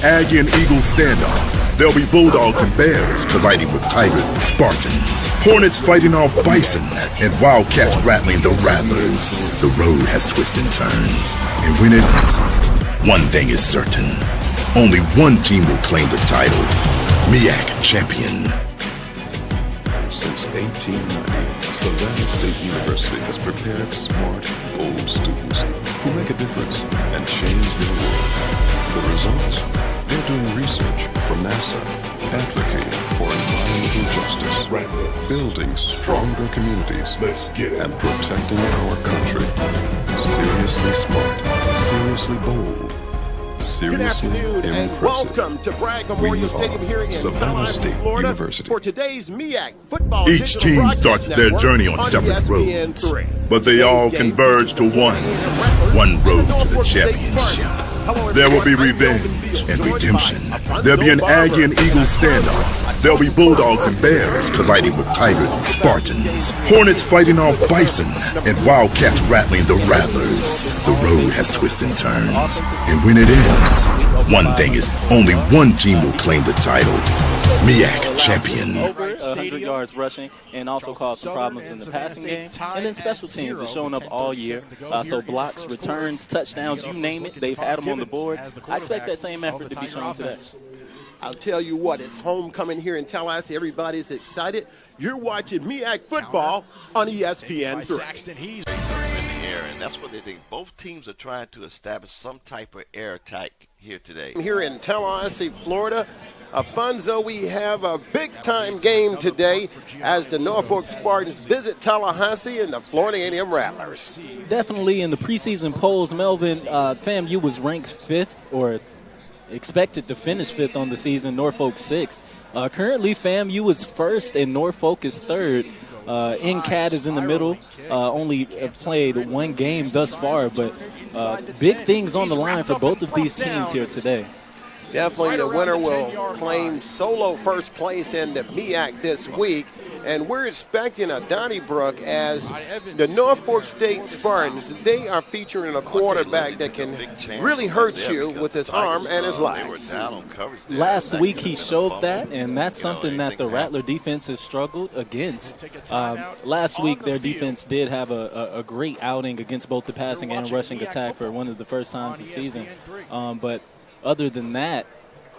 Aggie and Eagle standoff. There'll be Bulldogs and Bears colliding with Tigers and Spartans. Hornets fighting off Bison and Wildcats rattling the Rattlers. The road has twists and turns, and when it is, one thing is certain. Only one team will claim the title, MEAC champion. Since 1890, Savannah State University has prepared smart, bold students who make a difference and change their world. The results? They're doing research for NASA, advocating for environmental justice, building stronger communities, and protecting our country. Seriously smart, seriously bold, seriously impressive. And welcome to Bragg Memorial Stadium here in Savannah State Florida University. For today's MEAC Football. Each team starts their journey on separate roads, but they all converge to one road to the championship. There will be revenge and redemption. There'll be an Aggie and Eagle standoff. There'll be Bulldogs and Bears colliding with Tigers and Spartans. Hornets fighting off Bison and Wildcats rattling the Rattlers. The road has twists and turns, and when it ends, one thing is only one team will claim the title, MEAC champion. Over 100 yards rushing and also caused some problems in the passing game. And then special teams are showing up all year. So blocks, returns, touchdowns, you name it, they've had them on the board. I expect that same effort to be shown today. I'll tell you what, it's homecoming here in Tallahassee. Everybody's excited. You're watching MEAC Football on ESPN3. And that's what they think. Both teams are trying to establish some type of air attack here today. Here in Tallahassee, Florida, Afonso, we have a big-time game today as the Norfolk Spartans visit Tallahassee and the Florida A&M Rattlers. Definitely in the preseason polls, Melvin, FAMU was ranked 5th or expected to finish 5th on the season, Norfolk 6th. Currently, FAMU is 1st and Norfolk is 3rd. NCAT is in the middle, only played one game thus far, but big things on the line for both of these teams here today. Definitely the winner will claim solo first place in the MEAC this week. And we're expecting a Donnybrook as the Norfolk State Spartans. They are featuring a quarterback that can really hurt you with his arm and his legs. Last week he showed that, and that's something that the Rattler defense has struggled against. Last week their defense did have a great outing against both the passing and rushing attack for one of the first times this season. But other than that,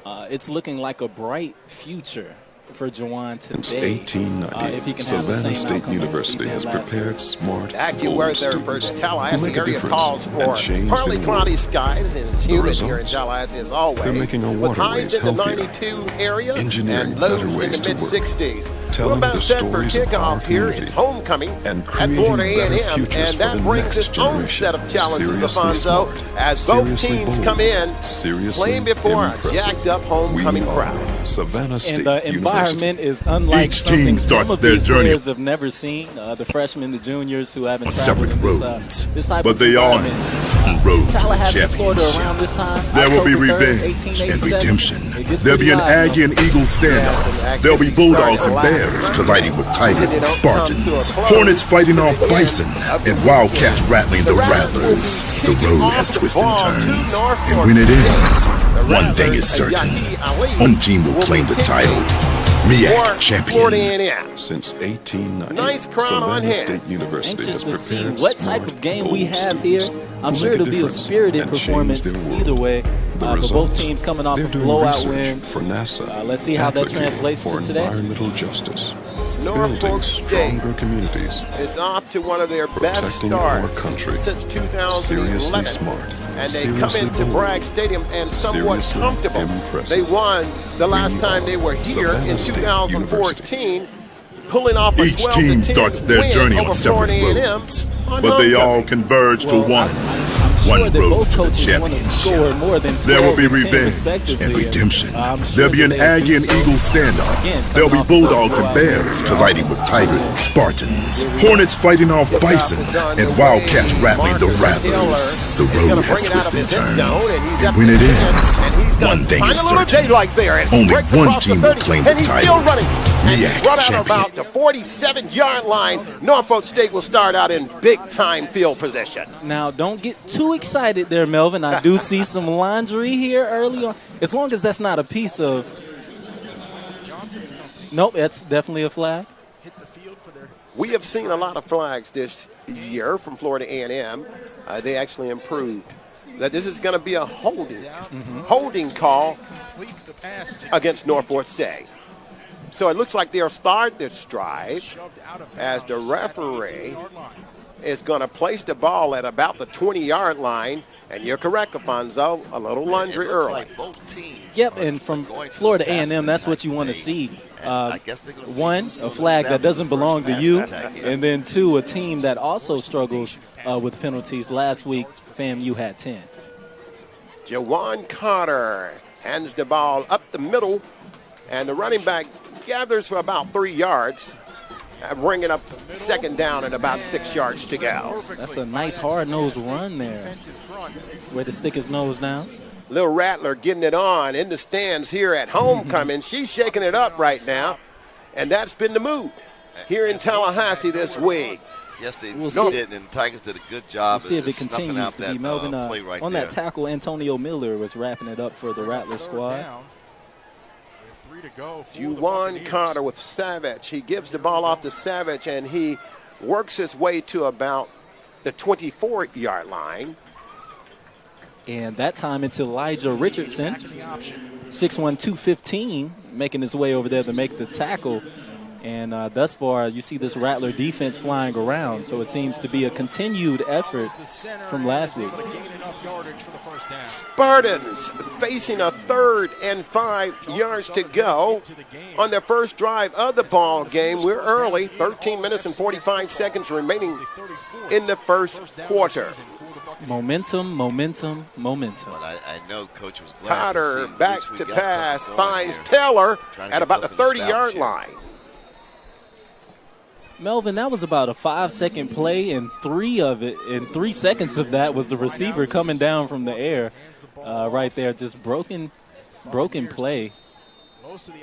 it's looking like a bright future for Jawan today. Since 1890, if he can Savannah State University has prepared smart, bold students for the Tallahassee who make a area difference calls for and change partly their cloudy world. skies, and it's humid here in Tallahassee as always. They're making our with highs waterways in the healthier, 92 area engineering and lows better in ways the to work, mid-60s. We're telling about the set for stories of our kickoff here. community, It's homecoming and at creating Florida better A&M, futures and for that the brings next its own generation. set of challenges, Seriously Afonso, smart, as both seriously teams bold, come in seriously playing before a impressive. jacked-up homecoming We are crowd. Savannah State And the University. environment is unlike Each something team some starts of their these journey players have never seen. The freshmen, the juniors who haven't on traveled separate in roads, this type but of they are environment. on road to the Tallahassee, Florida, championship. around this time, There will be October 3rd, revenge and 1887. redemption. It gets There'll be pretty an live, Aggie and Eagle standoff. There'll be Bulldogs and Bears colliding with Tigers and Spartans. Hornets fighting off Bison and Wildcats rattling the Rattlers. The road has twists and turns, and when it ends, one thing is certain. One team will claim the title, MEAC champion. Since 1890, Nice crowd on Savannah hand. State University Anxious has to see prepared what type smart, of game we bold have here. students I'm who sure make it'll be a difference spirited and change performance their world. either way. The But both results? teams coming off They're of doing blowout research wins. for NASA. Let's see how that advocating translates for to today. environmental justice, Norfolk building State stronger communities, is off to one of their best protecting our starts country. since Seriously 2011. smart, And they come seriously into bold, Bragg Stadium and somewhat seriously comfortable. impressive. They won the last We time are they were here Savannah in State 2014, pulling off a Each 12-10 team starts their win journey over on separate Florida A&M roads, on but they all homecoming. converge to Well, one sure that road both to the coaches want to score championship. more than 12 There will be and 10 revenge respectively, and redemption. I'm sure There'll be an that they'll do Aggie and so. Eagle standoff. Again, There'll be coming off the Bulldogs and blowout Bears wins. colliding with Tigers and Spartans. Hornets fighting off Bison and Wildcats rattling the Rattlers. The road has twists and turns, and when it ends, one thing is certain. Only one team will claim the title, MEAC Run out champion. about the 47-yard line. Norfolk State will start out in big-time field position. Now, don't get too excited there, Melvin. I do see some laundry here early on. As long as that's not a piece of... Nope, that's definitely a flag. We have seen a lot of flags this year from Florida A&M. They actually improved. That this is going to be a holding call against Norfolk State. So it looks like they'll start this drive as the referee is going to place the ball at about the 20-yard line. And you're correct, Afonso, a little laundry early. Like both teams. Yep, and from Florida A&M, that's what you want to see. One, a flag that doesn't belong to you, and then two, a team that also struggles with penalties. Last week, FAMU had 10. Jawan Carter hands the ball up the middle, and the running back gathers for about 3 yards, bringing up second down and about 6 yards to go. That's a nice hard-nosed run there. Way to stick his nose down. Lil Rattler getting it on in the stands here at homecoming. She's shaking it up right now, and that's been the mood here in Tallahassee this week. Yes, they We'll did, and the Tigers did a good job. We'll see if it snuffing continues out to that be. Melvin, play right on there. that tackle, Antonio Miller was wrapping it up for the Rattler squad. Juwan Carter with Savage. He gives the ball off to Savage, and he works his way to about the 24-yard line. And that time it's Elijah Richardson, 6'1", 215, making his way over there to make the tackle. And thus far, you see this Rattler defense flying around. So it seems to be a continued effort from last week. Spartans facing a 3rd and 5 yards to go on their first drive of the ball game. We're early, 13 minutes and 45 seconds remaining in the first quarter. Momentum, momentum, momentum. But I know Coach was glad Carter to see back at least to we got pass, something going finds here. Taylor Trying to at get about the something 30-yard established here. line. Melvin, that was about a 5-second play, and 3 seconds of that was the receiver coming down from the air right there. Just broken play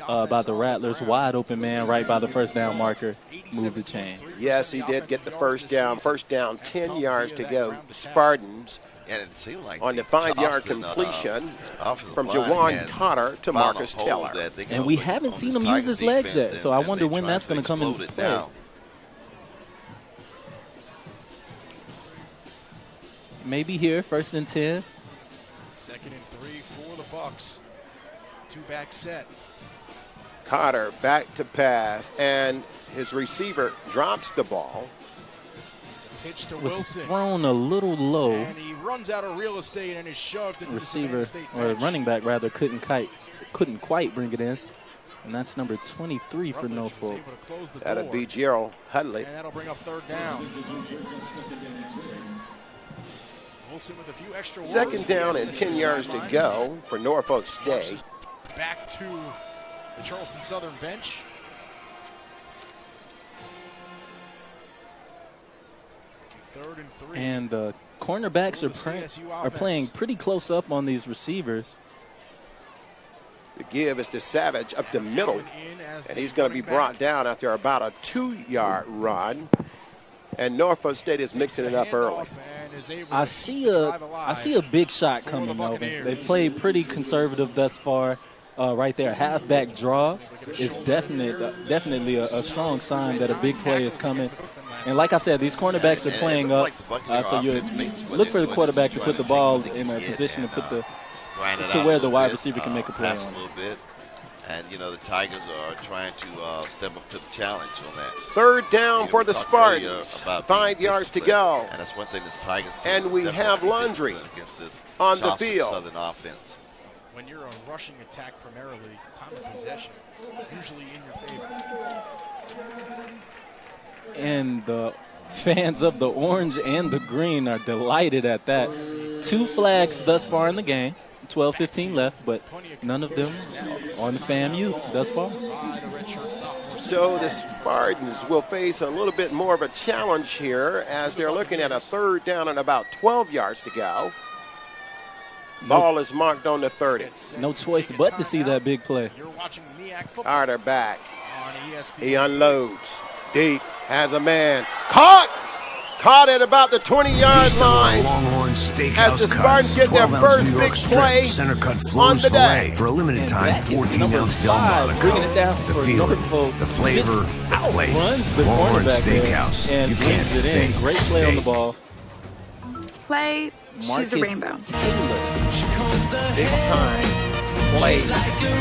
by the Rattlers. Wide open man right by the first down marker. Moved the chains. Yes, he did get the first down. First down, 10 yards to go. Spartans And it seemed like on the 5-yard Charleston, completion offensive from line Jawan has Carter to found a Marcus hole Taylor. that they can And we open haven't on seen this him use his Tiger legs yet, defense, so I and wonder they when try that's to going to come into explode it play. down. Maybe here, 1st and 10. 2nd and 3 for the Bucks. 2-back set. Carter back to pass, and his receiver drops the ball. Pitch to Was Wilson. thrown a little low. And he runs out of real estate and is shoved into Receiver, the State or bench. running back rather, couldn't quite bring it in. And that's number 23 for Rutledge was Norfolk. able to close the That'll door. be Gerald Hudley. And that'll bring up 3rd down. Wilson with a few extra words. Second down and 10 yards to go for Norfolk State. Back to the Charleston Southern bench. Third and 3. And the cornerbacks are playing pretty close up on these receivers. The give is to Savage up the middle, and he's going to be brought down after about a 2-yard run. And Norfolk State is mixing it up early. I see a big shot coming, Melvin. They played pretty conservative thus far. Right there, halfback draw is definitely a strong sign that a big play is coming. And like I said, these cornerbacks are playing up, so you look for the quarterback to put the ball in a position to put to where the wide receiver can make a play pass on a little bit. And, you know, the Tigers are trying to step up to the challenge on that. 3rd down You know, for we the talked earlier Spartans. about 5 being yards to disciplined, go. And that's one thing this Tigers team And we definitely have be Laundry disciplined against this on the Charleston field. Southern offense. When you're a rushing attack primarily, time of possession usually in your favor. And the fans of the orange and the green are delighted at that. 2 flags thus far in the game. 12-15 left, but none of them on the FAMU thus far. So the Spartans will face a little bit more of a challenge here as they're looking at a 3rd down and about 12 yards to go. Ball is marked on the 30. No choice but to see that big play. You're watching MEAC Football. Carter back. on ESPN. He unloads. Deep. Has a man. Caught! Caught at about the 20-yard line. Longhorn Steakhouse As the Spartans get their first big play center cut on the day. For a limited time, that is 14 number ounce Del 5, Monaco. bringing it down The for feeling, Norfolk. the flavor, Just the place. outruns the Longhorn cornerback there Steakhouse. and You can't brings it in. fake Great play on the steak. ball. Play, choose a Marcus rainbow. Taylor. Big time play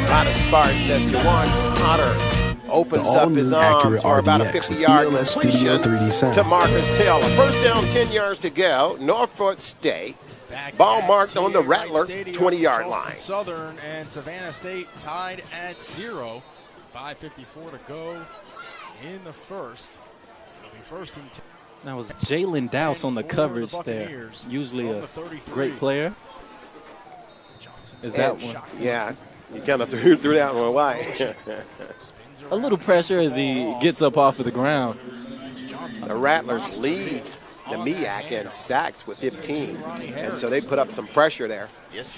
by the Spartans as Jawan Potter opens up his arms for about a 50-yard completion to Marcus Taylor. First down, 10 yards to go. Norfolk State. Ball marked on the Rattler 20-yard line. Southern and Savannah State tied at 0. 5:54 to go in the first. It'll be first and 10. That was Jalen Dowse on the coverage there. Usually a great player. Is that one? Yeah, you kind of threw that one away. A little pressure as he gets up off of the ground. The Rattlers lead the MEAC in sacks with 15, and so they put up some pressure there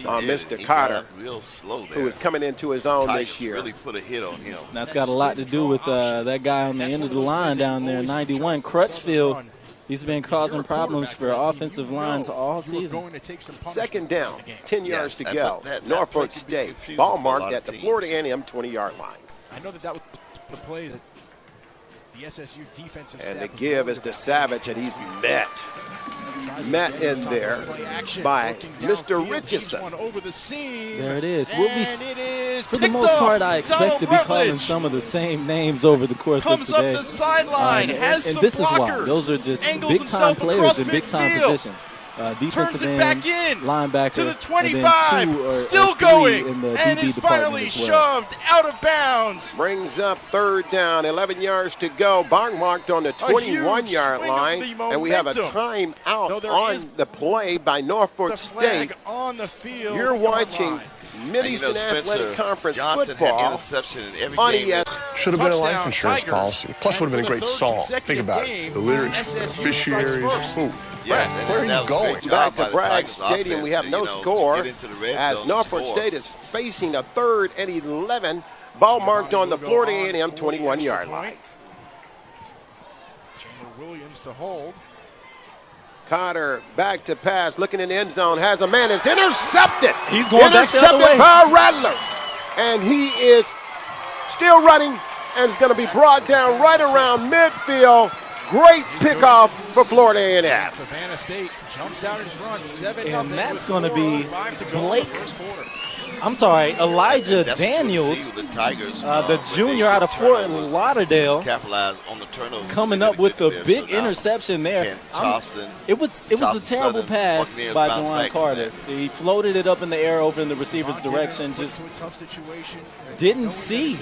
on Mr. Carter, real slow there. who is coming into his own this year. Really put a hit on him. That's got a lot to do with that guy on the end of the line down there, 91, Crutchfield. He's been causing problems for offensive lines all season. Second down, 10 yards to go. Norfolk State, ball marked at the Florida A&M 20-yard line. I know that was the play that the SSU defensive staff. And the give is to Savage, and he's met in there by Mr. Richardson. There it is. We'll be, for the most part, I expect to be calling some of the same names over the course of today. Comes up the sideline, has and some this blockers, is why. Those are just angles big-time himself players across in big-time midfield. positions. Defensive Turns it end, back in linebacker, to the and 25, then 2 or still 3 going, in the and DB is department finally as well. shoved out of bounds. Brings up third down, 11 yards to go. Ball marked on the 21-yard line, and we have a timeout on the play by Norfolk State. On the field. You're watching Mid-Eastern Athletic Conference football on ESPN. Should have been a life insurance policy. Plus, would have been a great song. Think about it. The lyrics, the beneficiaries. Ooh. Yes, where are you going? Back to Bragg Stadium, we have no score as Norfolk State is facing a 3rd and 11. Ball marked on the Florida A&M 21-yard line. Chandler Williams to hold. Carter back to pass, looking in the end zone, has a man, it's intercepted. He's going back the other way. Intercepted by Rattlers. And he is still running and is going to be brought down right around midfield. Great pickoff for Florida A&M. Savannah State jumps out in front, 7-0. And that's going to be Blake. Elijah Daniels, the junior out of Fort Lauderdale, capitalize on the turnover, coming up with a big interception there. It was a terrible pass by Juwan Carter. He floated it up in the air over in the receiver's direction, just didn't see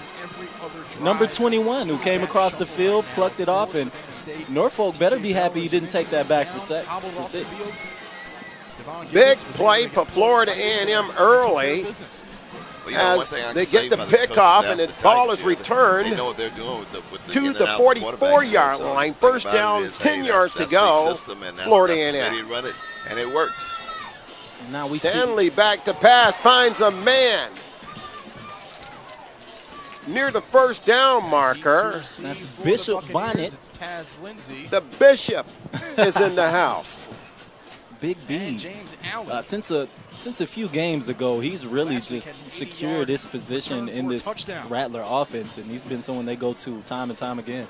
number 21 who came across the field, plucked it off, and Norfolk better be happy he didn't take that back for 6. Big play for Florida A&M early as they get the pickoff and the ball is returned to the 44-yard line. First down, 10 yards to go, Florida A&M. And it works. Now we Stanley back to pass, finds a man near the first down marker. That's Bishop Bonnet. The Bishop is in the house. Big B. Since a few games ago, he's really just secured his position in this Rattler offense, and he's been someone they go to time and time again.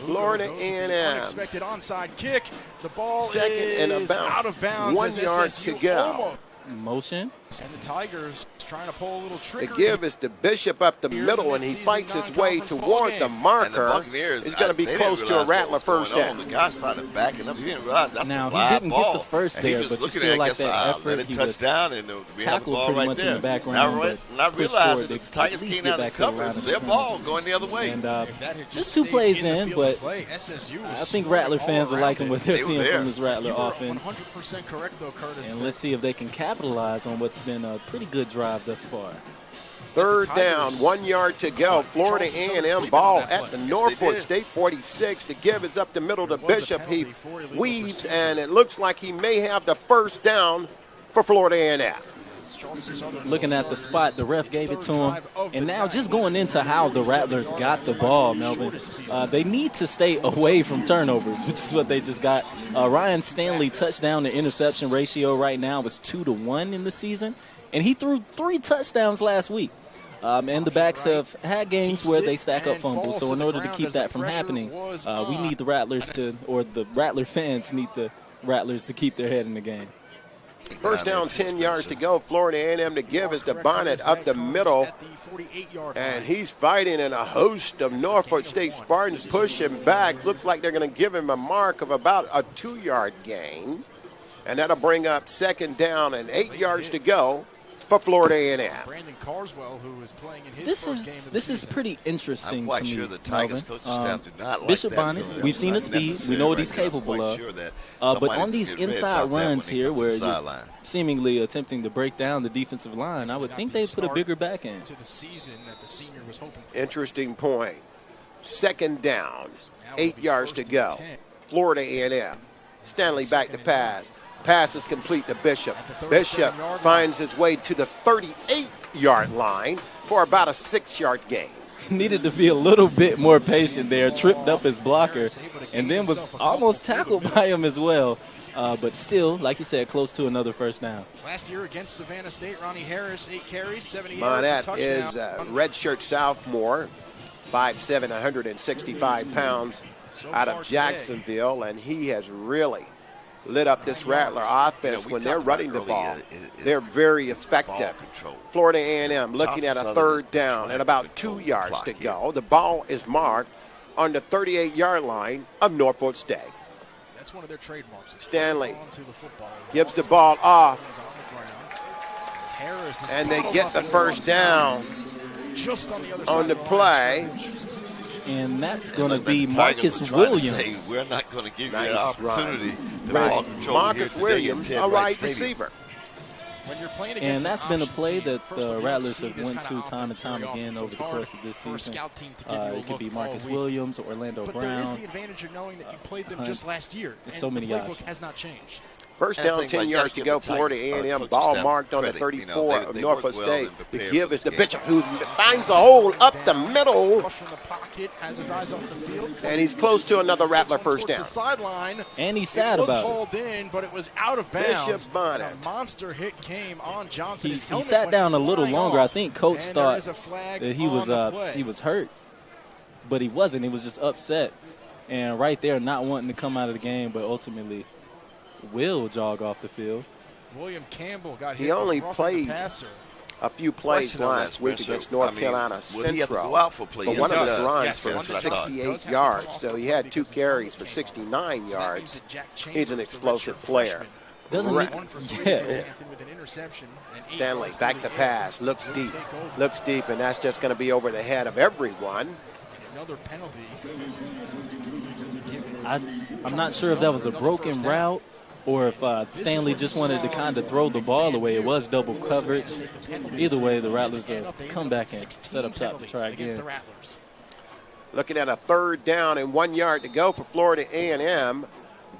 Florida A&M. Unexpected onside kick. The ball second is and about out of bounds. 1 yard to go. Motion. And the Tigers trying to pull a little trigger. The give is to Bishop up the middle, and he fights his way toward the marker. He's going to be close to a Rattler first down. The guy started backing up. He didn't realize that's now, a live he didn't ball. get the first and there, he was but you looking still at like that effort. let it He touch down, and we have the ball pretty right much there. in the background, Not realizing the Tigers came out of cover. It was their ball going the other way. And just 2 plays in, but I think Rattler fans are liking what they're seeing from this Rattler offense. 100% correct, though, Curtis. And let's see if they can capitalize on what's been a pretty good drive thus far. Third down, 1 yard to go. Florida A&M ball at the Norfolk State 46. The give is up the middle to Bishop. He weaves, and it looks like he may have the first down for Florida A&M. looking at the spot, the ref gave it to him. And now just going into how the Rattlers got the ball, Melvin, they need to stay away from turnovers, which is what they just got. Ryan Stanley touchdown to interception ratio right now is 2-1 in the season, and he threw 3 touchdowns last week. And the backs have had games where they stack up fumbles. So in order to keep that from happening, we need the Rattlers to, or the Rattler fans need the Rattlers to keep their head in the game. First down, 10 yards to go. Florida A&M to give is the Bonnet up the middle. And he's fighting, and a host of Norfolk State Spartans push him back. Looks like they're going to give him a mark of about a 2-yard gain. And that'll bring up second down and 8 yards to go for Florida A&M. Brandon Carswell, who is playing in his first game of the This season. is pretty interesting I'm quite to me, sure the Tigers Melvin. coaching staff do not like Bishop that Bonnet, feeling. we've seen his That's not speed. We necessary know what right he's now. I'm capable quite of. sure that But somebody on could these get red inside about that when runs they here come to where the you're sideline. seemingly attempting to break down the defensive line, I would think they'd put a bigger back end. To the season that the senior was hoping for. Interesting point. Second down, 8 yards to go. Florida A&M. Stanley back to pass. Pass is complete to Bishop. Bishop finds his way to the 38-yard line for about a 6-yard gain. Needed to be a little bit more patient there, tripped up his blocker, and then was almost tackled by him as well. But still, like you said, close to another first down. Last year against Savannah State, Ronnie Harris, 8 carries, 70 yards, Bonnet a is touchdown. a redshirt sophomore, 5'7", 165 pounds, out of Jacksonville, and he has really lit up this Rattler offense when they're running the ball. They're very effective. Florida A&M looking at a third down and about 2 yards to go. The ball is marked on the 38-yard line of Norfolk State. That's one of their trademarks. Stanley gives the ball off, and they get the first down just on the play. And that's going to be The Tigers Marcus were trying to say, Williams. we're not going to give you Nice that opportunity to Right. ball control Marcus here today Williams, at a Ted right Wright Stadium. receiver. When you're playing And against that's an been a option play team, that first of the all, Rattlers see have this went kind to of time and offense time very again often, so over the it's course hard of this for a season. scout team to give you a It could be look Marcus all week. Williams or Orlando But there is Brown. the advantage of knowing that you played them just last year. It's And so many the playbook options. has not changed. First And I down, think, 10 like, yards to that's go. the Florida Tigers, A&M coaching ball staff marked on the credit. 34 They of work Norfolk well State. and The prepare give for is the this Bishop, game. who finds a hole up the middle, Rush from the pocket, has his eyes off the field. and he's close to another Rattler first Towards down. the sideline. And he's sad It was about it. hauled in, but it was out of bounds. Bishop Bonnet. A monster hit came on Johnson. He His helmet sat went down a little flying longer. I off. think Coach And there thought is a flag that he on the play. was hurt, but he wasn't. He was just upset, and right there, not wanting to come out of the game, but ultimately will jog off the field. William Campbell got He hit only with played the passer. a few plays Question on that, last week Spencer. against North I mean, Carolina will he have to Central. go out for play? But Yes, one he of his does. runs Yes, for that's what I thought. 68 yards, so he had 2 carries for 69 yards. He's an explosive player. Doesn't Right. he? Yeah. Stanley back to pass, looks deep, and that's just going to be over the head of everyone. Another penalty. I'm not sure if that was a broken route or if Stanley just wanted to kind of throw the ball away. It was double coverage. Either way, the Rattlers will come back and set up shop to try again. Looking at a third down and 1 yard to go for Florida A&M.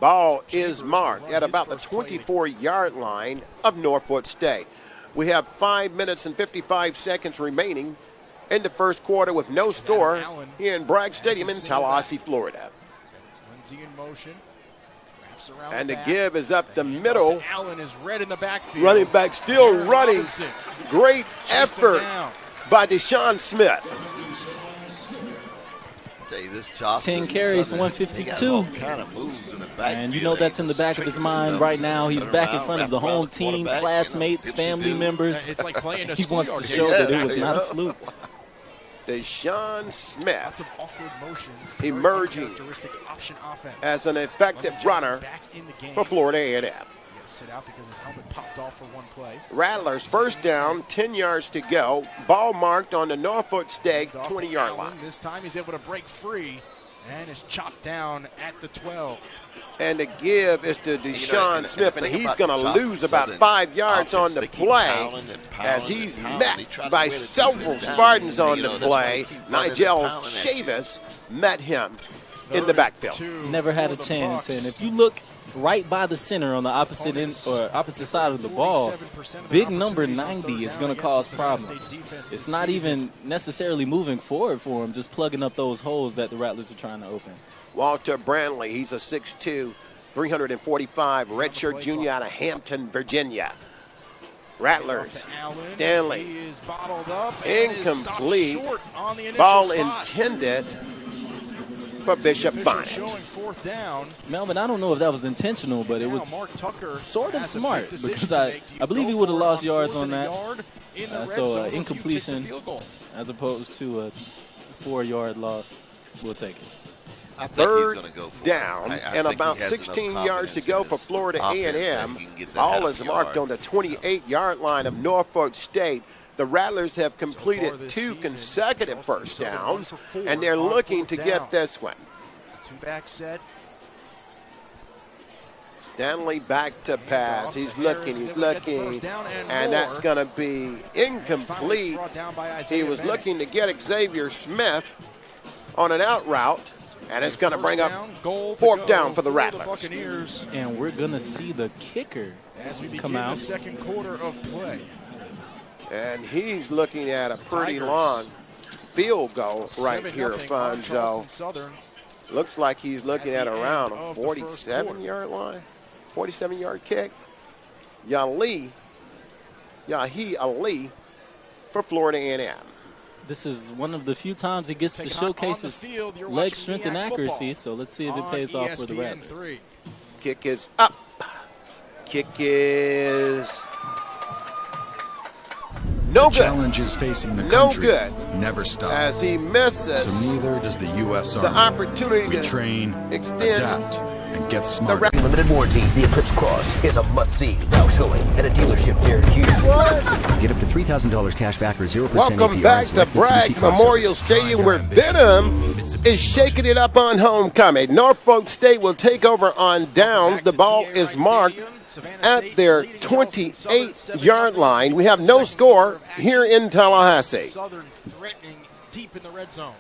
Ball is marked at about the 24-yard line of Norfolk State. We have 5 minutes and 55 seconds remaining in the first quarter with no score here in Bragg Stadium in Tallahassee, Florida. Lindsey in motion. Wraps around And the back. give is up the middle. Allen is red in the backfield. Running back still Aaron running. Robinson Great chased him effort down. by Deshaun Smith. Tell you, this Johnson, 10 carries, Southern, 152. they got all kind of moves in the backfield. And you know that's in the back of his mind right now. He's back in front of the home team, classmates, family members. It's like playing a He wants to schoolyard show game. that it was not a fluke. Deshaun Lots Smith of awkward motions. Emerging Very uncharacteristic option offense. as an effective Johnson runner back in the game. for Florida A&M. He had to sit out because his helmet popped off for one play. Rattlers first down, 10 yards to go. Ball marked on the Norfolk State 20-yard line. This time he's able to break free and is chopped down at the 12. And the give is to Deshaun and Smith, the and thing he's about going to Johnson lose about Southern 5 yards on offense, the they keep play pounding and pounding as he's and pounding. met They try to by wear the several defense down. Spartans on You the know, that's why play. they keep running and Nigel pounding at you. Chavis met him in the backfield. Never had a chance. And if you look right by the center on the opposite end or opposite side of the ball. Big number 90 is going to cause problems. It's not even necessarily moving forward for him, just plugging up those holes that the Rattlers are trying to open. Walter Brantley, he's a 6'2", 345 redshirt junior out of Hampton, Virginia. Rattlers, Stanley, incomplete, ball intended for Bishop Bonnet. Melvin, I don't know if that was intentional, but it was sort of smart because I believe he would have lost yards on that. So incompletion as opposed to a 4-yard loss. We'll take it. Third down and about 16 yards to go for Florida A&M. Ball is marked on the 28-yard line of Norfolk State. The Rattlers have completed 2 consecutive first downs, and they're looking to get this one. 2-back set. Stanley back to pass. He's looking, and that's going to be incomplete. He was looking to get Xavier Smith on an out route. And it's going to bring up 4th down for the Rattlers. And we're going to see the kicker come out. The second quarter of play. And he's looking at a pretty long field goal right here, Fonzo. Looks like he's looking at around a 47-yard line, 47-yard kick. Yahi Ali for Florida A&M. This is one of the few times he gets to showcase his leg strength and accuracy, so let's see if it pays off for the Rattlers. Kick is up. Kick is no good. Challenges facing the country never stop. As he misses, so neither does the U.S. Army. The opportunity we train, adapt, and get smarter. Limited warranty, the Eclipse Cross is a must-see. Now showing at a dealership near you. Get up to $3,000 cash back or 0% Welcome APR back to Bragg Memorial Stadium, where Venom is shaking it up on homecoming. Norfolk State will take over on downs. The ball is marked at their 28-yard line. We have no score here in Tallahassee. Southern threatening deep in the red zone.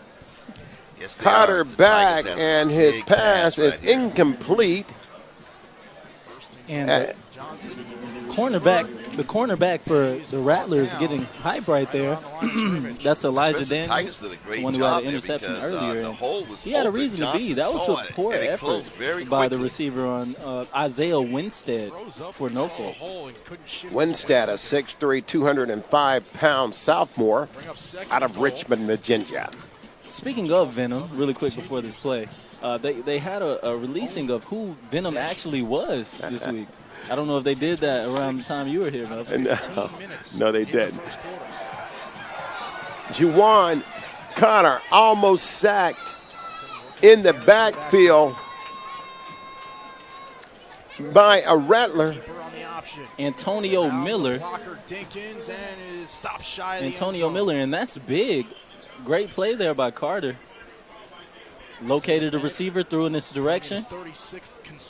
Carter back, and his pass is incomplete. And the cornerback for the Rattlers getting hype right there. That's Elijah Daniels, the one who had an interception earlier. He had a reason to be. That was a poor effort by the receiver on Isaiah Winstead for Norfolk. Winstead, a 6'3", 205-pound sophomore out of Richmond, Virginia. Speaking of Venom, really quick before this play, they had a releasing of who Venom actually was this week. I don't know if they did that around the time you were here, Melvin. No, they didn't. Juwan Connor almost sacked in the backfield by a Rattler. Antonio Miller, and that's big. Great play there by Carter. Located a receiver, threw in this direction, and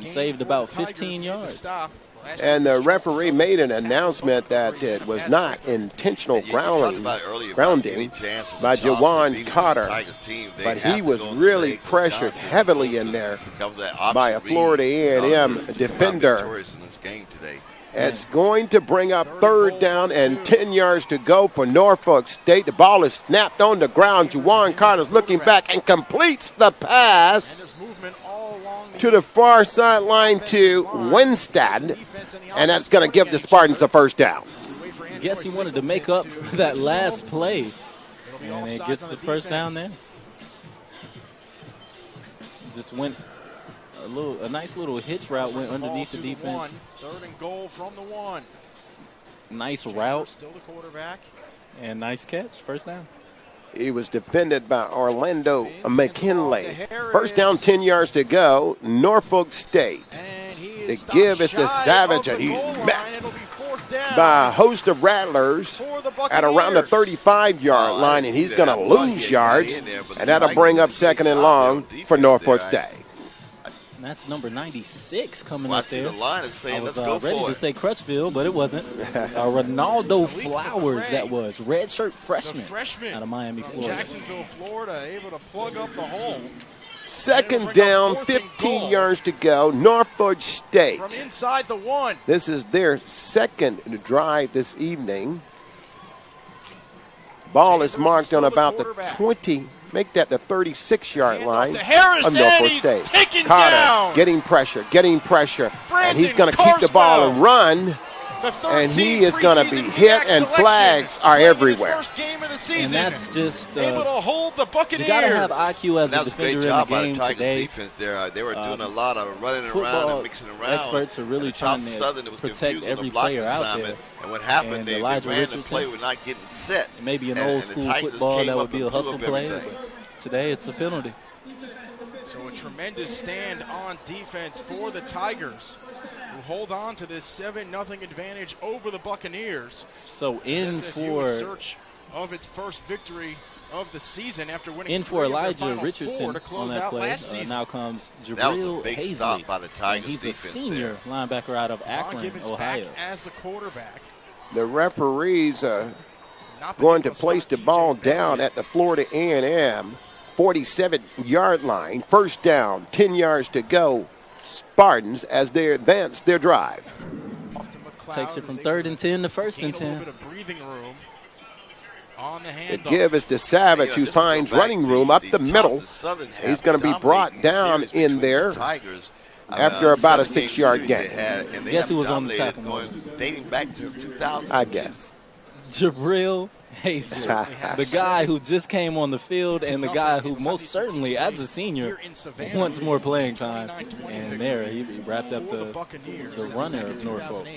saved about 15 yards. And the referee made an announcement that it was not intentional grounding by Juwan Carter, but he was really pressured heavily in there by a Florida A&M defender. It's going to bring up 3rd down and 10 yards to go for Norfolk State. The ball is snapped on the ground. Juwan Carter's looking back and completes the pass to the far sideline to Winstead, and that's going to give the Spartans the 1st down. I guess he wanted to make up for that last play, and it gets the 1st down there. Just went a nice little hitch route, went underneath the defense. 3rd and goal from the 1. Nice route. Still the quarterback. And nice catch, 1st down. He was defended by Orlando McKinley. 1st down, 10 yards to go. Norfolk State. The give is to Savage, and he's met by a host of Rattlers at around the 35-yard line, and he's going to lose yards, and that'll bring up 2nd and long for Norfolk State. And that's number 96 coming up there. The line is saying, I was let's go ready for to it. say Crutchfield, but it wasn't. Ronaldo Flowers, that was. Redshirt freshman out of Miami, Florida. Jacksonville, Florida, able to plug up the hole. Second down, 15 yards to go. Norfolk State. From inside the 1. This is their second drive this evening. Ball is marked on about the 20. Make that the 36-yard line of Norfolk State. Carter getting pressure, and he's going to keep the ball and run. And he is going to be hit, and flags are everywhere. And that's just able to hold the Buccaneers. You got to have IQ as a defender in the game today. Defense there. They were doing a lot of running around and mixing around. Experts are really trying to protect every player out there. And what happened, and they ran the play with not getting set. Maybe an old school football that would be a hustle play. But today it's a penalty. So a tremendous stand on defense for the Tigers, who hold on to this 7-0 advantage over the Buccaneers. So in search of its first victory of the season after winning in for Elijah Richardson on that play. Now comes Jabril big Hazley. Stop by the Tigers. He's a senior linebacker out of Akron, Ohio. As the quarterback. The referees are going to place the ball down at the Florida A&M 47-yard line. First down, 10 yards to go. Spartans as they advance their drive. Takes it from 3rd and 10 to 1st and 10. The give is to Savage, who finds running room up the middle. He's going to be brought down in there after about a 6-yard gain. Guess who was on the tackle? Dating back to 2000. I guess. Jabril Hazley, the guy who just came on the field and the guy who most certainly, as a senior, wants more playing time. And there, he wrapped up the runner of Norfolk.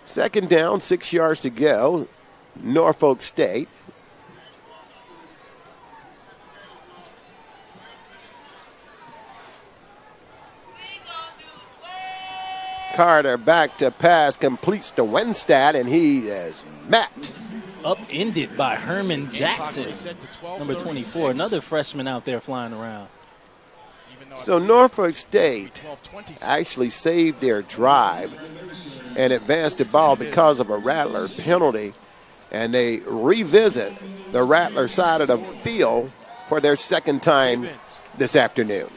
Second down, 6 yards to go. Norfolk State. Carter back to pass, completes to Winstead, and he is met. Upended by Herman Jackson, number 24, another freshman out there flying around. So Norfolk State actually saved their drive and advanced the ball because of a Rattler penalty, and they revisit the Rattler side of the field for their second time this afternoon.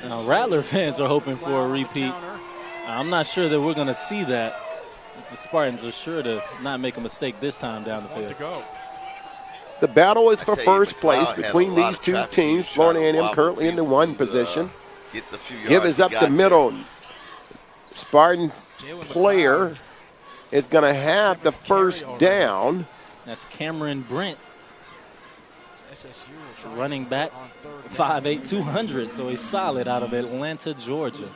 Now, Rattler fans are hoping for a repeat. I'm not sure that we're going to see that. The Spartans are sure to not make a mistake this time down the field. The battle is for first place between these two teams. Florida A&M currently in the 1 position. Give is up the middle. Spartan player is going to have the first down. That's Cameron Brent, running back, 5'8", 200, so he's solid out of Atlanta, Georgia.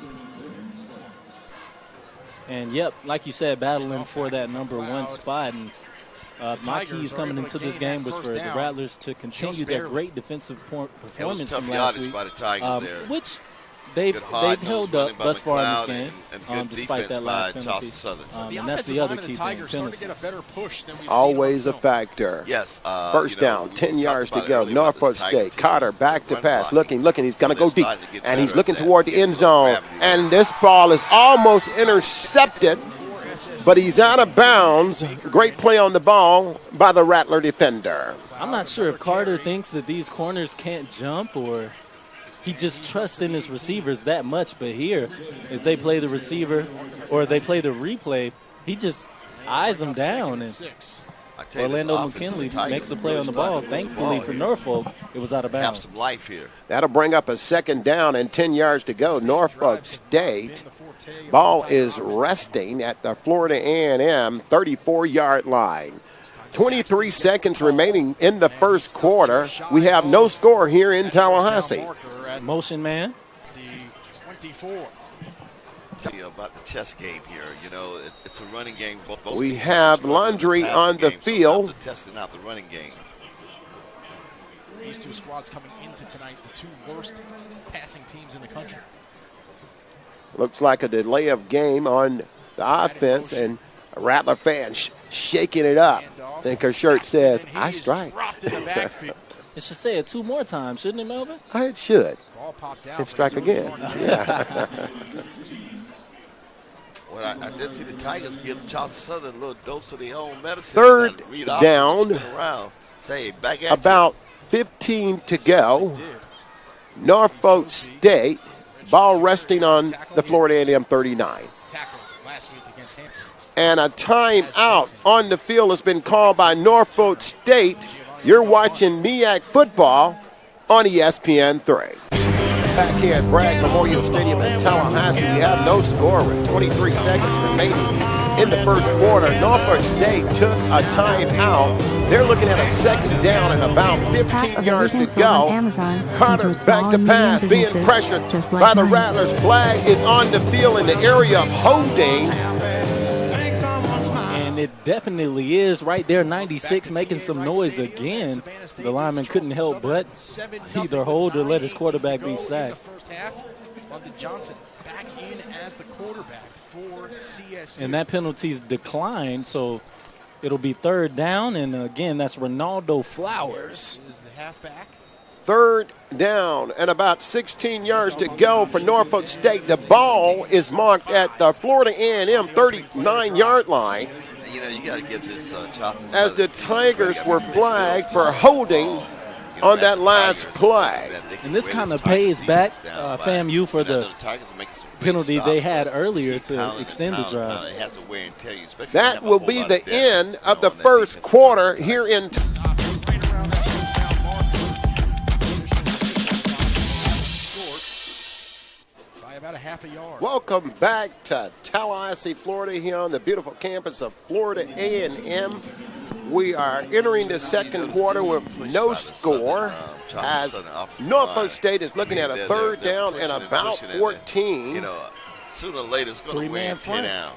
And, yep, like you said, battling for that number 1 spot. And my keys coming into this game was for the Rattlers to continue their great defensive performance from last week, which they've held up thus far in this game, despite that last penalty. And that's the other key thing, penalties. Always a factor. Yes. First down, 10 yards to go. Norfolk State. Carter back to pass. Looking. He's going to go deep. And he's looking toward the end zone. And this ball is almost intercepted, but he's out of bounds. Great play on the ball by the Rattler defender. I'm not sure if Carter thinks that these corners can't jump or he just trusts in his receivers that much. But here, as they play the receiver or they play the replay, he just eyes them down. And Orlando McKinley makes the play on the ball. Thankfully for Norfolk, it was out of bounds. Have some life here. That'll bring up a second down and 10 yards to go. Norfolk State. Ball is resting at the Florida A&M 34-yard line. 23 seconds remaining in the first quarter. We have no score here in Tallahassee. Motion man. The 24. Tell you about the chess game here. You know, it's a running game. Both we have Landry on the field. So testing out the running game. These two squads coming into tonight, the 2 worst passing teams in the country. Looks like a delay of game on the offense, and a Rattler fan shaking it up. I think her shirt says, I strike. It should say it 2 more times, shouldn't it, Melvin? It should. And strike again. Yeah. Well, I did see the Tigers give Charles Southern a little dose of their own medicine. Third down. Say, back at about 15 to go. Norfolk State, ball resting on the Florida A&M 39. And a timeout on the field has been called by Norfolk State. You're watching MEAC Football on ESPN3. Back here at Bragg Memorial Stadium in Tallahassee, we have no score with 23 seconds remaining in the first quarter. Norfolk State took a timeout. They're looking at a second down and about 15 yards to go. Carter back to pass, being pressured by the Rattlers. Flag is on the field in the area of holding. And it definitely is right there, 96, making some noise again. The lineman couldn't help but either hold or let his quarterback be sacked. Johnson back in as the quarterback for CSU. And that penalty's declined, so it'll be third down. And again, that's Ronaldo Flowers. Is the halfback. Third down and about 16 yards to go for Norfolk State. The ball is marked at the Florida A&M 39-yard line. You know, you got to give this Charleston as the Tigers were flagged for holding on that last play. And this kind of pays back FAMU for the penalty they had earlier to extend the drive. That will be the end of the first quarter here in about a half a yard. Welcome back to Tallahassee, Florida, here on the beautiful campus of Florida A&M. We are entering the second quarter with no score as Norfolk State is looking at a third down and about 14. You know, sooner or later it's going to wear 10 down.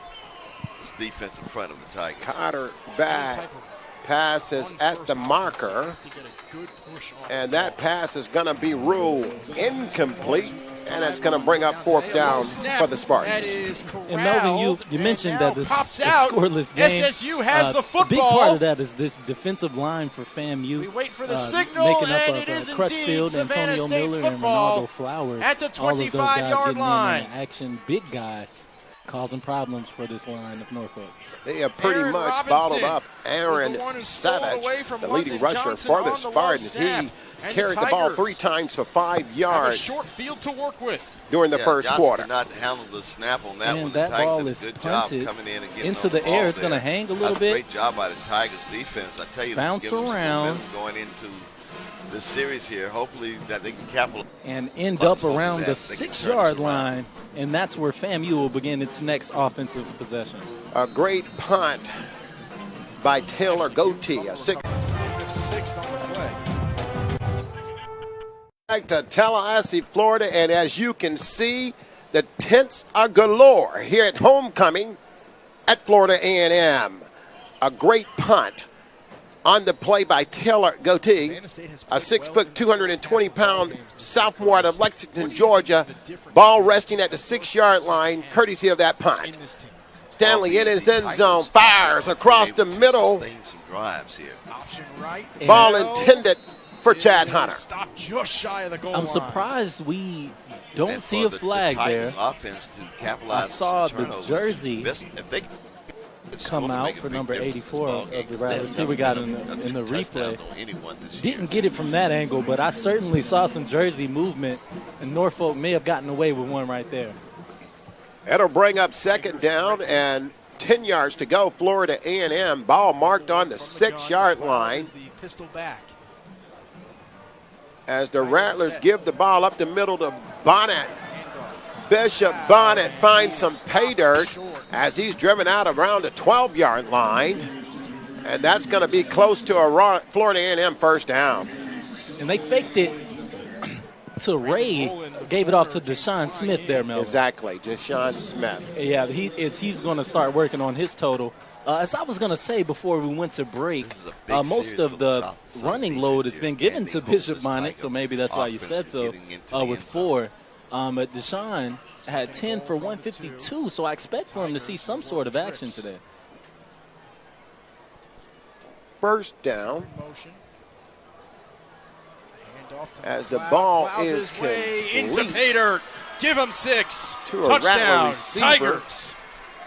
This defensive front of the Tigers. Carter back. Pass is at the marker. And that pass is going to be ruled incomplete. And it's going to bring up fourth down for the Spartans. And Melvin, you mentioned that this is a scoreless game. SSU has the football. A big part of that is this defensive line for FAMU. We wait for the signal, making up and of it is Crutchfield, Savannah Antonio State Miller, football and Ronaldo Flowers. At the 25-yard line. All of those guys getting in action, big guys, causing problems for this line of Norfolk. They have pretty much bottled up Aaron Savage, the leading rusher for the Spartans. He carried the ball 3 times for 5 yards. Short field to work with during the first quarter. Did not handle the snap on that one. That ball is punted into the air. It's going to hang a little bit. Great job by the Tigers defense. I tell you, bounce around going into the series here. Hopefully that they can capitalize and end up around the 6-yard line. And that's where FAMU will begin its next offensive possession. A great punt by Taylor Goatee. A 6 on the play. Back to Tallahassee, Florida, and as you can see, the tents are galore here at homecoming at Florida A&M. A great punt on the play by Taylor Goatee, a 6', 220-pound sophomore out of Lexington, Georgia. Ball resting at the 6-yard line, courtesy of that punt. Stanley in his end zone, fires across the middle. Ball intended for Chad Hunter. Stop just shy of the goal I'm surprised we don't see a flag there. I saw the jersey come out for number 84 of the Rattlers. Here we got in the replay. Didn't get it from that angle, but I certainly saw some jersey movement, and Norfolk may have gotten away with one right there. It'll bring up second down and 10 yards to go. Florida A&M ball marked on the 6-yard line. As the Rattlers give the ball up the middle to Bonnet. Bishop Bonnet finds some pay dirt as he's driven out around the 12-yard line. And that's going to be close to a Florida A&M first down. And they faked it to Ray, gave it off to Deshaun Smith there, Mel. Exactly, Deshaun Smith. Yeah, he's going to start working on his total. As I was going to say before we went to break, most of the running load has been given to Bishop Bonnet, so maybe that's why you said so, with 4. But Deshaun had 10 for 152, so I expect for him to see some sort of action today. First down. As the ball is into pay dirt. Give him 6. To a touchdown, Tigers.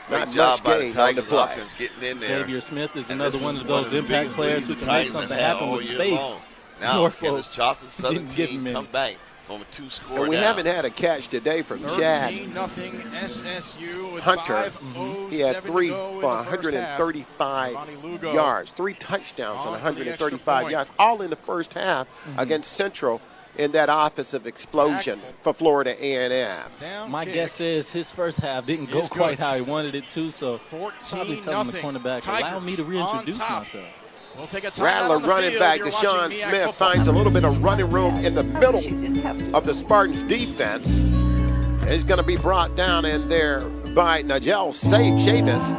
Great job by the Tigers offense getting in there. Xavier Smith is another one of those impact players who can make something happen with space. Now, Norfolk Kenneth Charleston, Southern didn't give team, him come any. back from a 2-score And we down. haven't had a catch today from Chad 13-0 SSU with Hunter. 5:07 He had to 3 go in for the first half. 135 Ronnie Lugo yards, 3 touchdowns on on for the extra 135 point. yards, all in the first half against Central in that offensive explosion for Florida A&M. Down My kick. guess is his first half didn't go Is quite good. how he wanted it to, so probably telling the 14-0. cornerback, allow me to reintroduce on top. myself. We'll take a timeout Rattler on the running field. back You're Deshaun watching MEAC Smith football. finds a little bit of running room in the middle of the Spartans defense. He's going to be brought down in there by Nigel Chavis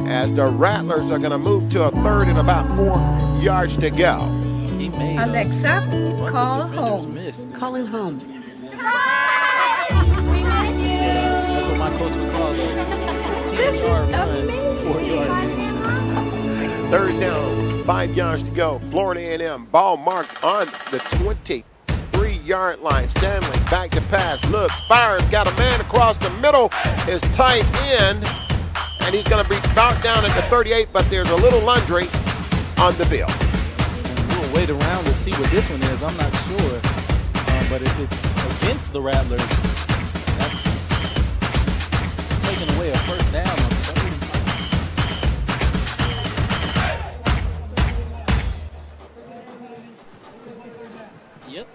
as the Rattlers are going to move to a third and about 4 yards to go. He made Alexa, a bunch of call defenders home. miss. Calling home. That's what my coach would call it. This is 15-yard run, amazing. 4-yard run. Third down, 5 yards to go. Florida A&M ball marked on the 23-yard line. Stanley back to pass, looks, fires, got a man across the middle. His tight end, and he's going to be knocked down at the 38, but there's a little laundry on the field. We'll wait around to see what this one is. I'm not sure. But if it's against the Rattlers, that's taking away a first down on 3rd and 5. Yep.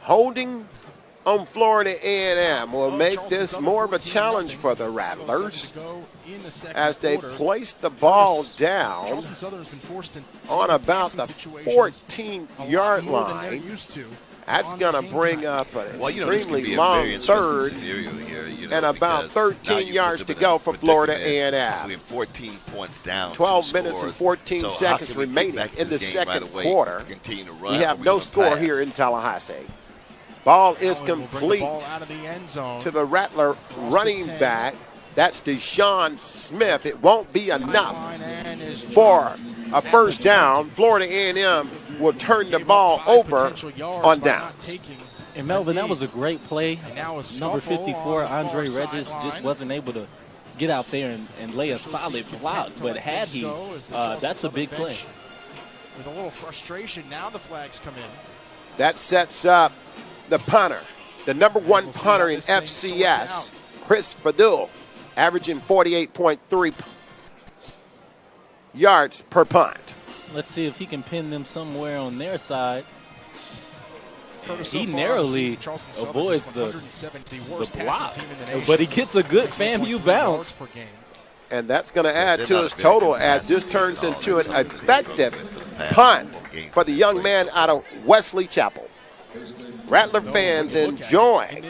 Holding on Florida A&M will make this more of a challenge for the Rattlers as they place the ball down on about the 14-yard line. That's going to bring up an extremely long third and about 13 yards to go for Florida A&M. We're 14 points down. 12 minutes and 14 seconds remaining in the second quarter. We have no score here in Tallahassee. Ball is complete to the Rattler running back. That's Deshaun Smith. It won't be enough for a first down. Florida A&M will turn the ball over on downs. And Melvin, that was a great play. Number 54, Andre Regis, just wasn't able to get out there and lay a solid block. But had he, that's a big play. With a little frustration, now the flags come in. That sets up the punter, the number 1 punter in FCS, Chris Fadul, averaging 48.3 yards per punt. Let's see if he can pin them somewhere on their side. Curtis He so far narrowly this season, Charleston Southern avoids is the 107th, the worst block, passing team in the nation. but he gets a good FAMU bounce. Per game. And that's going to add to his total as this turns into an effective punt for the young man out of Wesley Chapel. Rattler fans enjoying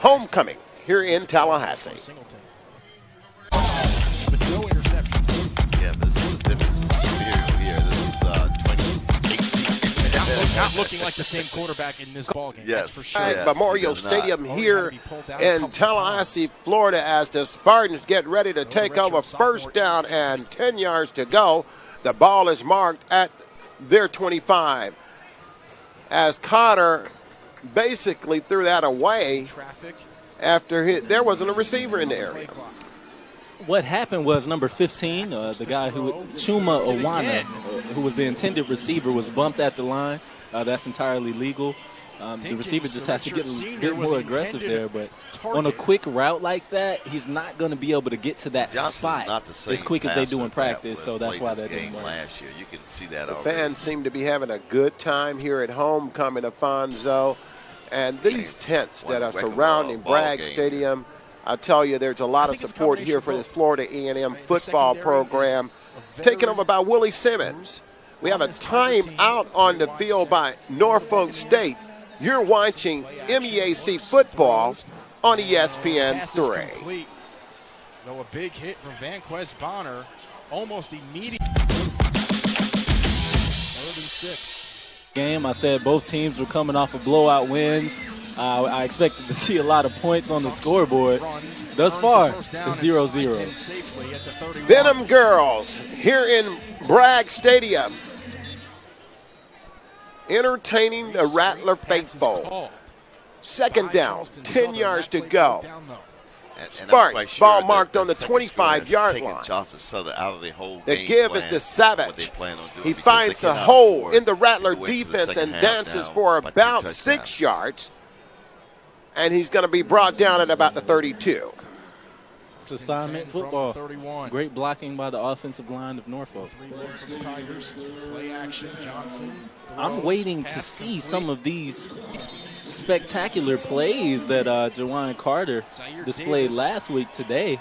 homecoming here in Tallahassee. But no interceptions. Yeah, but this is the difference. This is superior here. This is 2018. Not looking like the same quarterback in this ballgame. Yes. That's for sure. Yes, Memorial he does not. Stadium here in Tallahassee, Florida, as the Spartans get ready to take over first down and 10 yards to go. The ball is marked at their 25 as Cotter basically threw that away after there wasn't a receiver in the area. What happened was number 15, the guy Chuma Owana, who was the intended receiver, was bumped at the line. That's entirely legal. The receiver just has to get a bit more aggressive there. But on a quick route like that, he's not going to be able to get to that spot as quick as they do in practice. So that's why that didn't work. Last year, you can see that The already. fans seem to be having a good time here at homecoming, Afonso. And these tents that are surrounding Bragg Stadium, I tell you, there's a lot of support here for this Florida A&M football program, taken over by Willie Simmons. We have a timeout on the field by Norfolk State. You're watching MEAC Football on ESPN3. Though a big hit from Vanquez Bonner, almost immediate. 36. Game, I said both teams were coming off of blowout wins. I expected to see a lot of points on the scoreboard. Thus far, it's 0-0. Venom Girls here in Bragg Stadium, entertaining the Rattler faithful. Second down, 10 yards to go. Spartans, ball marked on the 25-yard line. Johnson Southern out of the whole The game give is plan, to what Savage. they plan on doing, He because finds they a cannot hole afford in the to Rattler wait till the defense second and half dances down for by 2 about touchdowns. 6 yards. And he's going to be brought down at about the 32. It's assignment football. 31. Great blocking by the offensive line of Norfolk. 3-1 for the Tigers. Play action. Johnson. I'm waiting to see some of these spectacular plays that Jawan Carter displayed last week today.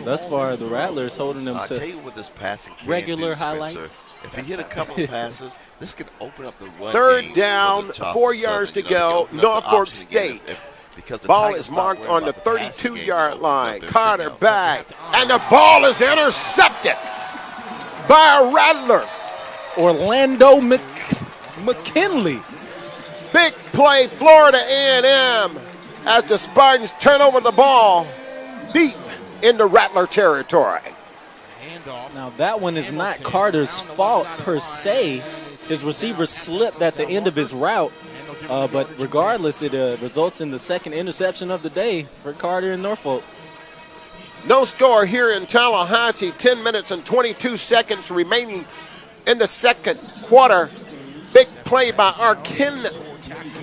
Thus far, the Rattlers holding them I'll tell to you what this passing can regular do, Spencer. highlights. If he hit a couple of passes, this could open up the run Third game down, for the Charleston 4 yards Southern. to You know, go. they can open up the Norfolk option again State. because the Ball Tigers is stop marked worrying on the about passing game, 32-yard open line. up everything Carter else. back, and the ball is intercepted by a Rattler. Orlando McKinley. Big play, Florida A&M, as the Spartans turn over the ball deep into Rattler territory. Now, that one is not Carter's fault per se. His receiver slipped at the end of his route, but regardless, it results in the second interception of the day for Carter and Norfolk. No score here in Tallahassee. 10 minutes and 22 seconds remaining in the second quarter. Big play by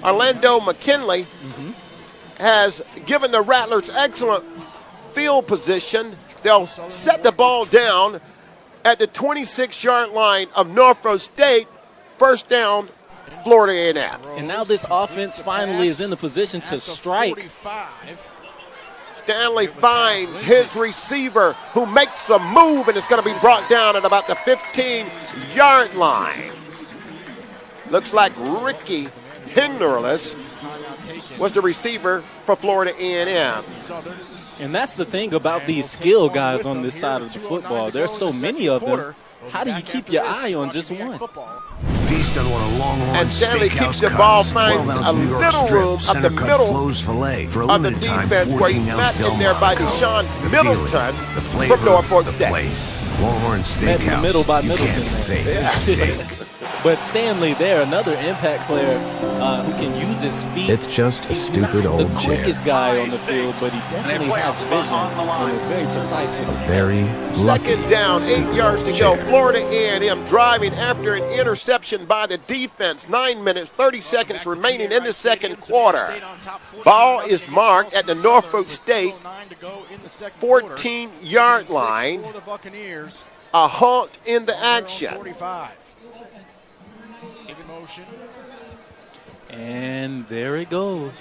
Orlando McKinley has given the Rattlers excellent field position. They'll set the ball down at the 26-yard line of Norfolk State. First down, Florida A&M. And now this offense finally is in the position to strike. Stanley finds his receiver, who makes a move, and it's going to be brought down at about the 15-yard line. Looks like Ricky Hinderless was the receiver for Florida A&M. And that's the thing about these skill guys on this side of the football. There's so many of them. How do you keep your eye on just one? Feast on one of Longhorn And Stanley Steakhouse keeps the ball, cuts, finds 12-ounce a New York little strip, room up the center-cut middle Flo's filet for a of the limited time, defense, where he's 14-ounce met in there by Deshaun The Middleton feeling, the flavor, from Norfolk the State. place. Longhorn Steakhouse. Met in the middle by you Middleton can't fake there. a steak. But Stanley there, another impact player who can use his feet. It's just a He's stupid not old the quickest guy on the field, but he definitely has vision and is very precise with his Very Second down, 8 yards to go. Florida A&M driving after an interception by the defense. 9 minutes, 30 seconds remaining in the second quarter. Ball is marked at the Norfolk State 14-yard line. A halt in the action. And there it goes.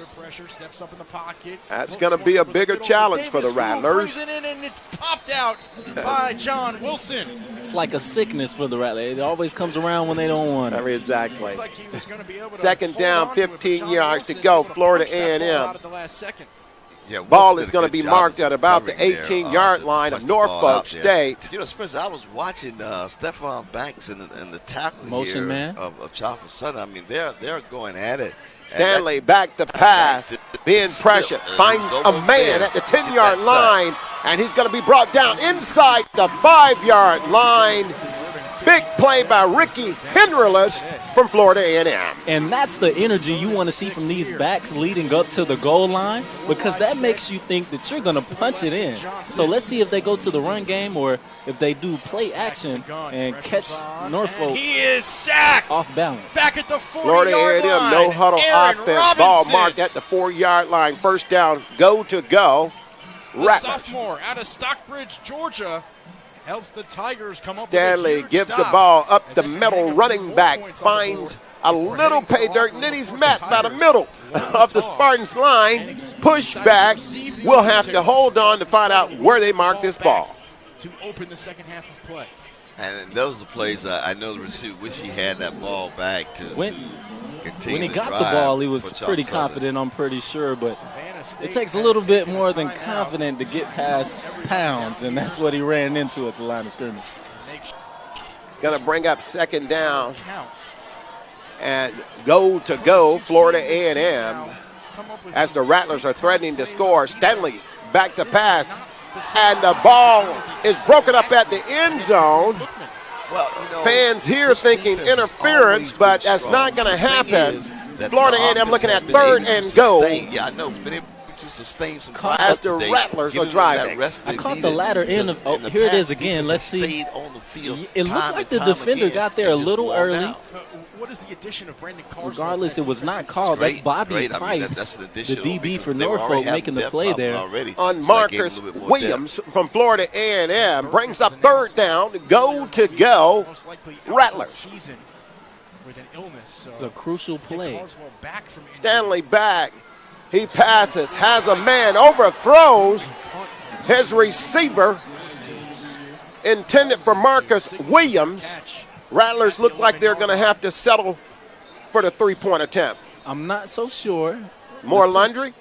That's going to be a bigger challenge for the Rattlers. And it's popped out by John Wilson. It's like a sickness for the Rattlers. It always comes around when they don't want it. Exactly. Second down, 15 yards to go. Florida A&M. Yeah, Ball Wilson is going to did a be good marked job at about the covering there, 18-yard to line punch of the ball Norfolk out there. State. You know, Spencer, I was watching Stephon Banks and the tackle Motion here man. of Charleston Southern. I mean, they're going at it. Stanley back to pass, being pressured, finds a man at the 10-yard line, and he's going to be brought down inside the 5-yard line. Big play by Ricky Hinderless from Florida A&M. And that's the energy you want to see from these backs leading up to the goal line, because that makes you think that you're going to punch it in. So let's see if they go to the run game or if they do play action and catch Norfolk. He is sacked. Off balance. Back at the 40-yard Florida line. A&M no huddle offense. Ball marked at the 4-yard line. First down, go to go. The Rattlers. sophomore out of Stockbridge, Georgia, helps the Tigers come up Stanley with a huge gives the stop. ball up the middle. Running back finds a little pay dirt, and then he's met by the middle of the Spartans line. Pushback. We'll have to hold on to find out where they mark this ball. To open the second half of play. And those are plays I know the receiver wish he had that ball back to continue When he to got the drive ball, he was for pretty Charleston. confident, I'm pretty sure, but it takes a little bit more than confident to get past Pounds, and that's what he ran into at the line of scrimmage. It's going to bring up second down and go to go, Florida A&M, as the Rattlers are threatening to score. Stanley back to pass, and the ball is broken up at the end zone. Well, Fans here thinking interference, but that's not going to happen. Florida A&M looking at third and go. Yeah, I know. Been able to to sustain some as the today, Rattlers are driving. I caught the latter end of. Oh, here it is again. Let's see. On the field It looked like the defender got there a little early. What is the addition of Brandon Carswell? Regardless, it was not called. That's Bobby Price, that's the DB for Norfolk, making the play there. On Marcus Williams from Florida A&M brings up third down. Go to go, Rattlers. With an illness, It's a crucial play. Stanley back. He passes, has a man, overthrows his receiver, intended for Marcus Williams. Rattlers look like they're going to have to settle for the three-point attempt. I'm not so sure. More laundry?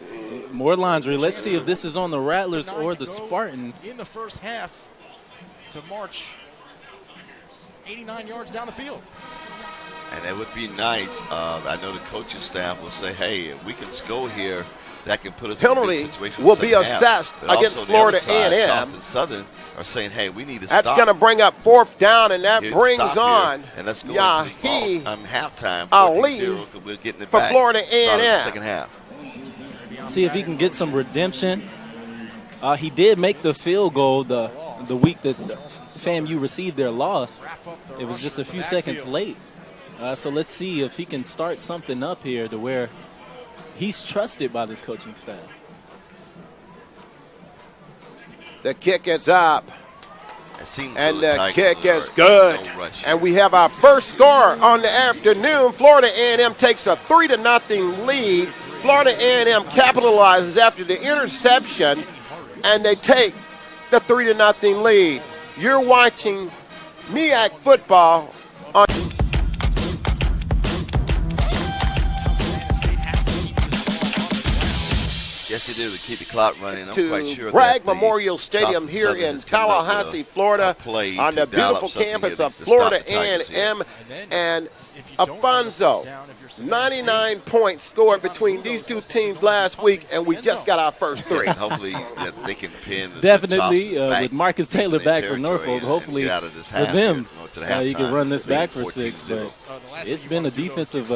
More laundry. Let's see if this is on the Rattlers or the Spartans. In the first half to march 89 yards down the field. And that would be nice. I know the coaching staff will say, hey, if we can score here, that can put us in a good situation. Penalty will be assessed against Florida A&M. Charleston Southern are saying, hey, we need to That's stop. going to bring up fourth down, and that brings on and let's go Yahi halftime. Ali we're getting it for back. Florida A&M. Second half. See if he can get some redemption. He did make the field goal the week that FAMU received their loss. It was just a few seconds late. So let's see if he can start something up here to where he's trusted by this coaching staff. The kick is up. And the kick is good. And we have our first score on the afternoon. Florida A&M takes a 3-0 lead. Florida A&M capitalizes after the interception, and they take the 3-0 lead. You're watching MEAC Football on. Yes, you do, to keep the clock running. I'm quite sure Bragg that Memorial Stadium here in Tallahassee, Florida, on the beautiful campus of Florida A&M, and Alfonso. 99 points scored between these two teams last week, and we just got our first three. Hopefully they can pin definitely with Marcus Taylor back for Norfolk. Hopefully for them, you can run this back for 6. But it's been a defensive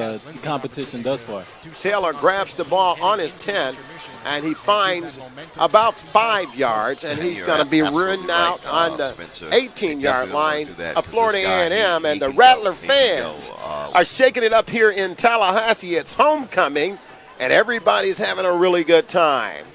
competition thus far. Taylor grabs the ball on his 10, and he finds about 5 yards, and he's going to be run out on the 18-yard line of Florida A&M, and the Rattler fans are shaking it up here in Tallahassee. It's homecoming, and everybody's having a really good time.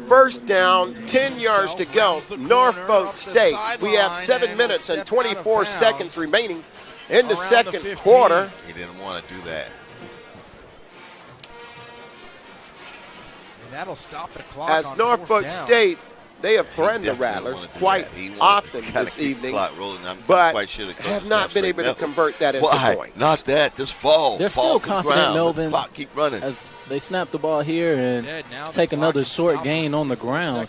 First down, 10 yards to go. Norfolk State. We have 7 minutes and 24 seconds remaining in the second quarter. He didn't want to do that. And that'll stop the clock. As Norfolk State, they have threatened the Rattlers quite often this evening, but have not been able to convert that into points. Not that. Just fall. They're still confident, Melvin, the clock keep running. as they snap the ball here and take another short gain on the ground.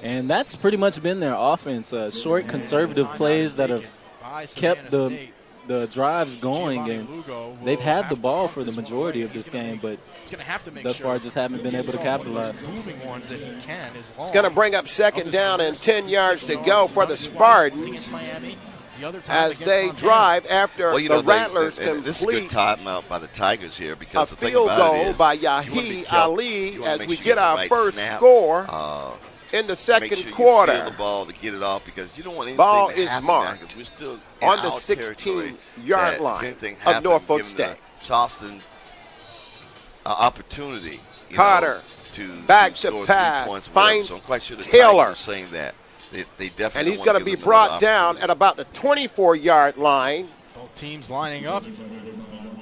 And that's pretty much been their offense. Short, conservative plays that have kept the drives going, and they've had the ball for the majority of this game, but thus far just haven't been able to capitalize. It's going to bring up second down and 10 yards to go for the Spartans as they drive after the Rattlers complete this is a good timeout by the Tigers here, because a the thing field about goal it is by Yahi Ali as we get our first score in the second quarter. Feel the ball to get it off, because you don't want anything ball to is happen marked now, we're still on the 16-yard line of Norfolk State. Charleston opportunity. Carter to back score to 3 pass, points, finds so I'm quite sure the Taylor. Tigers are saying that. They definitely And he's want going to be brought down at about the 24-yard line. Both teams lining up.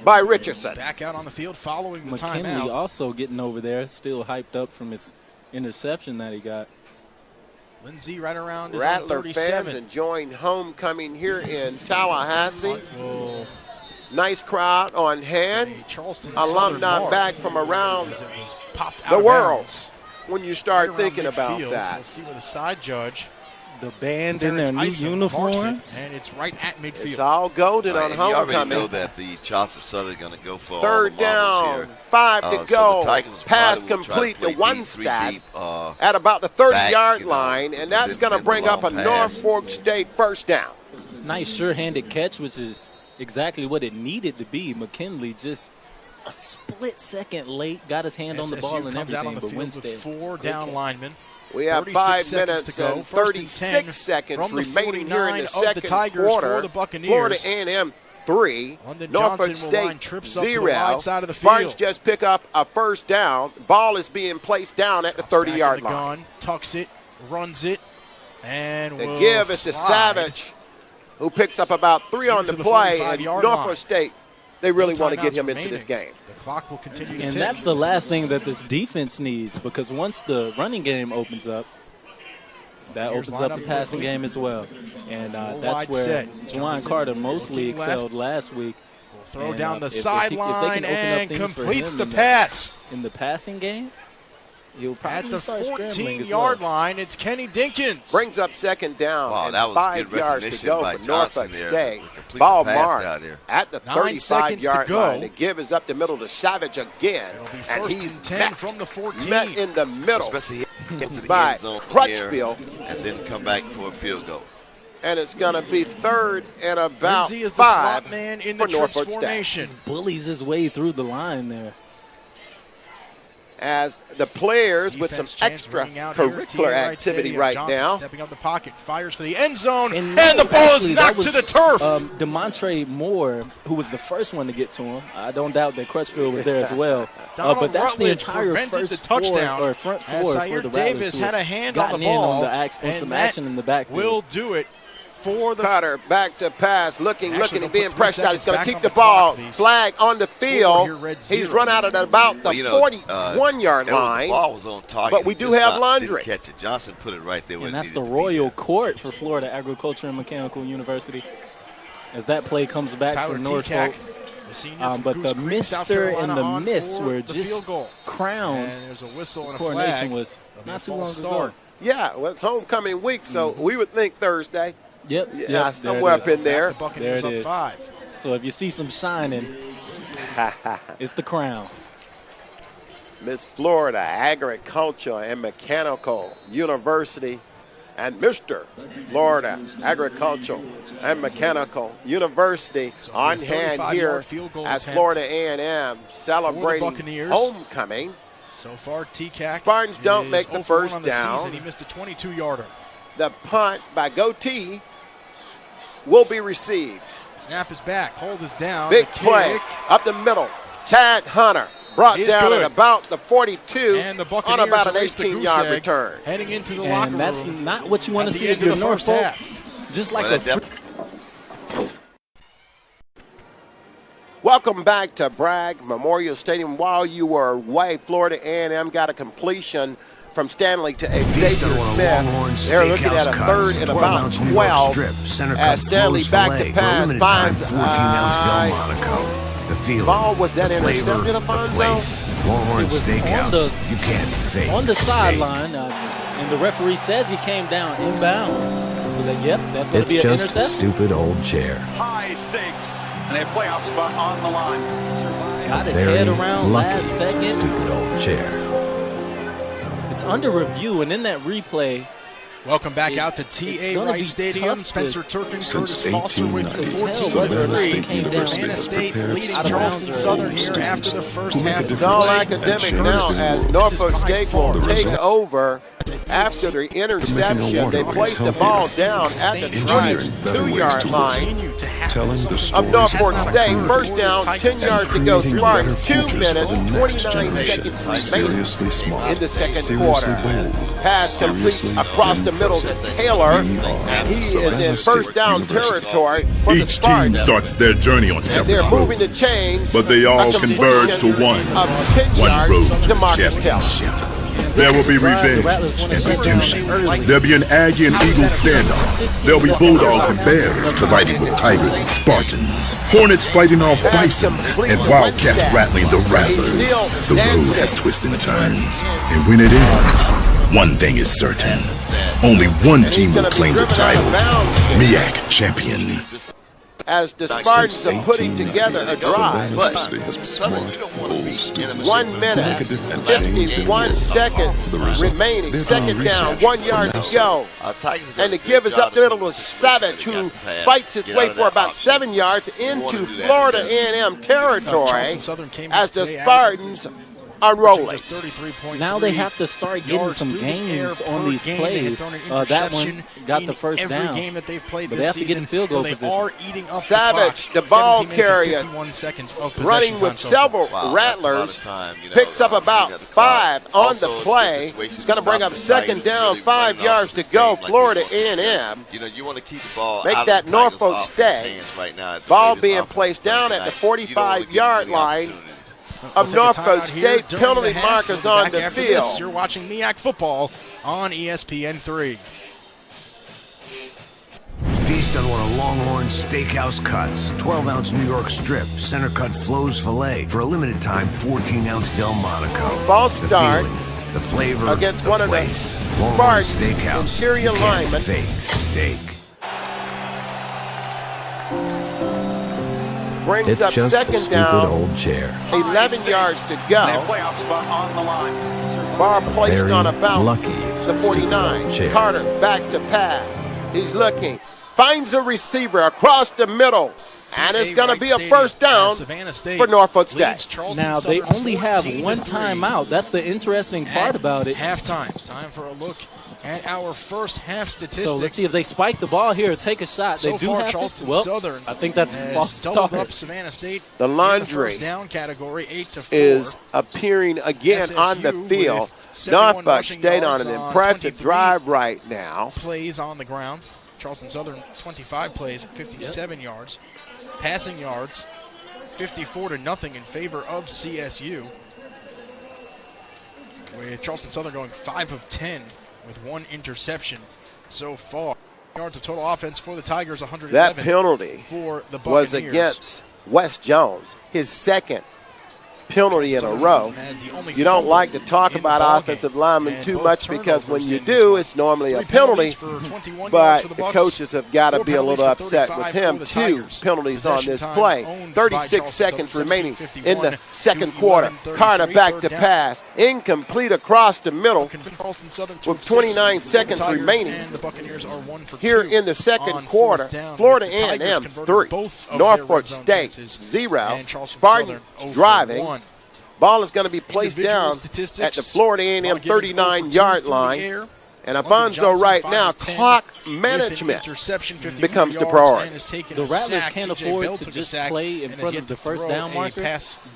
By Richardson. Back out on the field following the McKinley timeout. also getting over there, still hyped up from his interception that he got. Lindsay right around his Rattler 37. fans enjoying homecoming here in Tallahassee. Nice crowd on hand. Alumni back from around the world when you start thinking about that. We'll see where the side judge. The band in their new uniforms. And it's right at midfield. It's all golden on You already homecoming. know that the Charleston Southern are going to go for Third all the marbles down, here. 5 to So go. the Tigers Pass probably will try complete play to one deep, three stat deep, at about the 30-yard back, line, and that's then going to bring the up a long pass. Norfolk State first down. Nice sure-handed catch, which is exactly what it needed to be. McKinley just a split second late, got his hand on the ball and everything, but Winstead. 4 down linemen. We have 5 minutes and 36 seconds remaining here in the second quarter. Florida A&M 3, Norfolk State 0. Spartans just pick up a first down. Ball is being placed down at the 30-yard line. Tucks it, runs it, and the give is to Savage, who picks up about 3 on the play. And Norfolk State, they really want to get him into this game. The clock will continue to and tick. that's the last thing that this defense needs, because once the running game opens up, that opens up the passing game as well. And that's where Juwan Carter mostly excelled last week. Throw down the sideline and completes the pass. In the passing game, he'll probably at the 14-yard line, it's Kenny Dinkins. Brings up second down. Wow, and that was 5 good yards to go by for Johnson Norfolk there. State. Ball Marked at the 35-yard line. The give is up the middle to Savage again. And he's met from the 14. Met in the middle. Especially into the by end zone Crutchfield. And then come back for a field goal. And it's going to be 3rd and about Lindsay is 5 the slot man in for the Norfolk formation. State. Bullies his way through the line there. As the players with some extracurricular activity right now. Stepping up the pocket, fires for the end zone, and the ball is knocked to the turf. DeMontre Moore, who was the first one to get to him. I don't doubt that Crutchfield was there as well. But that's the entire front four for the Davis Rattlers had a hand on the ball ball, and some action in the backfield. Will do it for the Cutter back to pass, looking, being pressured out. He's going to keep the ball. Flag on the field. He's run out at about the 41-yard line. The ball was on target. But we do have Laundry. Didn't catch it. Johnson put it right there. And that's the Royal Court for Florida Agriculture and Mechanical University. As that play comes back for Norfolk. But the Mr. and the Miss were just crowned. And there's a whistle and a coronation flag. was not too long ago. Yeah, well, it's homecoming week, so we would think Thursday. Yep. Somewhere up in there. There it is. So if you see some shining, it's the crown. Miss Florida Agriculture and Mechanical University and Mr. Florida Agricultural and Mechanical University on hand here as Florida A&M celebrating homecoming. So far, TCAC Spartans don't make the first down. He missed a 22-yarder. The punt by Goatee will be received. Snap is back. Hold is down. Big play up the middle. Chad Hunter brought down at about the 42 and the on about an 18-yard return. Heading into the locker room. And that's not what you want to see if you're Norfolk. Just like Welcome back to Bragg Memorial Stadium. While you were away, Florida A&M got a completion from Stanley to Xavier Smith. They're looking at a 3rd and about 12 as Stanley back to pass finds the field. Ball was that intercepted, Afonso? Longhorn Steakhouse. You can't fake. On the sideline, and the referee says he came down inbounds. So that's going to be an interception. It's just a stupid old chair. High stakes and a playoff spot on the line. Got his head around last second. Stupid old chair. It's under review, and in that replay, welcome back out to TA Wright Stadium. Spencer Turkin, Curtis Foster with 14-3. Savannah State leading Charleston Southern here after the first half. It's all academic now as Norfolk State will take over after the interception. They placed the ball down at the Tribe's 2-yard line of Norfolk State. First down, 10 yards to go. Spartans, 2 minutes, 29 seconds remaining in the second quarter. Pass complete across the middle to Taylor. He is in first down territory for the Each team Spartans. starts their journey on And separate they're moving the roads, chains, but they all a converge to completion one of 10 road yards to the Marcus Taylor. championship. There will be revenge and redemption. There'll be an Aggie and Eagle standoff. There'll be Bulldogs and Bears colliding with Tigers and Spartans. Hornets fighting off Bison and Wildcats rattling the Rattlers. The road has twists and turns, and when it ends, one thing is certain. Only one team will claim the title. MEAC champion. as the Spartans are putting together a drive. But Southern, you don't want to be in a 1 minute, 51 seconds remaining. Second down, 1 yard to go. And the give is up the middle to Savage, who fights his way for about 7 yards into Florida A&M territory as the Spartans are rolling. Now they have to start getting some gains on these plays. That one got the first down. Game that they've played but they have to get in field goal position. Savage, the ball carrier, running with several Rattlers, picks up about 5 on the play. He's going to bring up second down, 5 yards to go. Florida A&M. You want to keep the ball make out that of the Tigers' Norfolk State. Right now, ball being placed down at the 45-yard line of Norfolk State. Penalty markers on the field. You're watching MEAC Football on ESPN3. Feast on one of Longhorn's steakhouse cuts. 12-ounce New York strip, center cut Flo's filet. For a limited time, 14-ounce Delmonico. False the start. Feeling, the flavor, against the one place. of the Spartans Steakhouse. interior linemen. Fake steak. Brings it's up just second a stupid down, old chair. 11 yards to go. Playoff spot on the line. Bar placed Very on about lucky the 49. Carter back to pass. He's looking. Finds a receiver across the middle. And it's going to be a first down for Norfolk State. Now, they only have one timeout. That's the interesting part about it. Halftime. Time for a look at our first half statistics. So let's see if they spike the ball here or take a shot. So they do far, have Charleston to. Well, Southern I think that's a false doubled start. up Savannah State. The laundry down category 8-4 is appearing again SSU on the field. Norfolk State on an impressive drive right now. Plays on the ground. Charleston Southern 25 plays, 57 yards. Passing yards, 54-0 in favor of CSU. With Charleston Southern going 5 of 10 with 1 interception so far. Yards of total offense for the Tigers, 111. That penalty for the was against Wes Jones, his second penalty in a row. You don't like to talk about offensive linemen too much because when you do, it's normally a penalty, but the coaches have got to be a little upset with him. 2 penalties on this play. 36 seconds remaining in the second quarter. Carter back to pass. Incomplete across the middle with 29 seconds remaining. Here in the second quarter, Florida A&M 3, Norfolk State 0, Spartans driving. Ball is going to be placed down at the Florida A&M 39-yard line. And Afonso right now, clock management becomes the priority. The Rattlers can't afford to just play in front of the first down marker.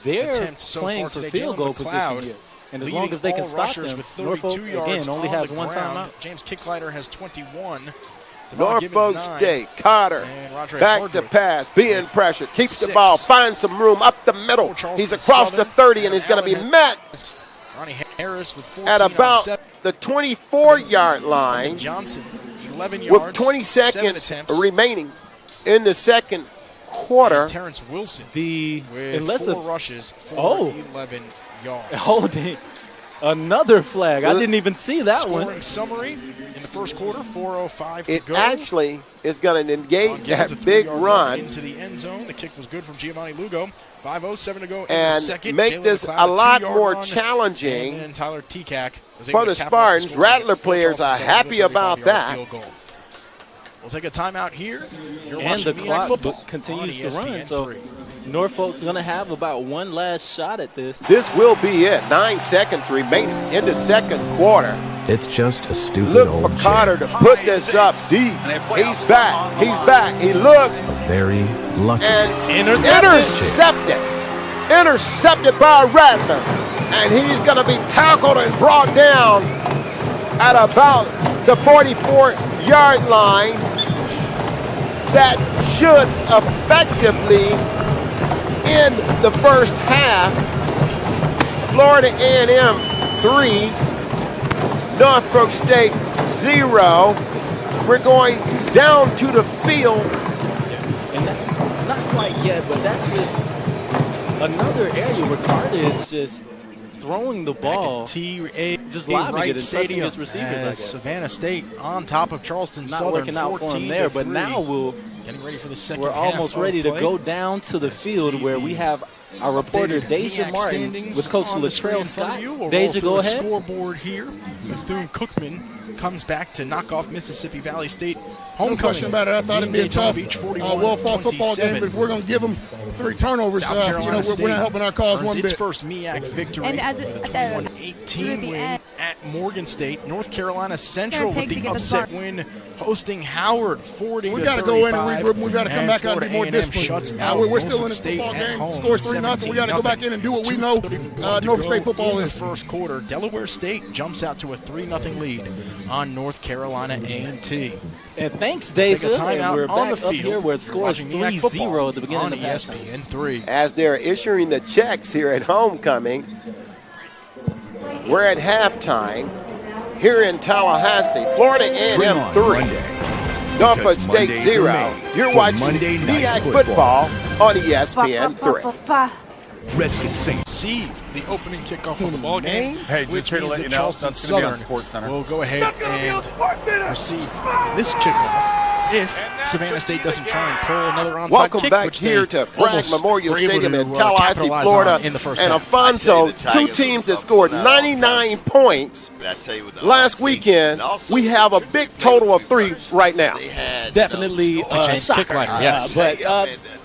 They're playing for field goal position here. And as long as they can stop them, Norfolk, again, only has one timeout. James Kicklighter has 21. Norfolk State, Carter, back to pass, being pressured, keeps the ball, finds some room up the middle. He's across the 30, and he's going to be met at about the 24-yard line with 20 seconds remaining in the second quarter. Terrence Wilson, unless 4 rushes for 11 yards. Holding another flag. I didn't even see that one. Scoring summary in the first quarter, 4:05 to go. It actually is going to negate that big run into the end zone. The kick was good from Giovanni Lugo. 5:07 to go in and the second. make Jalen this McLeod, a lot 2-yard more run, challenging and Tyler Tekak for the Spartans. Rattler players are happy about that. We'll take a timeout here. And the clock continues to run. So Norfolk's going to have about one last shot at this. This will be it. 9 seconds remaining in the second quarter. It's just a stupid Look old for Carter to put this up deep. He's back. He's back. He looks. Very lucky. And intercepted. Intercepted by Rattler. And he's going to be tackled and brought down at about the 44-yard line. That should effectively end the first half. Florida A&M 3, Norfolk State 0. We're going down to the field. And not quite yet, but that's just another area where Carter is just throwing the ball. Just lobbing it and trusting his receivers, I guess. Savannah State on top of Charleston Not Southern. working out for him there, but now getting ready for the second we're half almost of ready to play. go down to the field where we have our reporter Deja Martin with Coach Latrell Scott. Deja, go ahead. Scoreboard here. Bethune-Cookman comes back to knock off Mississippi Valley State. Homecoming. No question about it. I thought it'd be a tough, well-fought football game, but if we're going to give them 3 turnovers, we're not helping our cause one bit. Its first MEAC victory. And as 21-18 win at Morgan State. North Carolina Central with the upset win, hosting Howard 40-35. We got to go in and regroup. We got to come back out and be more disciplined. We're still in this football game. Scores 3-0. We got to go back in and do what we know Norfolk State football is. First quarter, Delaware State jumps out to a 3-0 lead on North Carolina A&T. And thanks, Deja. And we're on back the up field, here where it scores 3-0 at the beginning of ESPN3. As they're issuing the checks here at homecoming, we're at halftime here in Tallahassee. Florida A&M 3, Norfolk State 0. You're watching MEAC Football on ESPN3. Redskins Saints receive the opening kickoff of the ball game. Hey, just here to let you know, that's going to be on Sports Center. We'll go ahead and receive this kickoff if Savannah State doesn't try and pull another onside Welcome kick, back here to Bragg Memorial Stadium in Tallahassee, Florida. And Alfonso, 2 teams that scored 99 points last weekend. We have a big total of 3 right now. Definitely shocker. Yes. But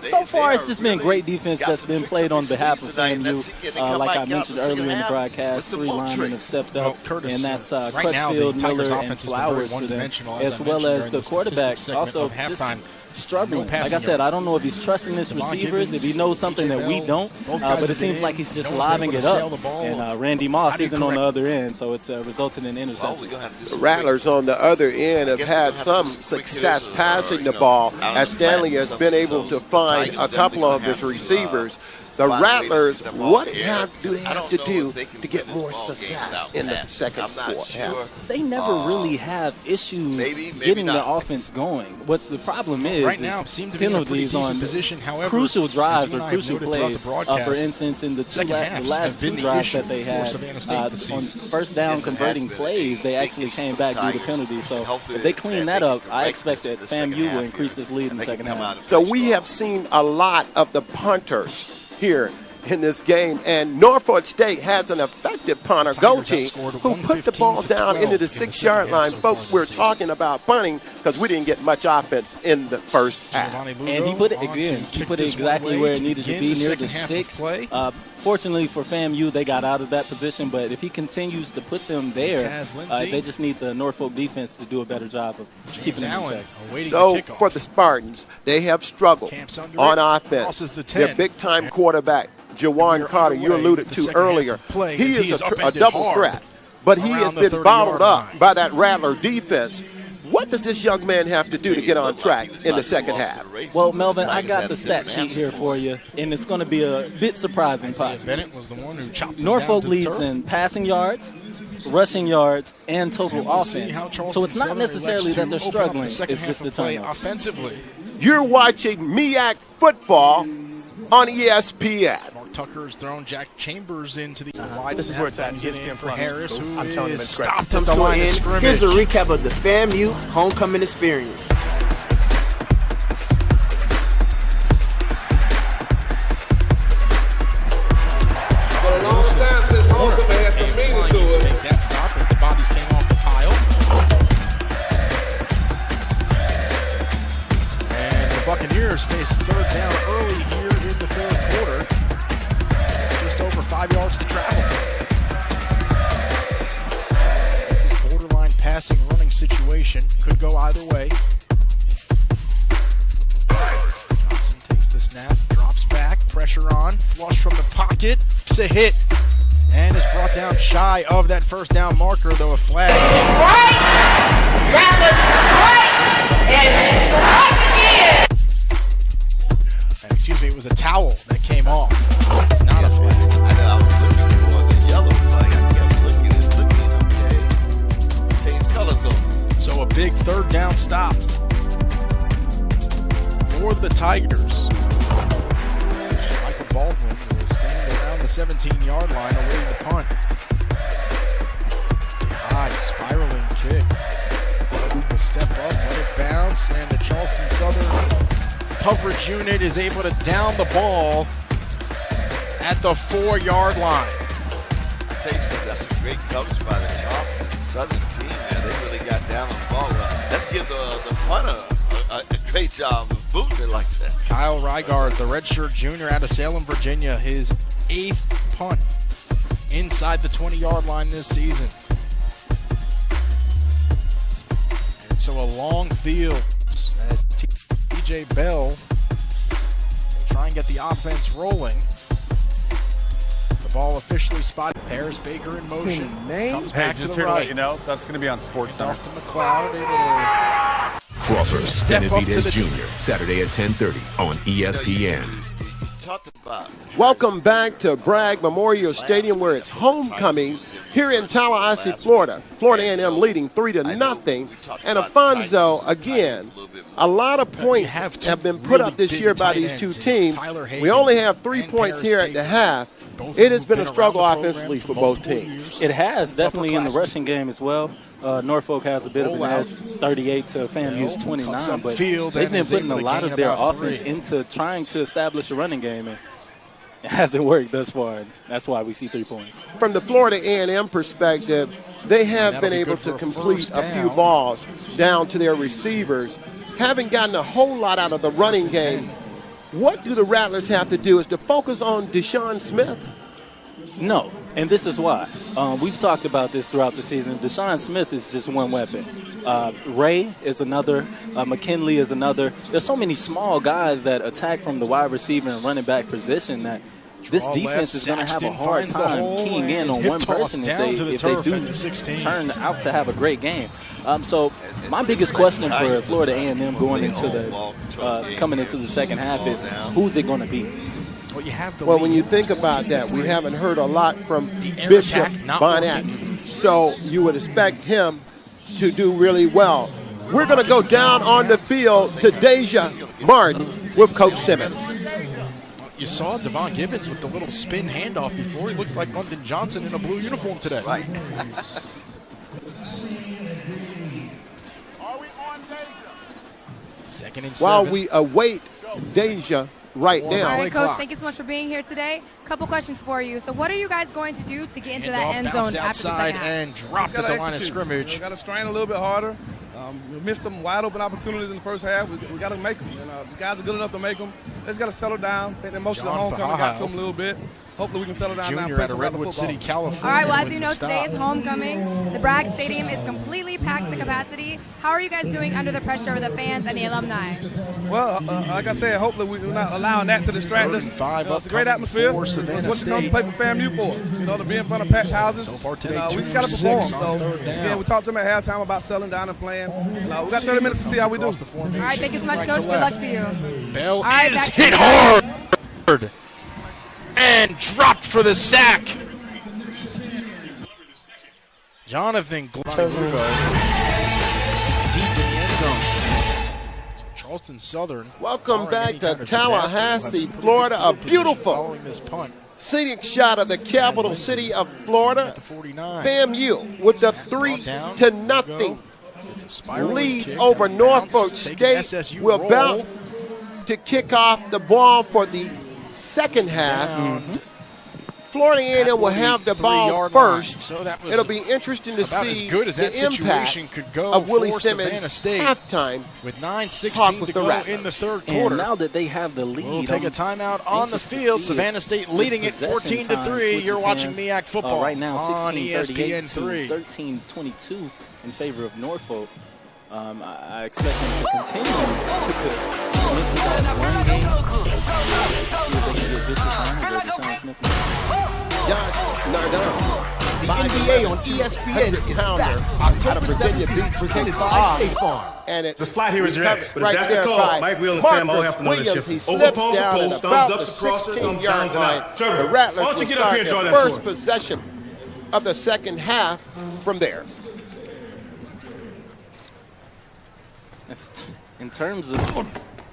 so far, it's just been great defense that's been played on behalf of FAMU. Like I mentioned earlier in the broadcast, 3 linemen have stepped up, and that's Crutchfield, Miller, and Flowers for them, as well as the quarterback also just struggling. Like I said, I don't know if he's trusting his receivers, if he knows something that we don't, but it seems like he's just lobbing it up. And Randy Moss isn't on the other end, so it's resulting in interceptions. The Rattlers on the other end have had some success passing the ball, as Stanley has been able to find a couple of his receivers. The Rattlers, what do they have to do to get more success in the second half? They never really have issues getting the offense going. What the problem is, right now, seem to be in a pretty decent position. However, crucial drives or crucial plays. For instance, in the last 2 drives that they had, on first down converting plays, they actually came back due to penalties. So if they clean that up, I expect that FAMU will increase this lead in the second half. So we have seen a lot of the punters here in this game, and Norfolk State has an effective punter, Goatee, who put the ball down into the 6-yard line. Folks, we're talking about punting because we didn't get much offense in the first half. And he put it exactly where it needed to be, near the 6. Fortunately for FAMU, they got out of that position, but if he continues to put them there, they just need the Norfolk defense to do a better job of keeping them in check. So for the Spartans, they have struggled on offense. Their big-time quarterback, Jawan Carter, you alluded to earlier, he is a double threat, but he has been bottled up by that Rattler defense. What does this young man have to do to get on track in the second half? Well, Melvin, I got the stat sheet here for you, and it's going to be a bit surprising, possibly. Bennett was the one who chopped Norfolk leads in passing yards, rushing yards, and total offense. So it's not necessarily that they're struggling. It's just the turnover. Offensively. You're watching MEAC Football on ESPN. Mark Tucker has thrown Jack Chambers into the wide. This is where it's at. ESPN for Harris, who I'm telling you, is it's stopped at the line of scrimmage. Here's a recap of the FAMU homecoming experience. For a long time since homecoming had some meaning to it. Make that stop as the bodies came off the pile. And the Buccaneers face 3rd down early here in the 3rd quarter. Just over 5 yards to travel. This is borderline passing running situation. Could go either way. Johnson takes the snap, drops back, pressure on, flush from the pocket, it's a hit, and is brought down shy of that 1st down marker, though a flag. Excuse me, it was a towel that came off. It's not a flag. I know, I was looking for the yellow flag. I kept looking, okay. Change color zones. So a big 3rd down stop for the Tigers. Michael Baldwin was standing around the 17-yard line, awaiting the punt. High spiraling kick. Will step up, let it bounce, and the Charleston Southern coverage unit is able to down the ball at the 4-yard line. I tell you, that's a great coverage by the Charleston Southern team, man. They really got down on the ball. Let's give the punter a great job of booting it like that. Kyle Rygard, the redshirt junior out of Salem, Virginia, his 8th punt inside the 20-yard line this season. And so a long field as TJ Bell will try and get the offense rolling. The ball officially spotted. Paris Baker in motion. Comes back just to the here right. to let you know, that's going to be on Sports Center. Off to McLeod, able to Crawford, step up to Benavidez the Jr., Saturday at 10:30 on ESPN. Welcome back to Bragg Memorial Stadium, where it's homecoming here in Tallahassee, Florida. Florida A&M leading 3-0. And Afonso, again, a lot of points have been put up this year by these two teams. We only have 3 points here at the half. It has been a struggle offensively for both teams. It has, definitely in the rushing game as well. Norfolk has a bit of an edge, 38 to FAMU's 29, but they've been putting a lot of their offense into trying to establish a running game, and it hasn't worked thus far. That's why we see 3 points. From the Florida A&M perspective, they have been able to complete a few balls down to their receivers, haven't gotten a whole lot out of the running game. What do the Rattlers have to do? Is to focus on Deshaun Smith? No, and this is why. We've talked about this throughout the season. Deshaun Smith is just one weapon. Ray is another. McKinley is another. There's so many small guys that attack from the wide receiver and running back position that this defense is going to have a hard time keying in on one person if they do turn out to have a great game. So my biggest question for Florida A&M going into coming into the second half is, who's it going to be? Well, when you think about that, we haven't heard a lot from Bishop Bonnet, so you would expect him to do really well. We're going to go down on the field to Deja Martin with Coach Simmons. You saw Devon Gibbons with the little spin handoff before. He looked like London Johnson in a blue uniform today. Right. Second and 7. While we await Deja right now. All right, Coach, thank you so much for being here today. Couple questions for you. So what are you guys going to do to get into that end zone after the second half? And dropped at the line of scrimmage. We got to strain a little bit harder. We missed some wide open opportunities in the first half. We got to make them. The guys are good enough to make them. They just got to settle down. I think the emotions of homecoming got to them a little bit. Hopefully we can settle down now. Junior out of Redwood City, California. All right, well, as you know, today is homecoming. The Bragg Stadium is completely packed to capacity. How are you guys doing under the pressure of the fans and the alumni? Well, like I said, hopefully we're not allowing that to distract us. It's a great atmosphere. It's what you come to play for FAMU for. To be in front of packed houses. So far today, we just got to perform. So, again, we talked to them at halftime about settling down and playing. We got 30 minutes to see how we do. All right, thank you so much, Coach. Good luck to you. Bell is hit hard and dropped for the sack. Jonathan Glanugo deep in the end zone. So Charleston Southern. Welcome back to Tallahassee, Florida. A beautiful scenic shot of the capital city of Florida. FAMU with the 3-0 lead over Norfolk State. We're about to kick off the ball for the second half. Florida A&M will have the ball first. It'll be interesting to see the impact of Willie Simmons' halftime with 9:16 talk with to the go Rattlers. in the third quarter. And now that they have the lead, we'll take a timeout on the field. Savannah State leading it 14-3. You're watching MEAC Football right now, on 16-38 ESPN3. to 13-22 in favor of Norfolk. I expect them to continue to commit to that run game. See if they can get Bishop Bonnet or Deshaun Smith. Josh Nardone. The NBA on ESPN is back. October 17th, presented by State Farm. And the slide here is your ex, but if that's the there call, Mike Wheel and Sam all have to know this Williams. shift. He Over slips palms down to at post, about thumbs up, the across, thumbs 16-yard downs line. out. Trevor, The Rattlers why don't you will get up here and draw start that their for first us? possession of the second half from there. In terms of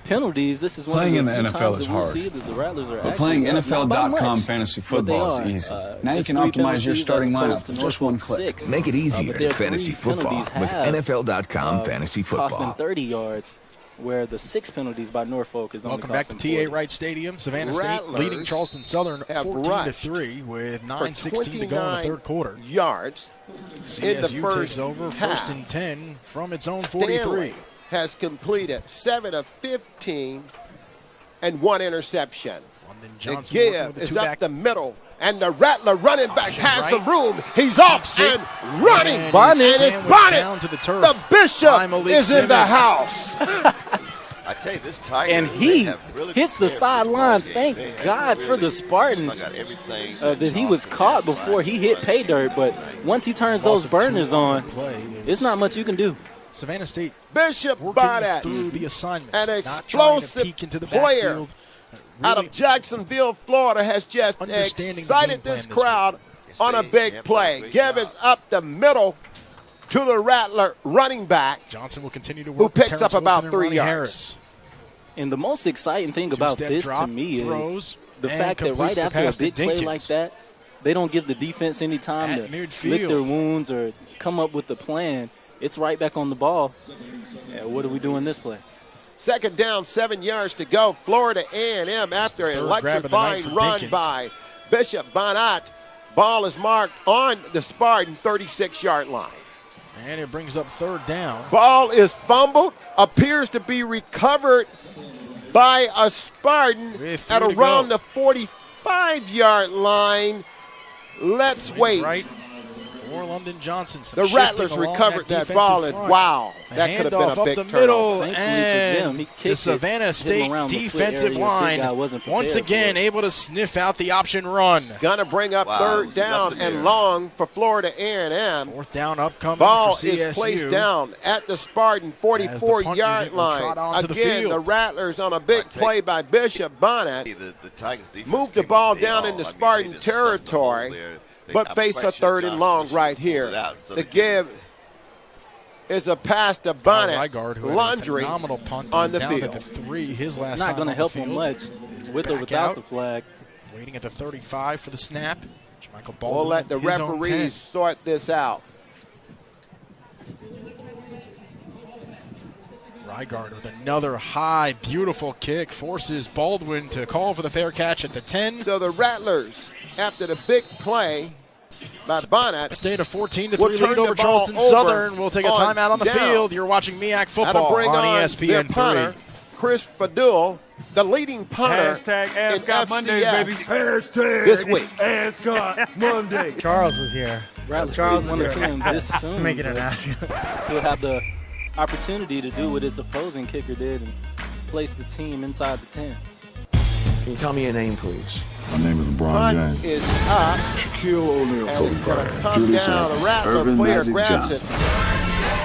penalties, this is one Playing of in the the few NFL times is that we'll hard. see that the Rattlers are But actually playing not by NFL.com much, fantasy but they football is are. easy. Now you Just can 3 optimize your penalties starting as lineup opposed to with just one Norfolk click. 6. Make it easier But their in fantasy 3 football penalties with have, NFL.com fantasy costing football. 30 yards, where the 6 penalties by Norfolk is only Welcome back to costing TA 40. Wright Stadium. Savannah Rattlers State leading Charleston Southern have 14-3 with 9:16 to go in the third quarter. Yards in the CSU first takes over half. first and 10 from its own 43. Stanley has completed 7 of 15 and 1 interception. The Johnson give is up two-back. the middle, and the Rattler running back has right. some room. He's off and running. And Bonnet he's is sandwiched Bonnet. down to the turf. The Bishop By Malik is in the Simmons. house. I tell you, this Tiger. And he hits the sideline. Thank God for the Spartans that he was caught before he hit pay dirt. But once he turns those burners on, there's not much you can do. Savannah State Bishop working Bonnet, through the assignments, an not trying to explosive peek into the player backfield. out Really of Jacksonville, Florida, has just understanding the excited game plan this this crowd on a big play. Give is up the middle to the Rattler running back, Johnson will continue to work who with picks up Terrence about Wilson and 3 Ronnie yards. Harris. And the most exciting thing about Two-step this to drop, me throws, is the and fact that completes right the after a pass to big play Dinkins. like that, they don't give the defense any time At to midfield. lick their wounds or come up with the plan. It's right back on the ball. Yeah, what do we do in this play? Second down, 7 yards to go. Florida A&M after an third grab of the night electrifying for run Dinkins. by Bishop Bonnet. Ball is marked on the Spartan 36-yard line. And it brings up third down. Ball is fumbled, appears to be recovered by a Spartan With 3 at to around go. the 45-yard line. Let's wait. Right. For London Johnson. Some The shifting Rattlers along recovered that defensive ball, and front. wow, A that could have been handoff a up big the turnover. middle, Thankfully for them, he and kicked the it, Savannah hit him State around the foot defensive area. Big line guy wasn't once prepared again for it. able to sniff out the option run. Gonna bring up third down and long for Florida A&M. Fourth down upcoming Ball for CSU. is placed down at the Spartan As the punt 44-yard unit will trot line. onto the Again, field. the Rattlers on a big play by Bishop Bonnet. The Tigers defense Moved the came ball up down big. into I mean, Spartan they just stuffed the hole territory, there. but face a third and long right here. The give is a pass to Bonnet. Rygaard, who had a Laundry phenomenal punt on the down field. at the 3. His last Not time going to on help the him field. much with or Back without out. the flag. Waiting at the 35 for the snap. Michael We'll Baldwin, let the his own 10. referees sort this out. Rygaard with another high, beautiful kick forces Baldwin to call for the fair catch at the 10. So the Rattlers, after the big play by Bonnet, State of 14-3 will turn lead the over ball Charleston over Southern. We'll take a on timeout on the down. field. You're watching MEAC That'll Football bring on their ESPN3. punter, Chris Fadul, the leading punter Hashtag Ask in God FCS Mondays, baby. Hashtag this week. Ask God Monday. Charles was here. Rattlers Charles want to was see here. him this soon. Make it an but ask. He'll have the opportunity to do what his opposing kicker did and place the team inside the 10. Can you tell me your name, please? My name is LeBron Punt James. is up, Shaquille O'Neal. and it's going to come Julius down. Randle, A Rattler Irvin player Magic grabs Johnson.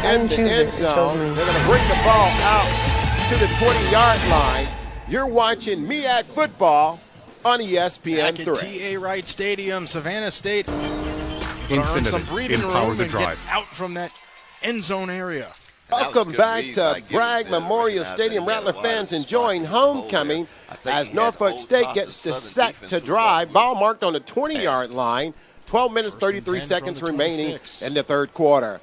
it in the end zone. They're going to bring the ball out to the 20-yard line. You're watching MEAC Football on Back at ESPN3. TA Wright Stadium, Savannah State. Infinity. Some breathing Empower room the and drive. get out from that end zone area. Welcome back to Bragg Memorial Stadium. Rattler fans enjoying homecoming as Norfolk State gets to set to drive. Ball marked on the 20-yard line. 12 minutes, 33 seconds remaining in the third quarter.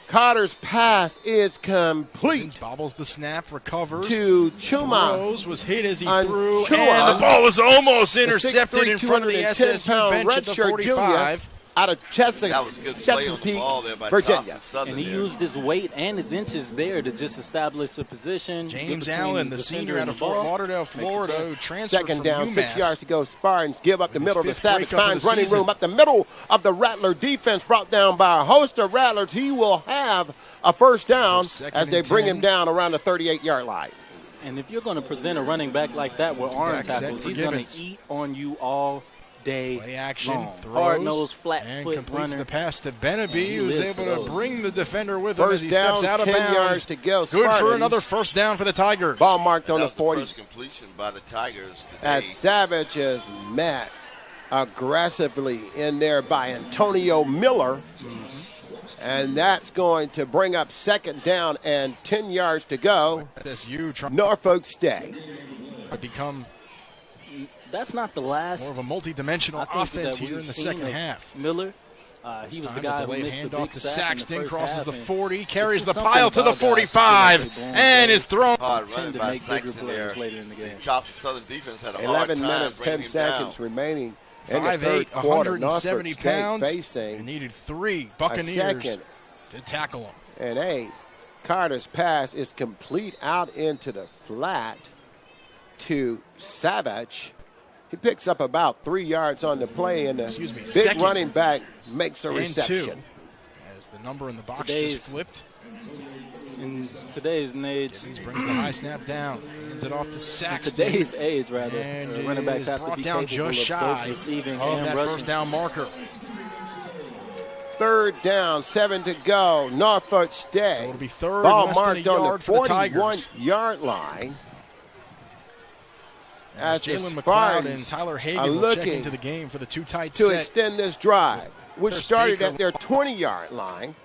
Carter's pass is complete. Bobbles the snap, recovers. To Chuma. Throws, was hit as he On threw, Chua. and the ball was almost The intercepted 6'3", in front of the SSU 210-pound bench at the redshirt 45. junior out of Chesapeake, That was a good play on the ball there by Virginia. Charleston Southern. And he there. used his weight and his inches there to just establish a position. James between Allen, the defender senior and out the of Fort ball. Lauderdale, Make the Florida, catch. who transferred Second from down, UMass. 6 yards to go. Spartans give up the middle. The fifth Savage breakup of finds the running season. room up the middle of the Rattler defense, brought down by a host of Rattlers. He will have a first down as they bring him down around the 38-yard line. And if you're going to present a running back like that with arm Back set tackles, for he's going Gibbons. to eat on you all day Play action, long. throws, Hard-nosed, and flat-foot completes runner. the pass to Benaby, He who's lives able for to those. bring the defender with him First as he down, steps out of 10 bounds. yards to go. Good for Spartans. another first down for the Tigers. Ball marked on That the was the 40 first completion by the Tigers today. as Savage is met aggressively in there by Antonio Miller. And that's going to bring up 2nd down and 10 yards to go. Norfolk State. Become that's not the last. More of a multi-dimensional offense here in the second half. Miller, he was the guy who missed the big sack. Saxton crosses the 40, carries the pile to the 45, and is thrown. Hard running by Saxton there. The Charleston Southern defense had a hard 11 time minutes, 10 seconds down. remaining in the 5'8", third quarter. 170 Norfolk pounds, State facing and needed 3 Buccaneers to tackle him. And Carter's pass is complete out into the flat to Savage. He picks up about 3 yards on the play, and the big running back makes a reception. As the number in the box just flipped. In today's age, he brings the high snap down, hands it off to Saxton. In today's age, rather, and running backs have to be down capable just of both receiving and that rushing. first down marker. 3rd down, 7 to go. Norfolk State. So it'll be third ball and less marked than a on yard the for the Tigers. 41-yard line. As the Jalen McLeod and Spartans Tyler are Hagan will check looking into the game for the 2 tight to set. extend this drive, which started at their 20-yard line.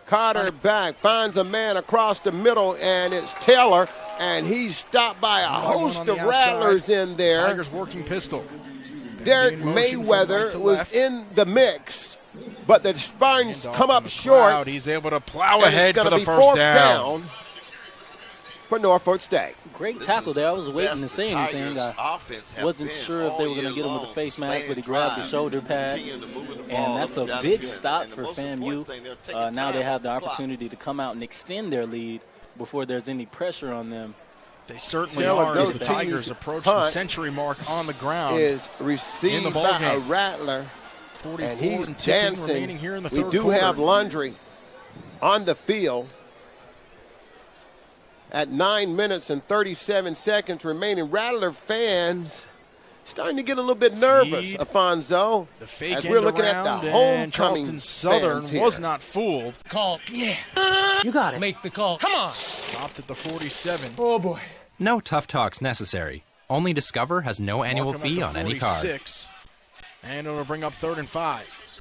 Carter back, finds a man across the middle, and it's Taylor, and he's stopped by a host of Rattlers in there. Tigers working pistol. Derek Mayweather was in the mix, but the Spartans come up short. He's able to plow ahead for the first 4th down for Norfolk State. Great tackle there. I was waiting to say anything. I wasn't sure if they were going to get him with a face mask, but he grabbed the shoulder pad, and that's a big stop for FAMU. Now they have the opportunity to come out and extend their lead before there's any pressure on them. They certainly are as the Tigers approach the century mark on the ground. Is received by a Rattler, and he's dancing. Here in the we third do quarter. have Laundry on the field. At 9 minutes and 37 seconds remaining, Rattler fans starting to get a little bit nervous, Afonso, the fake as we're looking at the homecoming Charleston Southern fans was here. not fooled. Call. Yeah. You got it. Make the call. Come on. Stopped at the 47. Oh, boy. No tough talks necessary. Only Discover has no annual fee on any card. And it'll bring up 3rd and 5.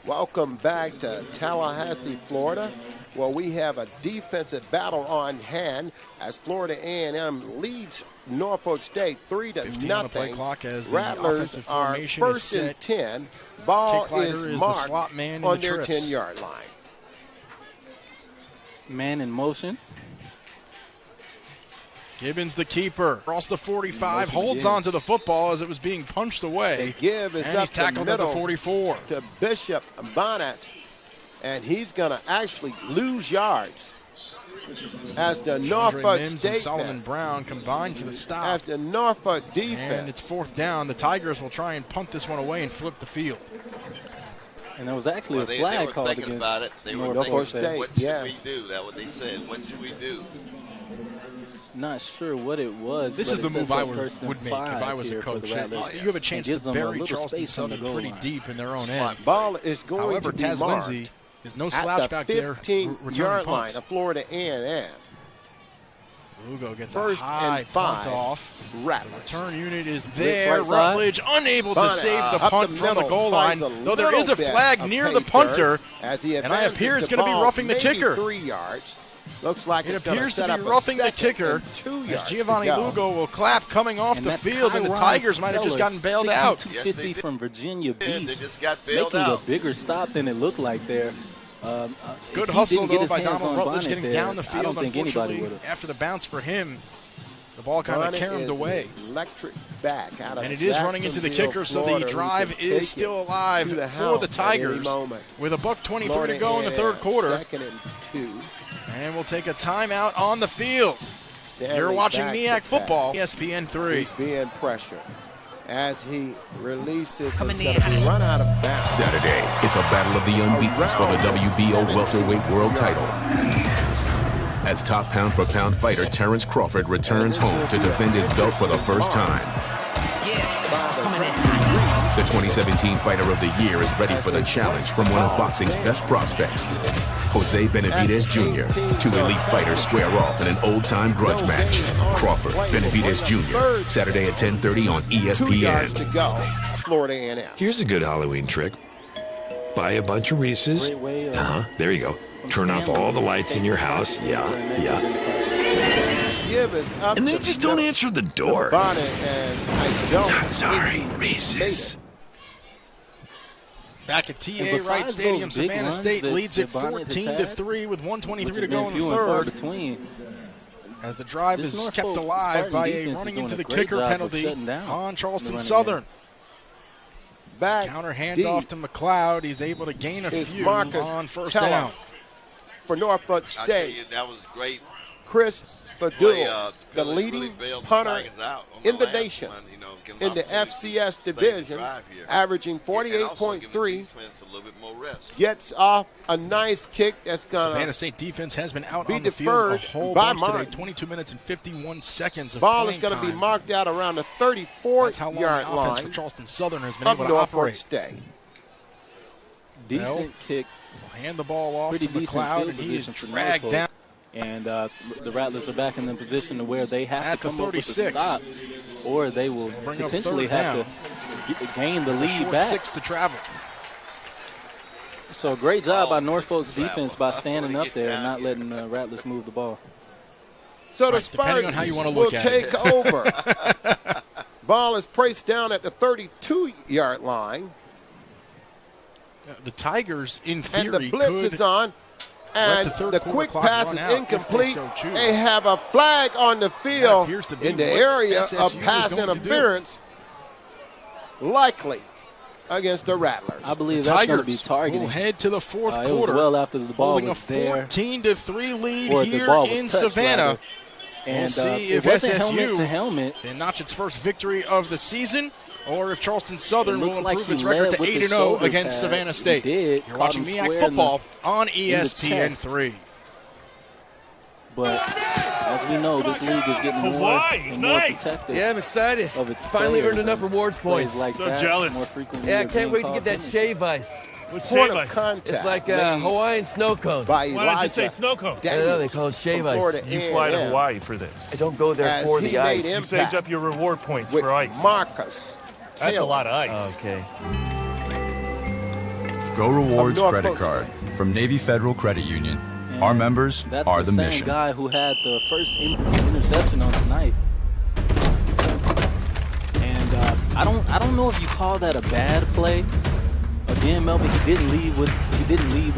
Welcome back to Tallahassee, Florida, where we have a defensive battle on hand as Florida A&M leads Norfolk State 3-0. Rattlers are 1st and 10. Ball is marked on their 10-yard line. Man in motion. Gibbons, the keeper, across the 45, holds on to the football as it was being punched away. The give is and up he's tackled the at the middle 44. To Bishop Bonnet, and he's going to actually lose yards. As the Norfolk Mims State and Solomon Brown combined for the stop. After Norfolk defense. And it's 4th down. The Tigers will try and punt this one away and flip the field. And there was actually a flag called against about it. They were Norfolk thinking, State. what should we do? That's what they said. What should we do? Not sure what it was. This is the move I would make if I was a coach. You have a chance to bury Charleston Southern pretty deep in their own end. Ball is going However, to be Taz marked Lindsey is no at slouch the back there. 15-yard line of Florida A&M. Lugo gets First a high and 5. punt off. Rattler. Return unit is there. Right Rutledge unable to save the punt from the goal line, though there is a flag near the punter, as he and I appear it's going to be ball roughing the kicker. 3 yards. Looks like It it's going appears set to up be a roughing the 2nd kicker and 2 as yards Giovanni to go. Lugo will clap coming off the that's field, and the Kyron Tigers might have just Speller, gotten bailed out. 6250 from Virginia Beach. They just got bailed making out. a bigger stop than it looked like there. Good he hustle, didn't get though, his by hands Donald on Rutledge Bonnet getting there. down the field. I don't think anybody Unfortunately, would have. after the bounce for him, the ball kind of Bonnet carried is away. an electric back out of And it is running into the kicker, so the drive is still alive for the Tigers with $1:23 to go in the third quarter. 2nd and 2. And we'll take a timeout on the field. You're watching MEAC Football, ESPN3. He's being pressured as he releases. He's going to be run out of bounds. Saturday, it's a battle of the unbeatens for the WBO welterweight world title. As top pound-for-pound fighter Terrence Crawford returns home to defend his belt for the first time. The 2017 Fighter of the Year is ready for the challenge from one of boxing's best prospects, Jose Benavidez Jr. Two elite fighters square off in an old-time grudge match. Crawford, Benavidez Jr., Saturday at 10:30 on ESPN. 2 yards to go, Florida A&M. Here's a good Halloween trick. buy a bunch of Reese's. Great way, There you go. Turn off all the lights in your house. Yeah. Give is up And they just don't answer the door. Bonnet, and I don't. Sorry, Reese's. Back at TA Wright Stadium, Savannah State leads it 14-3 with 1:23 to go in the third. As the drive is kept alive by a running into the kicker penalty on Charleston Southern. Back counter handoff to McLeod. He's able to gain a few on first down. For Norfolk State. That was great. Chris Fadul, the leading punter in the nation in the FCS division, averaging 48.3, gets off a nice kick that's going to Savannah State defense has been out on the field a whole bunch today. 22 minutes and 51 seconds of ball is going to be marked out around the 34-yard line for Charleston Southern has been of able to Norfolk operate. State. Decent kick. Hand the ball off Pretty to decent McLeod, field and he is position for dragged Norfolk. down. And the Rattlers are back in the position to where they have At to come the up with a 36. stop, or they will Bring up potentially third have to gain the lead Short back. 6 to travel. So great job by Norfolk's defense by standing up there and not letting the Rattlers move the ball. So the depending on how you Spartans want to will look at it. take over. Ball is placed down at the 32-yard line. The Tigers, in theory, And the blitz is on. And the quick pass is incomplete. They have a flag on the field in the area of pass interference, likely against the Rattlers. I believe that's going to be targeted. Will head to the fourth It quarter. was well after the ball holding was a there. 14-3 lead Or the here ball was in touched, Savannah. rather. And We'll see it if wasn't SSU helmet to helmet. can notch its first victory of the season, or if Charleston Southern will looks like improve its he record led to with the 8-0 shoulder against pad. Savannah State. He did. You're Caught watching him MEAC square Football on the ESPN3. But as we know, this league is getting more and more protective. Yeah, I'm excited. Of its Finally players earned enough and rewards points. plays like So that jealous. more frequently Yeah, I are can't being wait to called get that penalties. shave ice. Point of contact. It's like a Hawaiian snow cone. By Why don't you say Elijah snow cone? I don't know, they call it shave from ice. Florida You fly to A&M. Hawaii for this. I don't go there As for he the made ice. impact You saved up your reward points with for ice. Marcus That's Taylor. a lot of ice. Okay. Go Rewards Of credit Norfolk card from Navy Federal Credit Union. And Our members that's are the the same mission. guy who had the first interception on tonight. And I don't know if you call that a bad play. Again, Melvin, he didn't leave with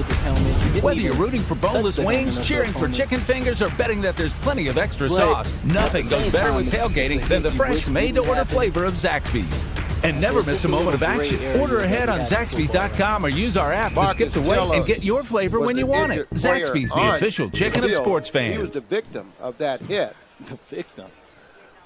his helmet. He didn't Whether you're even rooting for touch boneless the helmet wings, of the cheering for opponent. chicken fingers, or betting that there's plenty of extra But sauce, at nothing the goes same better time, with it's tailgating a than the hit you fresh, wish didn't made-to-order happen. flavor of Zaxby's. And So never it's miss just a a moment of little gray action. area Order that ahead we on have in Zaxby's.com or use our app to Marcus skip the wait Taylor and get your flavor was when the you want it. injured player Zaxby's, the on official the chicken of field. sports fans. He was the victim of that hit. The victim.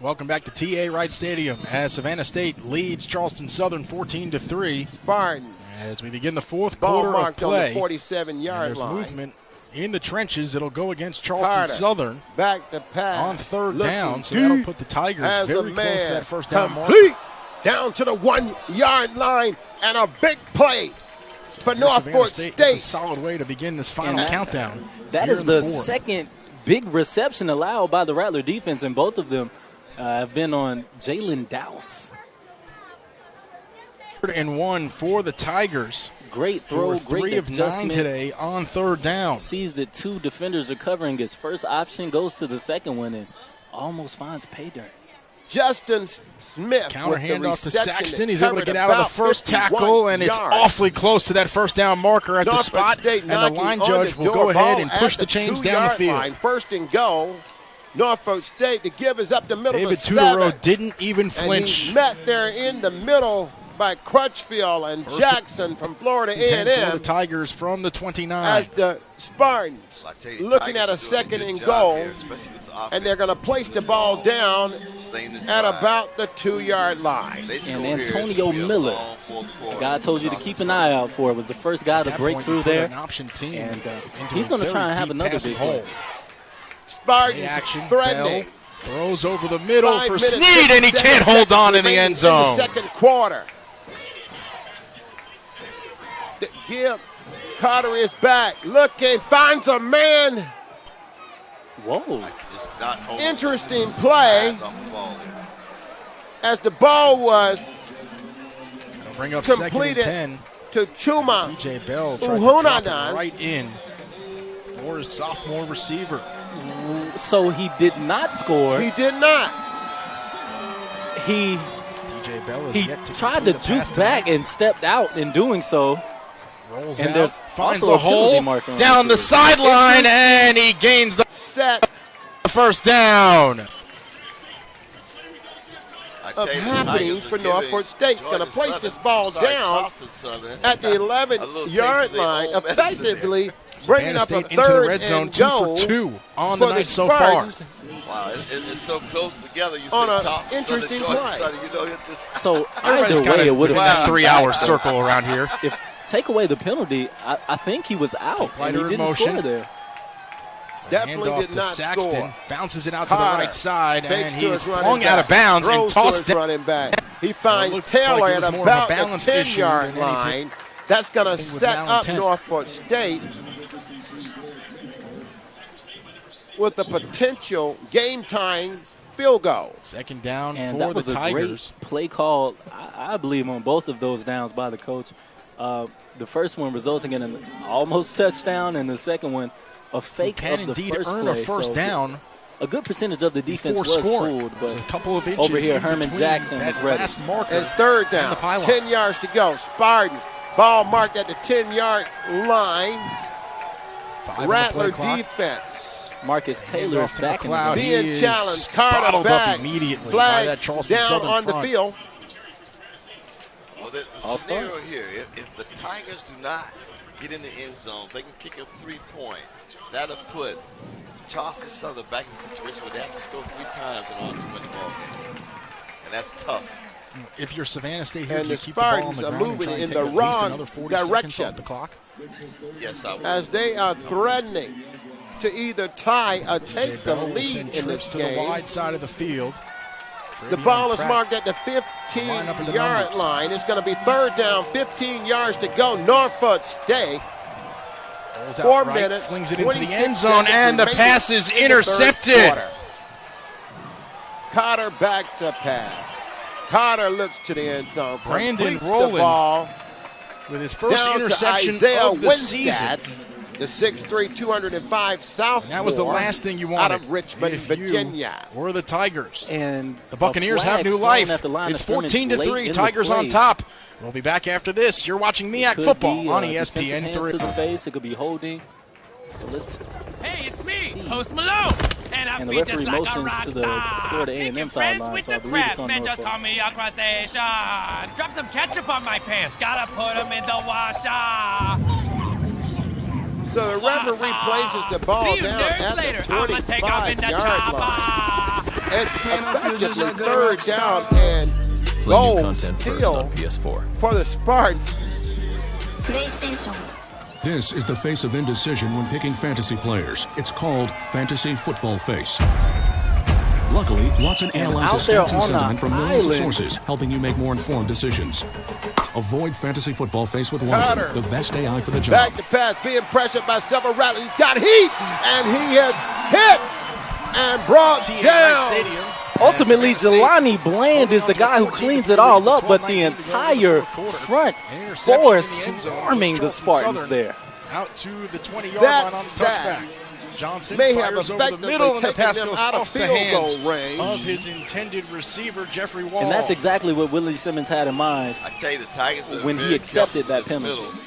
Welcome back to TA Wright Stadium as Savannah State leads Charleston Southern 14-3. Spartans. As we begin the fourth Ball quarter of marked on play. the 47-yard There's line. movement in the trenches. It'll go against Charleston Carter. Southern Back to pass. on third Looking down. So deep that'll put the Tigers as a very close to man. that first down mark. Complete down to the 1-yard line, and a big play for Savannah Norfolk State. State. That's a solid way to begin this final And countdown. That here is in the fourth. second big reception allowed by the Rattler defense, and both of them have been on Jalen Dowse. 3rd-and-1 for the Tigers. Great throw, Three great of 9 adjustment. today on third down. Sees that two defenders are covering his first option, goes to the second one, and almost finds pay dirt. Justin Smith Counter with the handoff to reception Saxton. that He's able to covered get out of the about first 51 tackle, and it's yards. awfully close to that first down marker at the Norfolk spot. State And the knocking line on judge the will door, go ahead ball and push at the chains down the 2-yard field. line. First and goal. Norfolk State, the give is up the middle David to 7. Tudorow didn't even And flinch. he's met there in the middle by Crutchfield and First Jackson from Florida 10 for the A&M Tigers from the 29. as the Spartans I tell you, looking Tigers at a doing second good and job goal, here, especially this offense. and they're going to place the ball down Staying in at drive. about the 2-yard line. They score And here, Antonio it's gonna be a Miller, long fourth the quarter. guy I told you to keep an eye out for, was the first guy to At that break point, through you put there. an option team And into he's a going to very try and have deep another passing big hole. play. Spartans Action, threatening. Bell throws over the middle 5 for minutes, Snead, and he 57 can't hold on in the remaining end zone. second quarter. The give. Carter is back. Looking, finds a man. Whoa. Just not holding Interesting his play eyes off the ball there. as the ball was Bring up second and completed 10. to Chuma TJ Bell tried to drop it Uhunanan. right in for his sophomore receiver. So he did not score. He did not. He TJ Bell is he yet to tried to complete a pass juke back and stepped out in doing so. Rolls and out, there's finds also a hole marker on down the field. sideline, and he gains the set first down. Of happenings for Norfolk State. He's going to place this ball down at the 11-yard line, effectively bringing up a State into the third red zone, and 2 goal for 2 on the for night so far. Spartans. Wow, it's so close together. You On say an Charleston interesting Southern, Georgia play. Southern, you know, it's just So Everybody's either way, kinda it would have in that been 3-hour circle around here. If take away the penalty, I think he was out and he Lighter in didn't motion. score there. Definitely Handoff did to not Saxton, score. bounces it out to the Carter right side, fakes and to he's his running flung out back, of bounds and throws to tossed his it. running back. He finds looks like Taylor it at was more of a about the balance issue 10-yard than anything. line. That's going to set up malintent. Norfolk State with a potential game-tying field goal. Second down And for that was the a Tigers. great play call, I believe, on both of those downs by the coach. The first one resulting in an almost touchdown, and the second one a fake Can of the indeed first earn play. a first So down. A good percentage of the defense before was scoring. fooled, but There's a couple of inches over here, in Herman between Jackson that is ready. last marker It's third and down, the pylon. 10 yards to go. Spartans, ball marked at the 10-yard line. 5 on the Rattler play clock. defense. Marcus Taylor is Off to back in the McLeod. game. He Being is challenged, Carter bottled back, up immediately by flags that Charleston down Southern on the front. field. Well, the scenario here, if the Tigers do not get in the end zone, they can kick a 3-point. That'll put Charleston Southern back in a situation where they have to score 3 times in order to win the ball game. And that's tough. If you're Savannah State here, And do you the keep the ball on Spartans the are ground and moving try and in take the at least wrong another 40 seconds direction. off the clock? Yes, I would. As they are threatening to either tie or take the Bell will lead send in trips this to the game. wide side of the field. The ball is Pratt. marked at the Line up in the 15-yard numbers. line. It's going to be third down, 15 yards to go. Norfolk State. Rolls out 4 right, minutes, flings it into the 26 end zone, seconds and the remaining pass is in the third intercepted. quarter. Carter back to pass. Carter looks to the end zone. Brandon completes Rowland the ball with his first down interception to Isaiah of the season. Winstead, the 6'3", 205 sophomore. And that was the last thing you wanted out of Richmond, if Virginia. you were the Tigers. And The Buccaneers a flag have new thrown life. at the line It's of scrimmage 14-3. late in the Tigers on play. top. We'll be back after this. You're watching MEAC Could Football be, on defensive hands to the ESPN3. face. It could be holding. So let's. Hey, it's me, Post Malone, and I And the feel just referee like a motions rock to the star. Florida A&M Making friends sideline, with so I the believe it's craft, on man, just Norfolk. call me across station. Drop some ketchup on my pants, gotta put them in the washer. So the referee places the ball See you down nerds at later. the I'ma take off in the 25-yard line. chopper. It's effectively third down and goal still PS4. for the Spartans. This is the face of indecision when picking fantasy players. It's called Fantasy Football Face. Luckily, Watson analyzes out there stats and on sentiment the from millions of island. sources, helping you make more informed decisions. Avoid Fantasy Football Face with Watson, Carter. the best AI for the job. Back to pass, being pressured by several Rattlers. He's got heat, and he has hit and brought down. Ultimately, Jelani Bland is the guy who cleans it all up, but the entire front four swarming the Spartans there. Out to the 20-yard That line on the sack touchback. Johnson may have fires over the effectively middle, and the taken pass them goes out of off the field hands goal range. of his intended receiver, Jeffrey Wall. And that's exactly what Willie Simmons had in mind I tell you, the Tigers were when he very accepted careful that in this penalty. middle.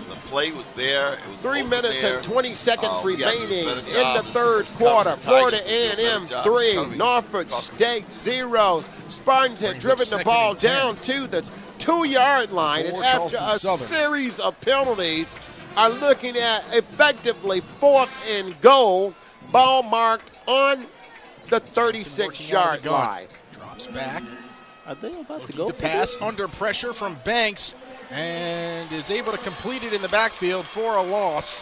The play was there. It was 3 over minutes there. and 20 seconds We got to do a remaining better in job the as third Tigers. quarter. Florida Tigers do a better A&M job 3, covering. Norfolk State 0. Spartans had Brings driven up the second ball and 10. down to the 2-yard line, and For after a Charleston Southern. series of penalties, are looking at effectively 4th and goal. Ball marked on the 36-yard line. Drops back. Are they about to Looking go to for pass this? under pressure from Banks, and is able to complete it in the backfield for a loss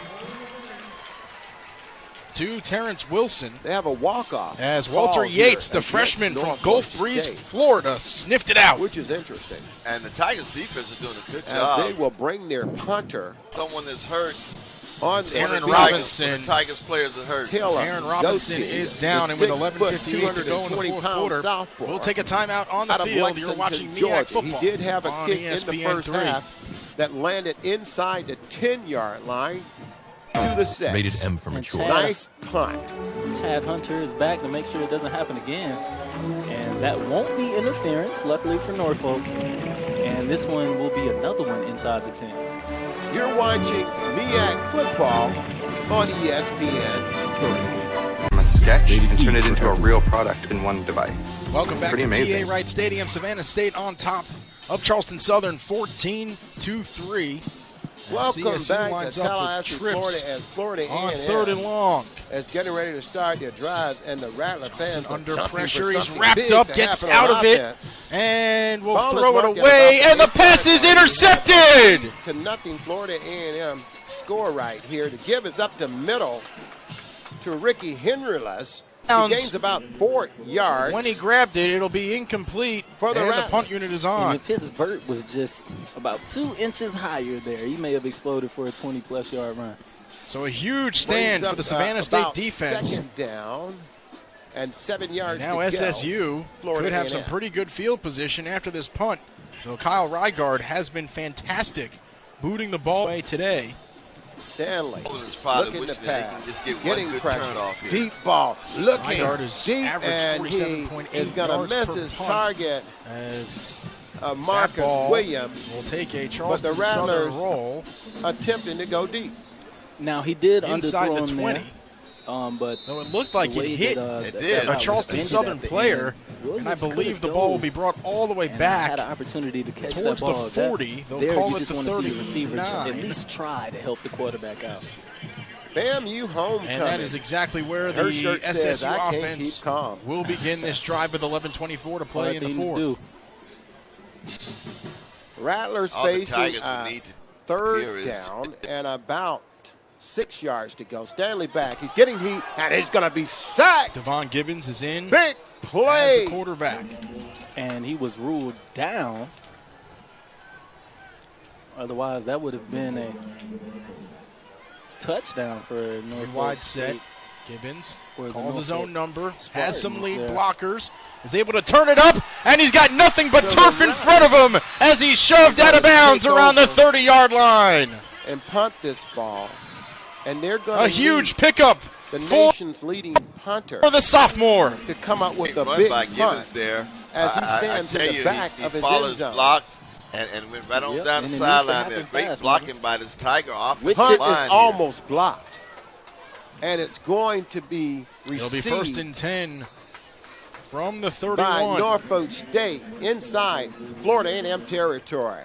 to Terrence Wilson. They have a walk-off. As Walter ball here Yates, the against freshman from Norfolk Gulf Breeze, State, Florida, sniffed it out. which is interesting, And the Tigers defense is doing a good as job. they will bring their punter Someone that's hurt. on the Aaron field. Robinson. The Tigers players are hurt. Taylor Aaron Robinson Goatee, is down, the and with 6', 11:58 to go in the fourth 220-pound quarter, sophomore we'll take a timeout on the out of field. You're Lexington, watching MEAC Georgia. Football He did have a on kick in the first ESPN3. half. that landed inside the 10-yard line to the 6. Rated M for mature. Nice punt. Chad Hunter is back to make sure it doesn't happen again. And that won't be interference, luckily for Norfolk. And this one will be another one inside the 10. You're watching MEAC Football on ESPN3. From a sketch and turn it into a real product in one device. Welcome it's back pretty to amazing. TA Wright Stadium. Savannah State on top of Charleston Southern, 14-3. Welcome CSU back lines to up Tallahassee, with Florida, as Florida on A&M 3rd and long is getting ready to start their drives, and the Rattler fans are under jumping pressure. for He's something wrapped big up, to gets happen out on of it, offense. and will Ball is throw it marked at away, about and the pass is intercepted. To nothing, Florida A&M score right here. The give is up the middle to Ricky Henryless. He gains about 4 yards. When he grabbed it, it'll be incomplete, for the and Rattlers. the punt unit is on. And if his vert was just about 2 inches higher there, he may have exploded for a 20-plus yard run. So a huge stand for the Savannah State defense. Second down and 7 yards Now to SSU go. could have some A&M. pretty good field position after this punt. Though Kyle Rygaard has been fantastic booting the ball away today. Stanley probably looking to wishing that he pass, can just get getting one good pressure, turn off here. deep ball, looking Rygaard is deep, average and he 47.8 is going to yards miss per his punt target. As Marcus that ball Williams will take a but Charleston the Rattlers Southern roll, attempting to go deep. Now, he did inside underthrow the him 20. there. But no, it looked like the it way hit that, a Charleston Southern player, and I believe the ball will be brought all the way back had an opportunity to catch towards that ball. the 40. They'll there, call you it just the want to see 39. receivers at least try to help the quarterback out. FAMU homecoming. And that is exactly where the Hershert says, SSU "I can't offense keep calm." will begin this drive with 11:24 to play in the fourth. Rattlers All the facing Tigers will need to third fear is- down and about 6 yards to go. Stanley back. He's getting heat, and he's going to be sacked. Devon Gibbons is in. Big play. As the quarterback. And he was ruled down. Otherwise, that would have been a touchdown for Norfolk Wide State. set. Gibbons Or the calls his Norfolk own number, has Spartans some lead there. blockers, is able to turn it up, and he's got nothing but turf in front of him as he's shoved out of bounds around the 30-yard line. And punt this ball. And they're going A huge pickup the for nation's leading punter the sophomore. to come up with a Run big by punt Gibbons there. as he I stands tell in you, the back he of his follows end zone. blocks and went right on Yep, down and the it needs to sideline there. happen Great fast, blocking by this Tiger offensive Punt line is here. almost blocked. And it's going to be It'll be received first and 10 from the by 31. Norfolk State inside Florida A&M territory.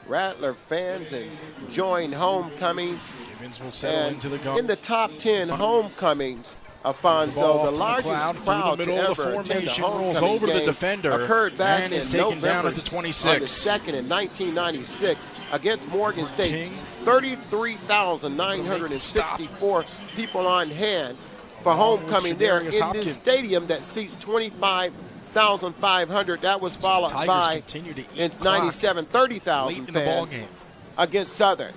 Rattler fans enjoying homecoming. Gibbons will settle And into the gun. in the top 10 homecomings, ball Alfonso, off the to the largest cloud, through the crowd to middle of the ever attend a formation, rolls homecoming over the game defender, occurred back and in is taken November down at the 26. on the 2nd in 1996 against Morgan State. King. 33,964 people on hand for homecoming there in Shadarius this Hopkins. stadium that seats 25,500. That was followed Tigers by continue to eat in clock 97, 30,000 late in the ball fans game. against Southern.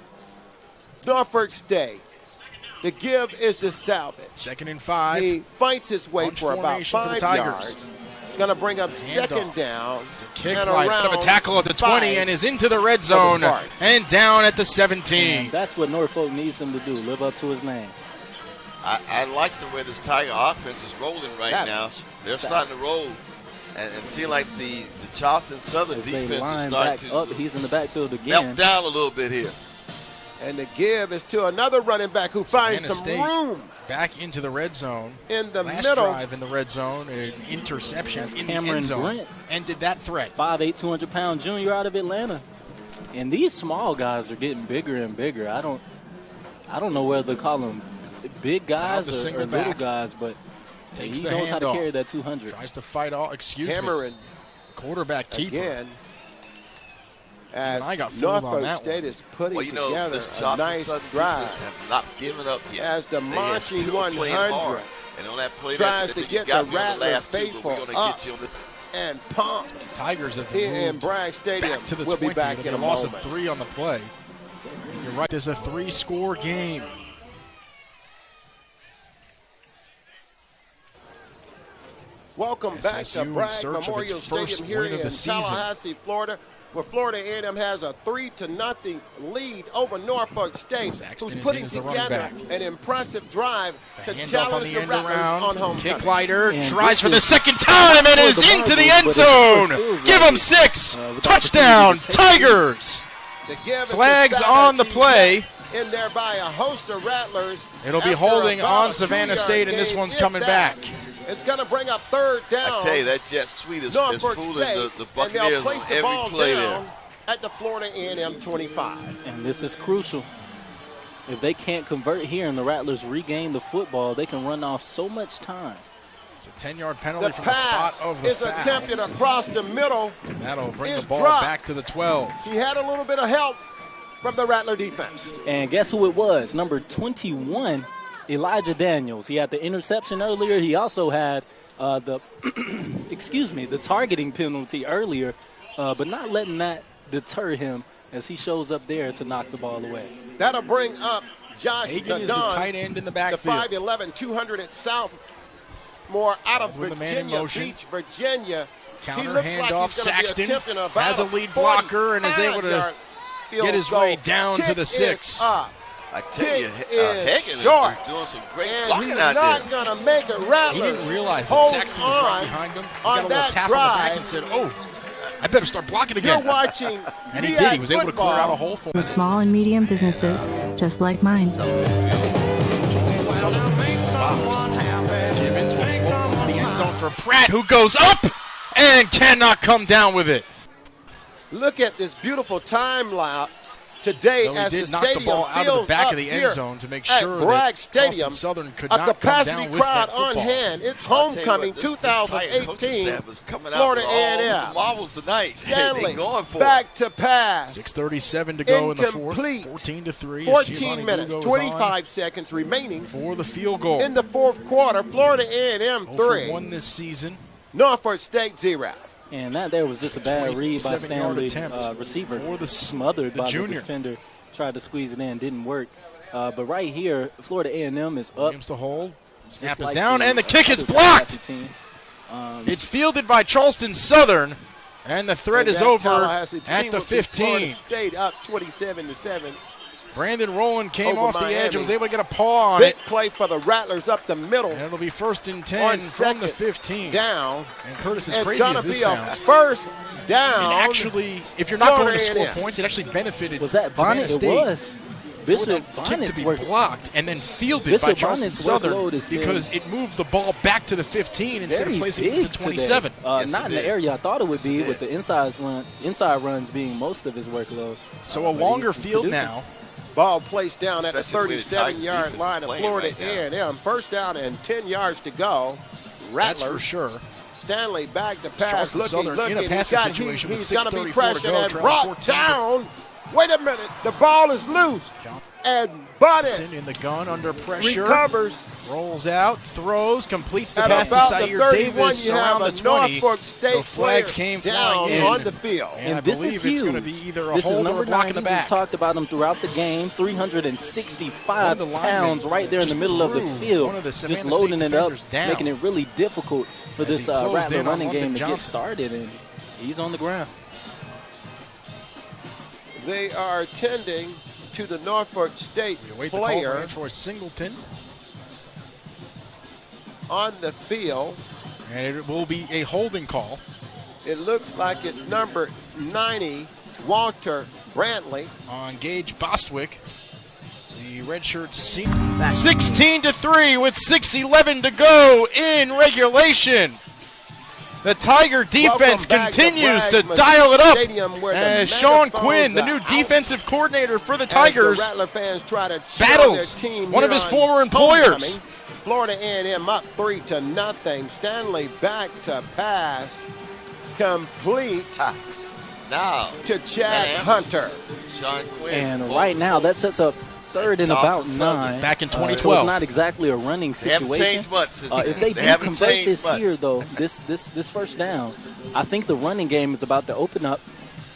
Norfolk State. The give is the salvage. 2nd and 5. He fights his way Bunch for about formation for the 5 Tigers. yards. It's going to bring up second Handoff. down. Kick and right, around bit of a tackle at the 20 5 and is into the red for the zone Spartans. and down at the 17. And that's what Norfolk needs him to do, live up to his name. I like the way this Tiger offense is rolling right Savage. now. They're starting to roll and seem like the Charleston Southern As they defense is line starting back to up, he's in the backfield melt again. down a little bit here. And the give is to another running back who finds Savannah some State room back into the red zone. in the Last middle. drive in the red zone, an interception That's in the Cameron end zone. Brent. Ended that threat. 5'8", 200-pound junior out of Atlanta. And these small guys are getting bigger and bigger. I don't know whether to call them big guys the or single little back. guys, but Takes he the knows how to handoff. carry that 200. Tries to fight all. Cameron Quarterback keeper. again. As I got fooled on Norfolk that State is putting Well, you know, together this a Charleston nice Southern drive defense have not given up yet. as the They are marching still playing 100 hard. And on that play tries that to you get got the me on the Rattlers last two, but faithful we're going to up get you on the and pumped Tigers have here been in moved Bragg Stadium. back to the We'll 20. be back It'll in a be loss moment. of 3 on the play. You're right. There's a 3-score game. Welcome back to SSU in Bragg search of Memorial its first Stadium here win of in the season. Tallahassee, Florida, where Florida A&M has a 3-0 lead over Norfolk State, who's putting together an impressive drive to challenge the Rattlers on homecoming. Kick lighter, tries for the second time and is into the end zone. Give them 6. Touchdown, Tigers. Flags on the play. In there by a host of Rattlers. It'll be holding on Savannah State, and this one's coming back. It's going to bring up third down. I tell you, that jet sweep is Norfolk fooling State, the and Buccaneers they'll place on the every ball play down there. at the Florida A&M 25. And this is crucial. If they can't convert here and the Rattlers regain the football, they can run off so much time. It's a 10-yard penalty The from the spot pass of the is foul. attempted across the middle. And that'll bring the Is ball dropped. back to the 12. He had a little bit of help from the Rattler defense. And guess who it was? Number 21, Elijah Daniels. He had the interception earlier. He also had the targeting penalty earlier, but not letting that deter him as he shows up there to knock the ball away. That'll bring up Josh Hagan is the Nadon, tight end in the the backfield. 5'11", 200 at Sophomore out of With the man in Virginia motion. Beach, Virginia. Counter he looks handoff. like he's gonna Saxton be attempting about has a lead blocker and is able to 45-yard field get his goal. way down to Kick the 6. is up. I tell you, Kick is Hagan short. is doing some great And blocking he's out not there. going to make it. Rattlers He didn't realize that hold Saxton was right on behind him. He on got a little that tap on the back drive. and said, I better start blocking again. You're watching And he MEAC did. He was able to clear football. out a hole for him. Small and medium businesses, just like mine. Gibbons will float into the end zone for Pratt, who goes up and cannot come down with it. Look at this beautiful time lapse today Though he as did the knock the stadium ball out of the fills back up of the here end zone to make at sure Bragg that Stadium. Charleston Southern could A not come capacity down with crowd that on football. hand. It's I'll tell you homecoming what, this Titan coaching 2018. staff is coming out Florida with all A&M. the marbles tonight. Stanley They going for back to pass. 6:37 to go in the fourth. Incomplete. 14-3. 14 minutes, 25 seconds remaining for the field goal. in the fourth quarter. Florida A&M 3. 1 this season. Norfolk State 0. And that there was just a bad read by 27-yard Stanley. attempt Receiver for the smothered by junior. the defender. Tried to squeeze it in, didn't work. But right here, Florida A&M is up. Williams to hold. Snap Just is like down, the and the kick is other blocked. Tallahassee team. It's fielded by Charleston Southern, and the threat And is that over Tallahassee team at the will be Florida 15. State up 27-7. Brandon Rowland came Over off the edge and was Miami. able to get a paw on Big it. play for the Rattlers up the middle. And it'll be 1st and 10 On from the second 15. down. And Curtis, as It's crazy going as to this be a sounds, first down. and actually, if you're not going to Florida score A&M. points, it actually benefited Was that Savannah Bonnet? It State was. for Bishop that kick to Bonnet's be work. blocked and then fielded Bishop by Charleston Bonnet's Southern workload is because it moved the ball back to the 15 instead Very of placing it big to 27. today. Yes, Not it in the did. area I thought it would be, with the inside runs being most of his workload. So a But longer he's field producing. now. Ball placed down at the Especially with the Tigers 37-yard defense line of playing Florida right now. A&M. First down and 10 yards to go. That's Rattlers. for sure. Stanley back to pass. Charleston Southern Looking. in a He's passing got situation with he's going to be 6:34 to pressured go, and trailing brought 14. down. Wait a minute. The ball is loose. And Bonnet In the gun under pressure. recovers. Rolls out, throws, completes the At pass to about the Zaire 31, Davis you have around a the 20. Norfolk State The flags player came down flying in. on the field. And I this believe is it's going to huge. be either a This is hold or number a block in 90. the back. We've talked about him throughout the game. 365 One of the linemen pounds right there in the just middle of the threw field. one of the Savannah Just loading State it up, defenders down making it really difficult for as this he closed Rattler in on running London game to get Johnson. started. And he's on the ground. They are tending to the Norfolk State We await the call player range for Singleton. on the field. And it will be a holding call. It looks like it's number 90, Walter Brantley. On Gage Bostwick, the redshirt senior. 16-3 with 6:11 to go in regulation. The Tiger defense Welcome back continues to Bragg dial it up Stadium, where the as Sean megaphones Quinn, the are new out defensive coordinator for the as Tigers, the Rattler fans try to cheer battles their team one of here his on former employers. homecoming. Florida A&M up 3-0. Stanley back to pass. Complete Now to Chad Hunter. Sean Quinn. And right now, that sets up third and about Charleston Southern. 9. Back in So 2012. it's not exactly a running They haven't situation. changed much since If they, they do haven't convert changed this much. here, though, this first down, I think the running game is about to open up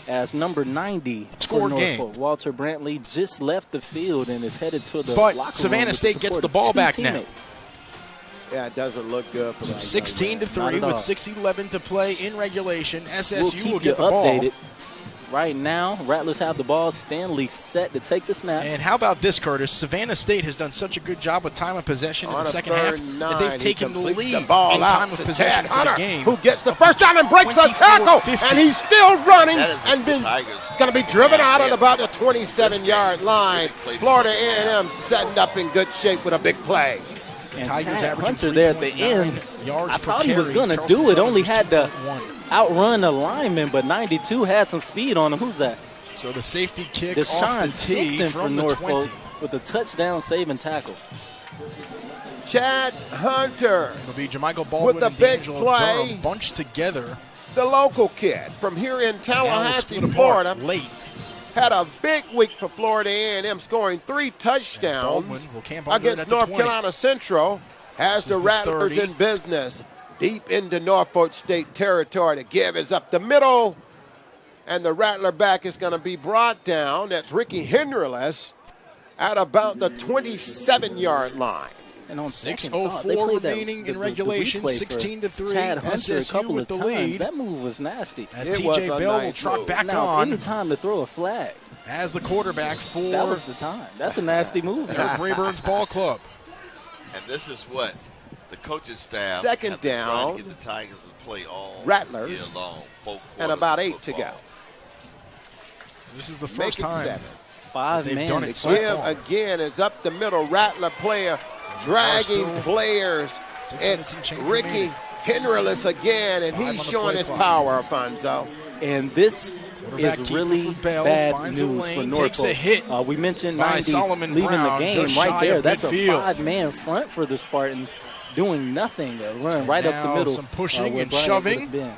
as number 90 Score for game. Norfolk. Walter Brantley just left the field and is headed to the But locker Savannah room with State the gets support the of ball two back now. teammates. Yeah, it doesn't look good for So that. 16-3 with 6:11 to play in regulation. SSU We'll keep will get the updated. ball. Right now, Rattlers have the ball. Stanley set to take the snap. And how about this, Curtis? Savannah State has done such a good job with time of possession in the second half that they've taken the lead in time of possession for the game. Who gets the first down and breaks a tackle, and he's still running and going to be driven out at about the 27-yard line. Florida A&M setting up in good shape with a big play. And Chad Hunter there at the end, I thought he was going to do it. Only had to outrun the lineman, but 92 had some speed on him. Who's that? So the safety kick Deshaun off the tee Dixon from for the Norfolk 20. with a touchdown saving tackle. Chad Hunter It'll be Jermichael Baldwin with the and big D'Angelo play. Durham bunched together. The local kid from here in Tallahassee, Split apart Florida, late. had a big week for Florida A&M, scoring 3 touchdowns against North Carolina Central. Has the Rattlers 30. in business deep into Norfolk State territory. The give is up the middle, and the Rattler back is going to be brought down. That's Ricky Henderless at about the 27-yard line. And on 6:04 remaining in regulation, 16-3. Chad Hunter a SSU couple with of the times. lead. That move was nasty. As TJ Bell will trot back now, on. any time to throw a flag. As the quarterback for That was the time. That's a nasty move. Eric Rayburn's ball club. And this is what the coaching staff Second have been trying down. to get the Tigers to play all Rattlers. year long. And about 8 to go. This is the Make first it time 7. they've done it so Give far. again is up the middle. Rattler player dragging players. It's Ricky Henderless again, and he's showing his power, Alfonso. And this Quarterback is keeper really for Bell, bad finds a news lane, for takes Norfolk. a hit We mentioned by 90 Solomon leaving Brown, the game just right shy there. of That's midfield. a 5-man front for the Spartans doing nothing. A run right up the Now middle. some pushing where and Bryant shoving. would have been.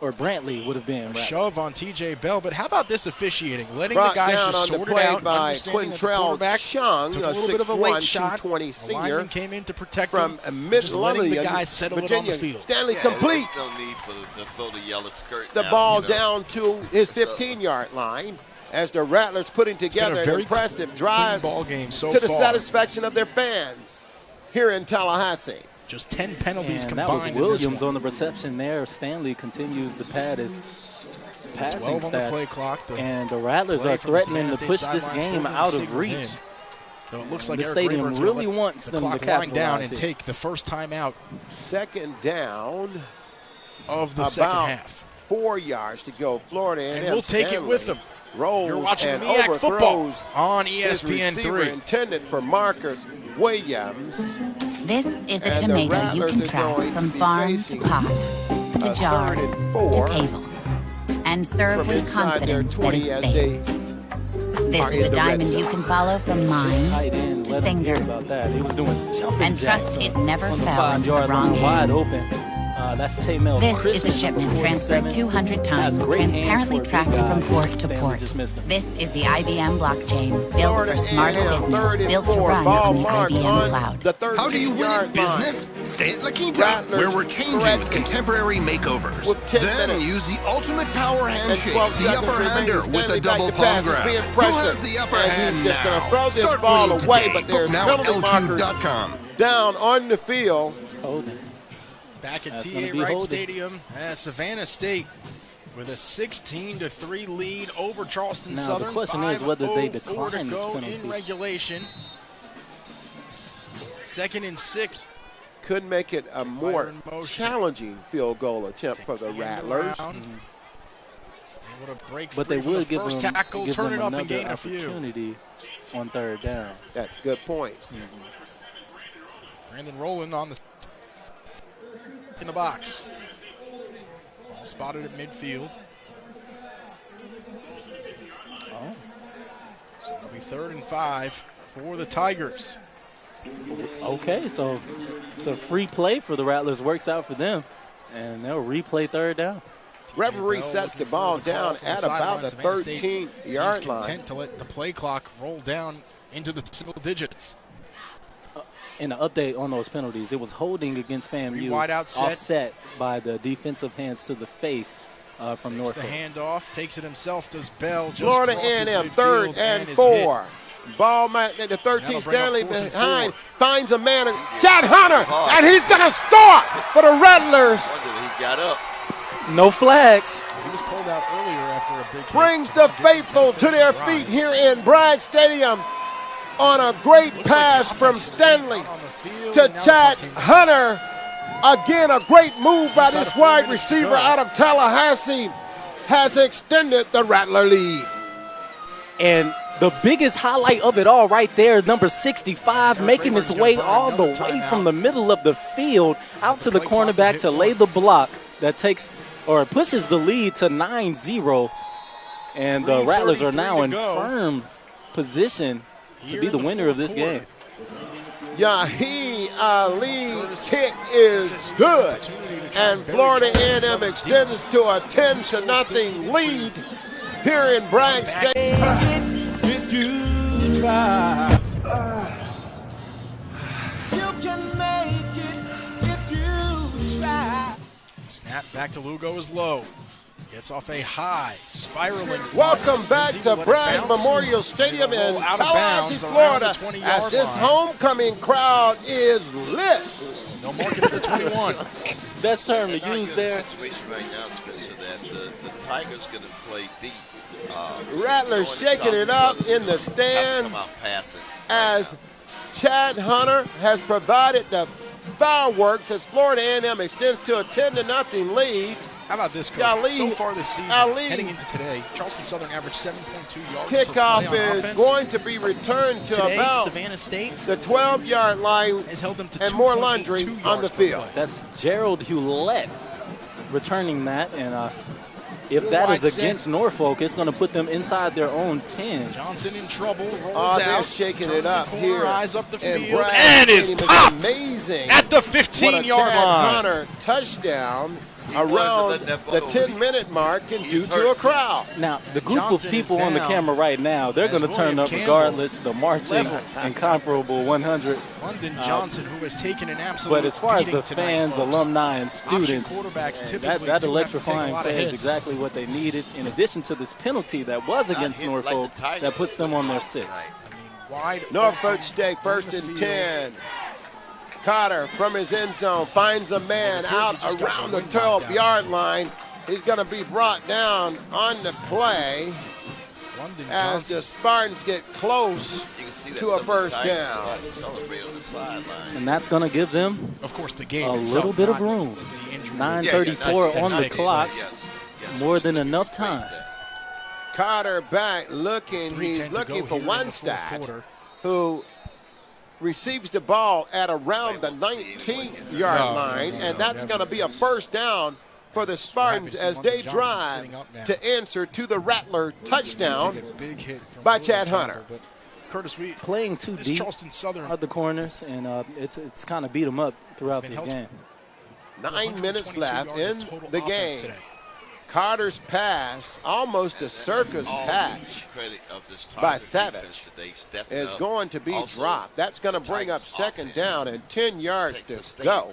Or Brantley would have been. Right. Shove on TJ Bell, but how about this officiating? Letting Brought the guys down just on the sort it play out, by understanding that the Quintrell quarterback Chung, took a a little bit of a late 6'1", shot. 220 A senior lineman came in to protect from him, mid just letting the Lillian, guys settle Virginia. it on the field. Stanley Yeah, complete. there's no need for the throw the yellow skirt. The now, ball you know. down to his 15-yard line as the Rattlers putting together an very impressive drive ball game so to the far. satisfaction of their fans here in Tallahassee. Just 10 penalties And combined. that was in this Williams one. on the reception there. Stanley continues to pad his passing 12 on the stats. play clock. And the Rattlers play are from the threatening to Savannah push State this sideline game still out moving of signal reach. in. So it looks like The Eric stadium Rayburn's really gonna let wants the them to clock wind down capitalize and here. take the first time out Second down of the about second half. 4 yards to go. Florida A&M. And we'll take it with them. Rolls You're watching and MEAC Football overthrows on his receiver ESPN3. intended for Marcus Williams. This is a And the tomato you Rattlers can are track going from to be farm to facing pot, to a jar, 3rd and 4 to table, and serve from with inside their confidence that 20 as it's safe. they This are is in a the red diamond you zone. can follow from mind Tight end, to let him hear finger, about that. He was doing jumping and jacks trust it never on the fell into the 5-yard wrong line, wide hands. open. That's Taymel This Christian, is a shipment number transferred 47. 200 times, Has great hands transparently for a big tracked guy. from port to Stanley port. just missed him. This is the IBM blockchain, built Florida for smarter A&M, business, 3rd and built to 4, run ball on the marked IBM on cloud. the 13-yard How do you win in line. business? Stay at La Quinta, Rattlers where we're changing correcting. with contemporary makeovers. With 10 Then minutes use the ultimate power and handshake, 12 the seconds upper remaining. hander with Stanley a back double to palm pass. grab. He's being Who pressured. has the upper And hand he's just now? going to throw this Start ball winning away, today. but there's Book now at penalty markers LQ.com. down on the field. Holding. Back at That's TA gonna be Wright holding. Stadium as Savannah State with a 16-3 lead over Charleston Now, Southern. the question is whether they 5:04 decline to this go penalty. in regulation. 2nd and 6. Could make it a more in motion. challenging field goal attempt for the Rattlers. Able to break But free they from will the give first them, tackle, give turn them it up and another gain a few. opportunity on 3rd down. That's a good point. Brandon Rowland on the in the box. Ball spotted at midfield. Oh. So it'll be 3rd and 5 for the Tigers. Okay, so it's a free play for the Rattlers. Works out for them. And they'll replay 3rd down. Referee sets the ball down at about the 13-yard line. Content to let the play clock roll down into the single digits. In the update on those penalties, it was holding against FAMU, Wide out set. offset by the defensive hands to the face from Norfolk. Norfolk. The handoff, takes it himself, does Bell. Just Florida crosses A&M, midfield 3rd and is 4. hit Ball at the 13th, Stanley behind, finds a man, Chad Hunter, and he's going to score for the Rattlers. He got up. No flags. He was pulled out earlier after a big hit. Brings the faithful to their feet here in Bragg Stadium on a great pass from Stanley to Chad Hunter. Again, a great move by this wide receiver out of Tallahassee has extended the Rattler lead. And the biggest highlight of it all right there, number 65, making his way all the way from the middle of the field out to the cornerback to lay the block that takes or pushes the lead to 9-0. And the Rattlers are now in firm position to be the winner of this game. Yahi Ali's kick is good. And Florida A&M extends to a 10-0 lead here in Bragg Stadium. If you try, you can make it if you try. Snap back to Lugo is low. Gets off a high, spiraling. Welcome back to Bragg Memorial Stadium in Tallahassee, Florida, as this homecoming crowd is lit. No more get to the 21. Best term to use there. Situation right now, Spencer, that the Tigers going to play deep. Rattlers shaking it up in the stand as Chad Hunter has provided the fireworks as Florida A&M extends to a 10-0 lead. How about this, Coach? So far this season, heading into today, Charleston Southern averaged 7.2 yards. Kickoff is going to be returned to today, about Savannah State the 12-yard line has held them to and more laundry on the field. That's Gerald Hewlett returning that, and if that is against Norfolk, it's going to put them inside their own 10. Johnson in trouble, rolls they're out, shaking it up here. Eyes up the And field, Bragg and is popped amazing at the 15-yard line. Hunter touchdown around the 10-minute mark and due to a crowd. Now, the group of people on the camera right now, they're going to turn up regardless, the marching incomparable 100. London Johnson, who has taken an absolute But as far as the beating fans, tonight, alumni, and students, that that electrifying play is exactly what they needed, in addition to this penalty that was against Norfolk that puts them on their 6. Norfolk State, 1st and 10. Carter from his end zone finds a man out around the 12-yard line. He's going to be brought down on the play as the Spartans get close to a first down. And that's going to give them, of course, the game a little bit of room. 9:34 on the clock, more than enough time. Carter back looking. He's looking for Weinstadt, who receives the ball at around the 19-yard line, and that's going to be a first down for the Spartans as they drive to answer to the Rattler touchdown by Chad Hunter. Curtis, playing too deep at the corners, and it's kind of beat them up throughout this game. 9 minutes left in the game. Carter's pass, almost a circus patch by Savage, is going to be dropped. That's going to bring up second down and 10 yards to go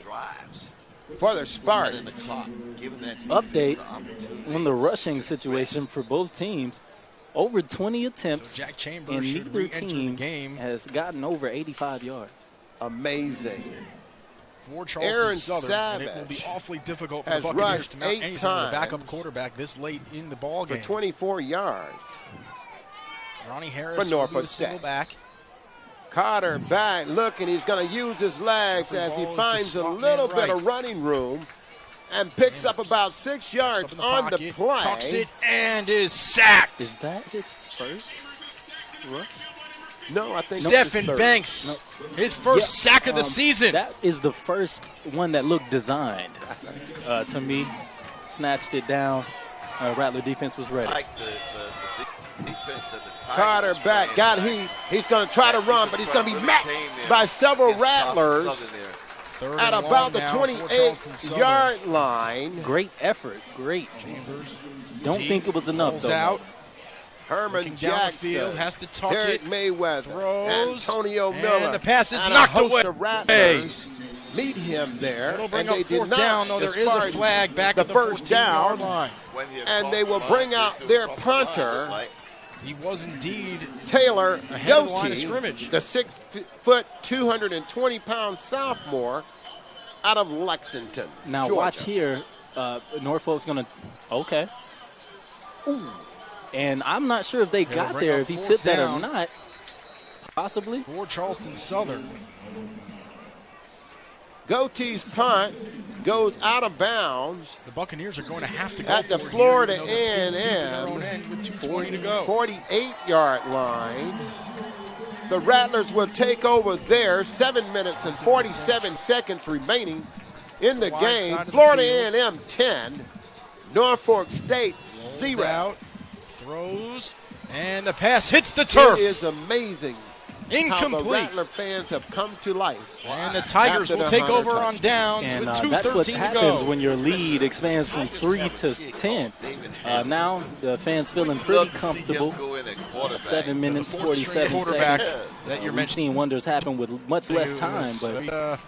for the Spartans. Update on the rushing situation for both teams. Over 20 attempts, and neither team has gotten over 85 yards. Amazing. For Charleston Aaron Southern, Savage and it will be awfully difficult for has the Buccaneers rushed to mount 8 anything with a times backup quarterback this late in the ball game. For 24 yards. Ronnie Harris for Norfolk State. Back. Carter back looking. He's going to use his legs as he finds a little bit of running room and picks up about 6 yards on the play. Tucks it and is sacked. Is that his first rush? No, I think Stephen Banks, his first sack of the season. That is the first one that looked designed. To me, snatched it down. Rattler defense was ready. Like the defense that the Carter back, got heat. He's going to try to run, but he's going to be met by several Rattlers at about the 28-yard line. Great effort, great. Don't think it was enough, though. Out. Herman Jackson, has to tuck Derek it, Mayweather, throws, Antonio Miller, and the pass is and knocked a host away. Of Rattlers meet him there, It'll bring and up they did fourth not. down, though there is a flag back the at the first down, line. and they will bring out their punter, He was indeed Taylor ahead of the line of Goatee, scrimmage. the 6 foot, 220-pound sophomore out of Lexington, Now Georgia. watch here. Norfolk's going to, okay. Ooh. And I'm not sure if they They'll got bring there, up if he fourth tipped that or down. not. Possibly. For Charleston Southern. Goatee's punt goes out of bounds. The Buccaneers are going to have to go at the for it Florida here, even though they're deep in their A&M own end with 2:40 to go. 48-yard line. The Rattlers will take over there. 7 minutes and 47 seconds remaining in the Wide game. side of the Florida field. A&M 10, Norfolk State Rolls 0. out, throws, and the pass hits the turf. It is amazing how the Incomplete. Rattler fans have come to life. And the Tigers after will the take Hunter over on touchdown. downs And with that's what 2:13 to happens go. when your lead expands from 3 to 10. Now the fans feeling pretty comfortable. 7 minutes, 47 quarterback seconds. that you're We've mentioning. seen wonders happen with much less time, but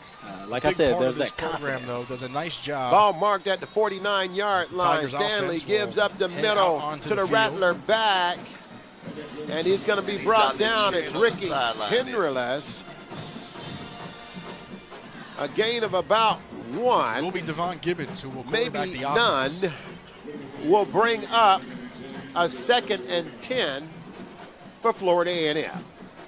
like I Big said, part there's of this that program, confidence. though, does a nice job. Ball marked at the 49-yard line. Tigers Stanley offense gives will up the head middle out onto to the the field. Rattler back. And he's going to be brought down. It's Ricky Henderless. A gain of about It 1. will be Devon Gibbons who will quarterback Maybe the offense. none. Will bring up a 2nd and 10 for Florida A&M.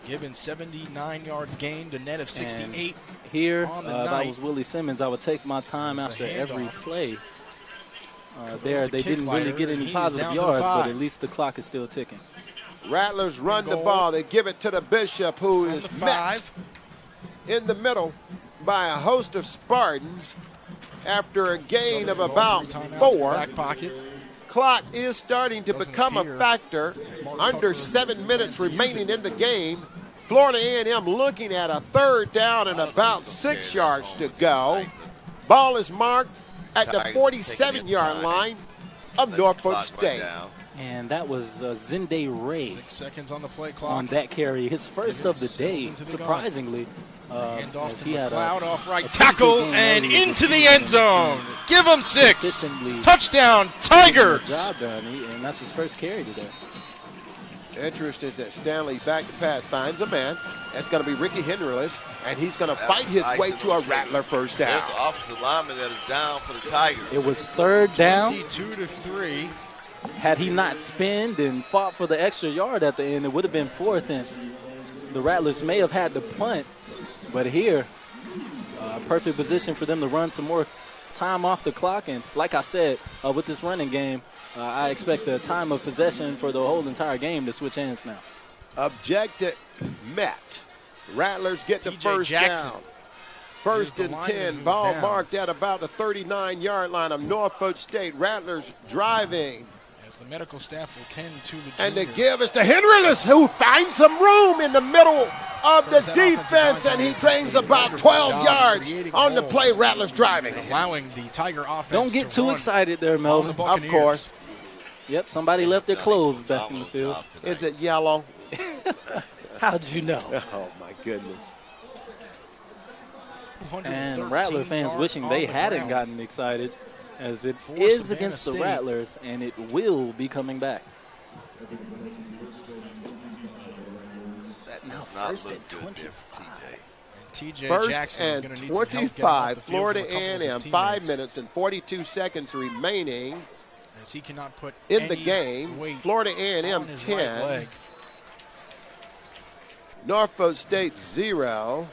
Gibbons 79 yards gained, a net of 68. And here, on the if I night. was Willie Simmons, I would take my time There's after the every handoff. play. Goes There, to they didn't really kick get fighter, any and he is positive down to yards, but 5. at least the clock is still ticking. Rattlers run the Goal. ball. They give it to the Bishop, who From is the met 5. in the middle by a host of Spartans after a gain of about Timeouts 4. Back pocket. Clock is starting to Doesn't become a appear. factor. Mark Under Tucker 7 minutes plans to use remaining it. in the game. Florida A&M looking at a 3rd down and about 6 yards to go. Ball is marked at the 47-yard line of Norfolk State. And that was Zende Ray 6 seconds on the play clock. on that carry, his first of the day, Into the surprisingly. Handoff As to he had McLeod a off right pretty tackle good game and early into this the season. end zone. Give him 6. Consistently Touchdown, getting the Tigers. job done, and that's his first carry today. Interest is that Stanley back to pass, finds a man. That's going to be Ricky Henderless, and he's going to fight his way to a Rattler first down. There's an offensive lineman that is down for the Tigers. It was 3rd down. 22 to 3. Had he not spinned and fought for the extra yard at the end, it would have been 4th, and the Rattlers may have had to punt. But here, perfect position for them to run some more time off the clock. And like I said, with this running game, I expect the time of possession for the whole entire game to switch hands now. Objective met. Rattlers get the TJ first Jackson. down. First Here's and the lineman 10. who's Ball down. marked at about the 39-yard line of Norfolk State. Rattlers driving. As the medical staff will tend to the And the junior. give is to Henderless, who finds some room in the middle of the Brings that defense, offensive and he line gains down. about Good 12 job yards creating on the holes. play. Rattlers driving. Allowing the Tiger offense Don't get to too run excited there, on the Melvin. Of Buccaneers. course. Yep, somebody left their clothes back in the field. Is it yellow? How'd you know? Oh, my goodness. And Rattler fans wishing they hadn't gotten excited, as it For is Savannah against the State. Rattlers, and it will be coming back. That Now does not first look and good 25. TJ First Jackson is and going to need some help getting off 25. the field Florida from a couple of A&M, his 5 teammates, minutes and 42 seconds remaining as he cannot put in the any game. weight Florida A&M on his 10. right leg. Norfolk State 0.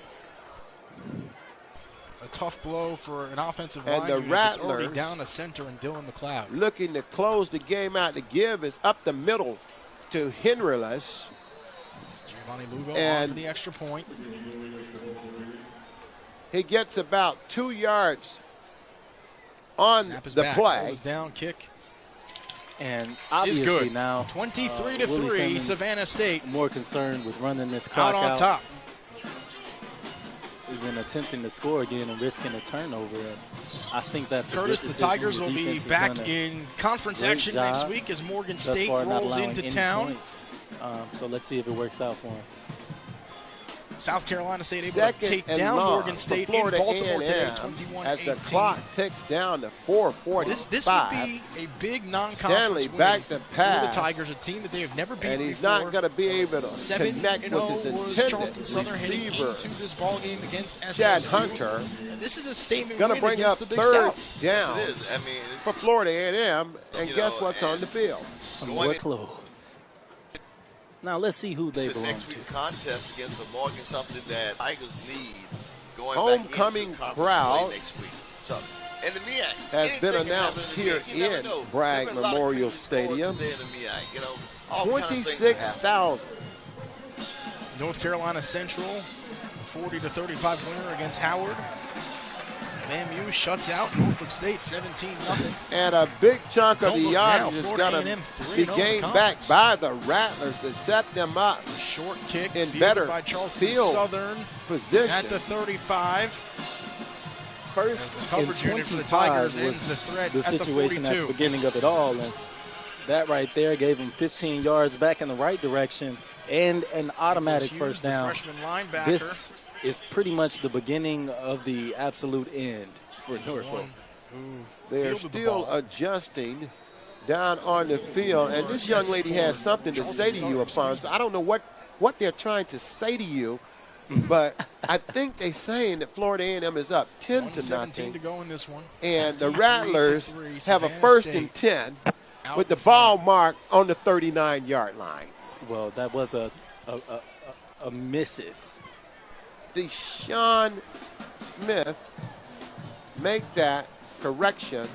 A tough blow for an offensive And lineman the that's already Rattlers down a center and Dylan McLeod. Looking to close the game out. The give is up the middle to Henderless. Giovanni Lugo And on for the extra point. he gets about 2 yards on Snap is the back. play. Goes down, kick. And obviously good. now 23 to Willie 3, Simmons Savannah State more concerned with running this clock out on top. than attempting to score again and risking a turnover. And I think that's Curtis, a good the decision. Tigers will be defense has back done a in conference great action next job week as Morgan thus State far, not rolls allowing into any town. points. So let's see if it works out for them. South Carolina State able to Second take and down long Morgan State for Florida in Baltimore today, A&M 21-18. as the clock ticks down to 4:45. This would be a big non-conference Stanley win back to for pass. the Tigers, a team that they have never beaten And he's before. not going to be able to 7-0 connect with his was intended Charleston Southern heading receiver, into this ball game against SSU. Chad Hunter. And this is a statement Going to win bring against up the Big third South. down Yes, it is. I mean, it's, for Florida A&M, and guess what's on the field? Some more clothes. Now let's see who they it's a belong next to. week contest against the Morgan, something that Tigers need going Homecoming back into crowd play next week. So, and the MEAC has been anything can announced happen here You never in know. Bragg There've been a lot of Memorial crazy scores Stadium. today in the MEAC, you know, all kinds of things that happen. 26,000. North Carolina Central, 40-35 winner against Howard. FAMU shuts out Norfolk State 17-0. And a big chunk of the Don't look yardage now, is Florida going A&M to 3-0 be in the gained back conference. by the Rattlers that set them up A short kick in fielded better by Charleston field Southern position. at the 35. First As the In coverage unit for the Tigers 25 ends was the threat the at the situation at 42. the beginning of it all. And that right there gave him 15 yards back in the right direction and an automatic Hughes, first the down. freshman linebacker. This is pretty much the beginning of the absolute end for Norfolk. They're still adjusting down on the field, and this young lady has something to say to you, Alfonso. I don't know what they're trying to say to you, but I think they're saying that Florida A&M is up 10-0, to go in this one. and the Rattlers 53, have a Savannah first State and 10 out with the in ball marked on the 39-yard line. Well, that was a misses. Deshaun Smith make that correction.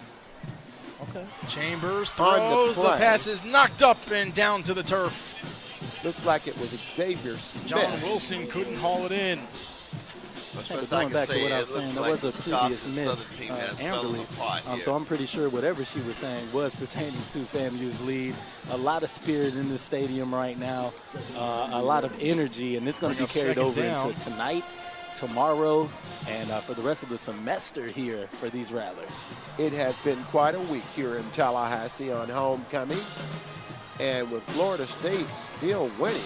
Okay. Chambers On the throws. The play. pass is knocked up and down to the turf. Looks like it was Xavier Smith. John Wilson couldn't haul it in. But Going best I can back to say, what I it was saying, looks there like was a the previous Charleston miss, Southern team has fallen Amberly. apart here. So I'm pretty sure whatever she was saying was pertaining to FAMU's lead. A lot of spirit in the stadium right now, a lot of energy, and it's going to be carried over into tonight, tomorrow, and for the rest of the semester here for these Rattlers. It has been quite a week here in Tallahassee on homecoming. And with Florida State still winning,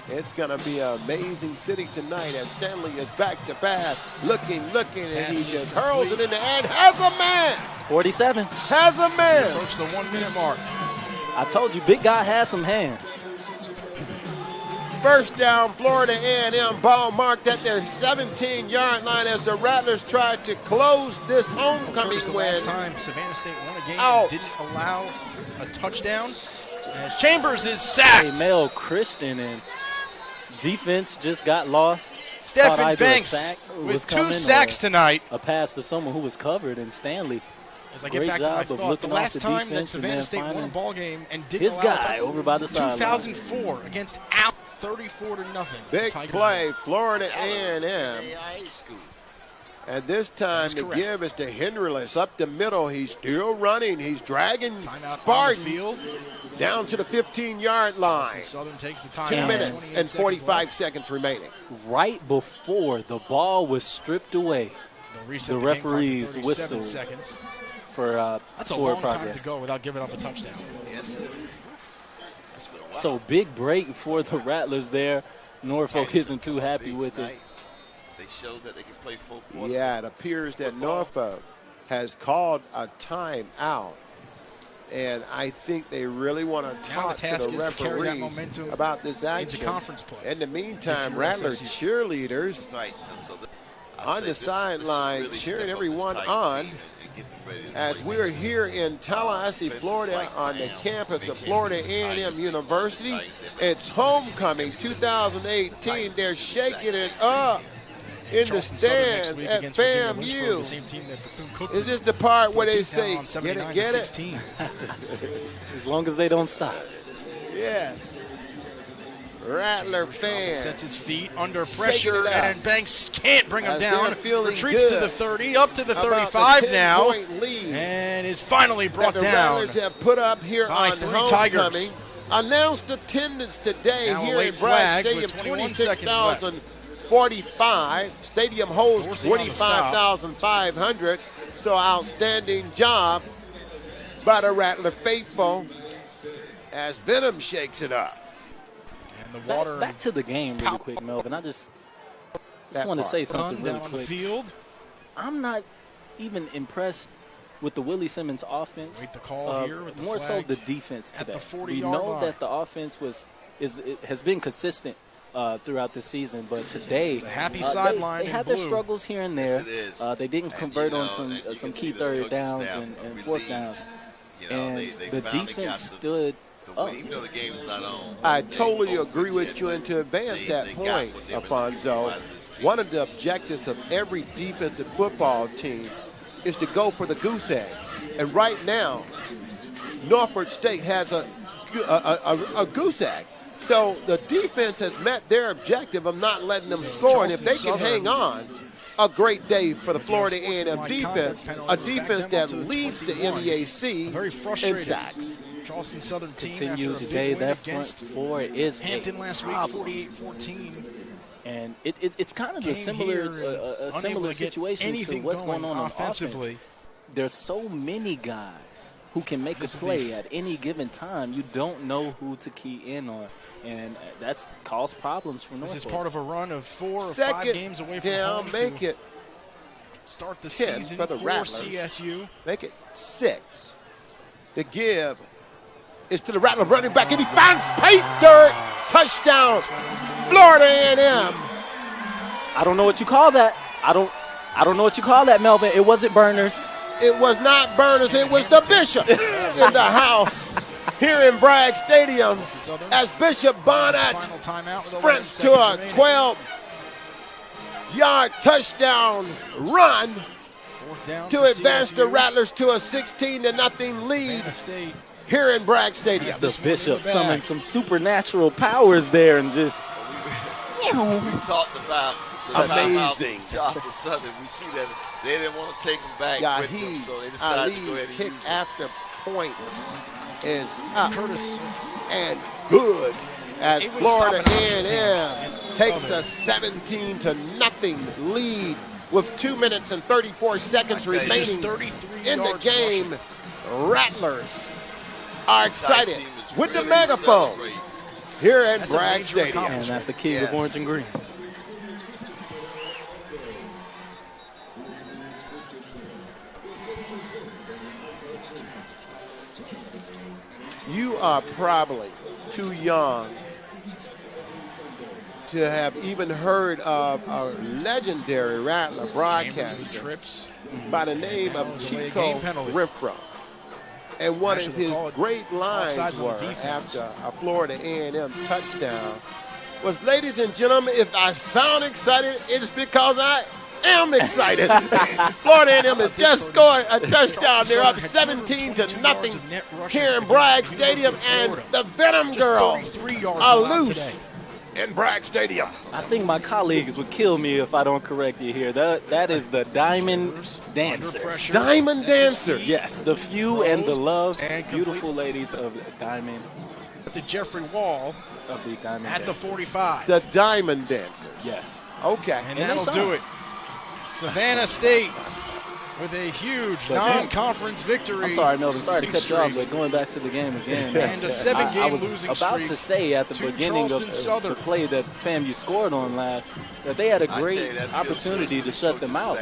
it's going to be an amazing city tonight as Stanley is back to pass, looking, and he just hurls it in the air and has a man. 47. Has a man. Approach the 1 minute mark. I told you, big guy has some hands. First down, Florida A&M, ball marked at their 17-yard line as the Rattlers tried to close this homecoming The win. last time Savannah State won a game Out. and didn't allow a touchdown. As Chambers is sacked. Hey, Mel Christian and defense just got lost. Thought Stephen either a Banks sack with was 2 coming sacks or tonight. A pass to someone who was covered, and Stanley. As I get Great back to my job of thought, the looking off last the time that defense and Savannah then State won a finding ball game and didn't his allow guy a over by the sideline. 2004 against Al, 34-0. Big Tigers play, win. Florida A&M. AIA school. And this time the correct. give is to Henryless up the middle. He's still running. He's dragging Timeout on the Spartans field. down to the 15-yard line. Southern takes the 2 timeout. minutes 28 and seconds 45 left. seconds remaining. Right before the ball was stripped away, They'll reset the game clock to referees 37 whistled seconds. for That's a forward long time progress. to go without giving up a touchdown. Yes, sir. That's been a while. So big break for the Rattlers there. Norfolk isn't too happy with it. They showed that they can play full quarters. Yeah, it appears that Norfolk has called a timeout. And I think they really want to Now the talk to task the is to carry that referees momentum about this into action. conference play. In the meantime, If you're Rattler SSU. cheerleaders That's right. So on the sideline cheering everyone on as we're here in Tallahassee, Florida on the campus of Florida A&M University. It's homecoming 2018. They're shaking it up in the Charleston Southern next stands week at against Virginia Lynchburg, the FAMU. same team that Bethune-Cookman Is this the part where they beat say, down get it, get it? 79-16. As long as they don't stop. Yes. Rattler fan. Sets his feet under Shaking pressure, it up. and Banks can't bring him As down. they're feeling Retreats to good the 30, up to the about 35 the now, 10-point lead and is finally brought that the down. Rattlers have put up here by on 3 homecoming. Tigers. Announced attendance today Now a here in late Bragg flag Stadium, with 21 seconds left. 26,045. Stadium holds Forcing on the stop. 25,500. So outstanding job by the Rattler faithful as Venom shakes it up. And the water Back to the game really quick, Melvin. I just Just want to say something really down on the quick. field. I'm not even impressed with the Willie Simmons offense. Wait, the call here with the more so flag the defense at today. the 40-yard We know line. that the offense has been consistent throughout the season, but today a happy sideline they in had their blue. struggles here and there. Yes, it is. They didn't convert on some key third downs and fourth downs, and the defense stood up. Even though the game is not on. I totally agree with you, and to advance that point, Alfonso, one of the objectives of every defensive football team is to go for the goose egg. And right now, Norfolk State has a goose egg. So the defense has met their objective of not letting them score, and if they can hang on, a great day for the Florida A&M defense, a defense that leads the MEAC in sacks. Charleston Southern team Continue after a today. big win That front against four is Hampton a last week, problem. 48-14. And it's kind of a similar situation to what's going on offensively. Offense. There's so many guys who can make a play at any given time. You don't know who to key in on, and that's caused problems for Norfolk. This is part of a run of 4 or 5 Second games away from down, home make to it start the 10 season for the Rattlers. CSU. Make it 6. The give is to the Rattler running back, and he finds Pate Dirt. Touchdown, Florida A&M. I don't know what you call that. I don't know what you call that, Melvin. It wasn't Burners. It was not Burners. It was the Bishop in the house here in Bragg Stadium as Bishop Bonnet sprints to a 12-yard touchdown run to advance the Rattlers to a 16-0 lead here in Bragg Stadium. The Bishop summoned some supernatural powers there and just. We talked about the amazing. Charleston Southern. We see that they didn't want to take him back with them, so they decided to go ahead and kick use him. after points is up and good as Florida A&M takes a 17-0 lead with 2 minutes and 34 seconds remaining in the game. Rattlers are excited with the megaphone here at Bragg Stadium. And that's the king of orange and green. You are probably too young to have even heard of a legendary Rattler broadcaster by the name of Chico Renfro. And one of his great lines were after a Florida A&M touchdown was, "Ladies and gentlemen, if I sound excited, it's because I am excited." Florida A&M has just scored a touchdown. They're up 17-0 here in Bragg Stadium, and the Venom Girls are loose in Bragg Stadium. I think my colleagues would kill me if I don't correct you here. That is the Diamond Dancers. Diamond Dancers. Yes, the few and the loved beautiful ladies of Diamond. The Jeffrey Wall of the Diamond at the Dancers. 45. The Diamond Dancers. Yes. Okay. And that'll do it. Savannah State with a huge non-conference victory. I'm sorry, Melvin. Sorry to cut you off, but going back to the game again. And a 7-game losing streak. I was about to say at the beginning of the play that FAMU scored on last that they had a great opportunity to shut them out.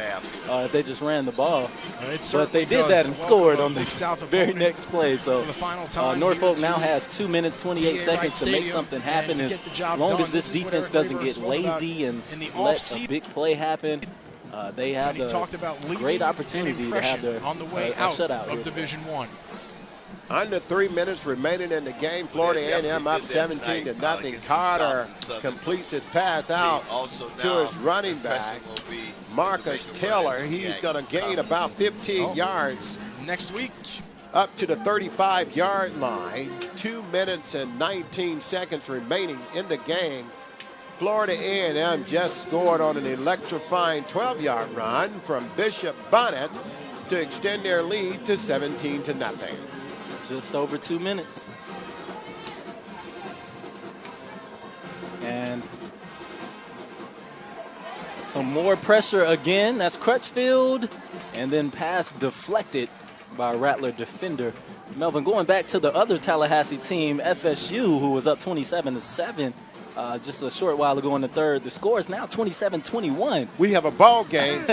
They just ran the ball. But they did that and scored on the very next play. So Norfolk now has 2 minutes, 28 seconds to make something happen. As long as this defense doesn't get lazy and let a big play happen, they have a great opportunity to have their on the way out shutout of Division I. Under 3 minutes remaining in the game. Florida A&M up 17-0. Carter completes his pass out to his running back, Marcus Taylor. He's going to gain about 15 yards. Next week. Up to the 35-yard line. 2 minutes and 19 seconds remaining in the game. Florida A&M just scored on an electrifying 12-yard run from Bishop Bonnet to extend their lead to 17-0. Just over 2 minutes. And some more pressure again. That's Crutchfield. And then pass deflected by a Rattler defender. Melvin, going back to the other Tallahassee team, FSU, who was up 27-7. just a short while ago in the third. The score is now 27-21. We have a ball game.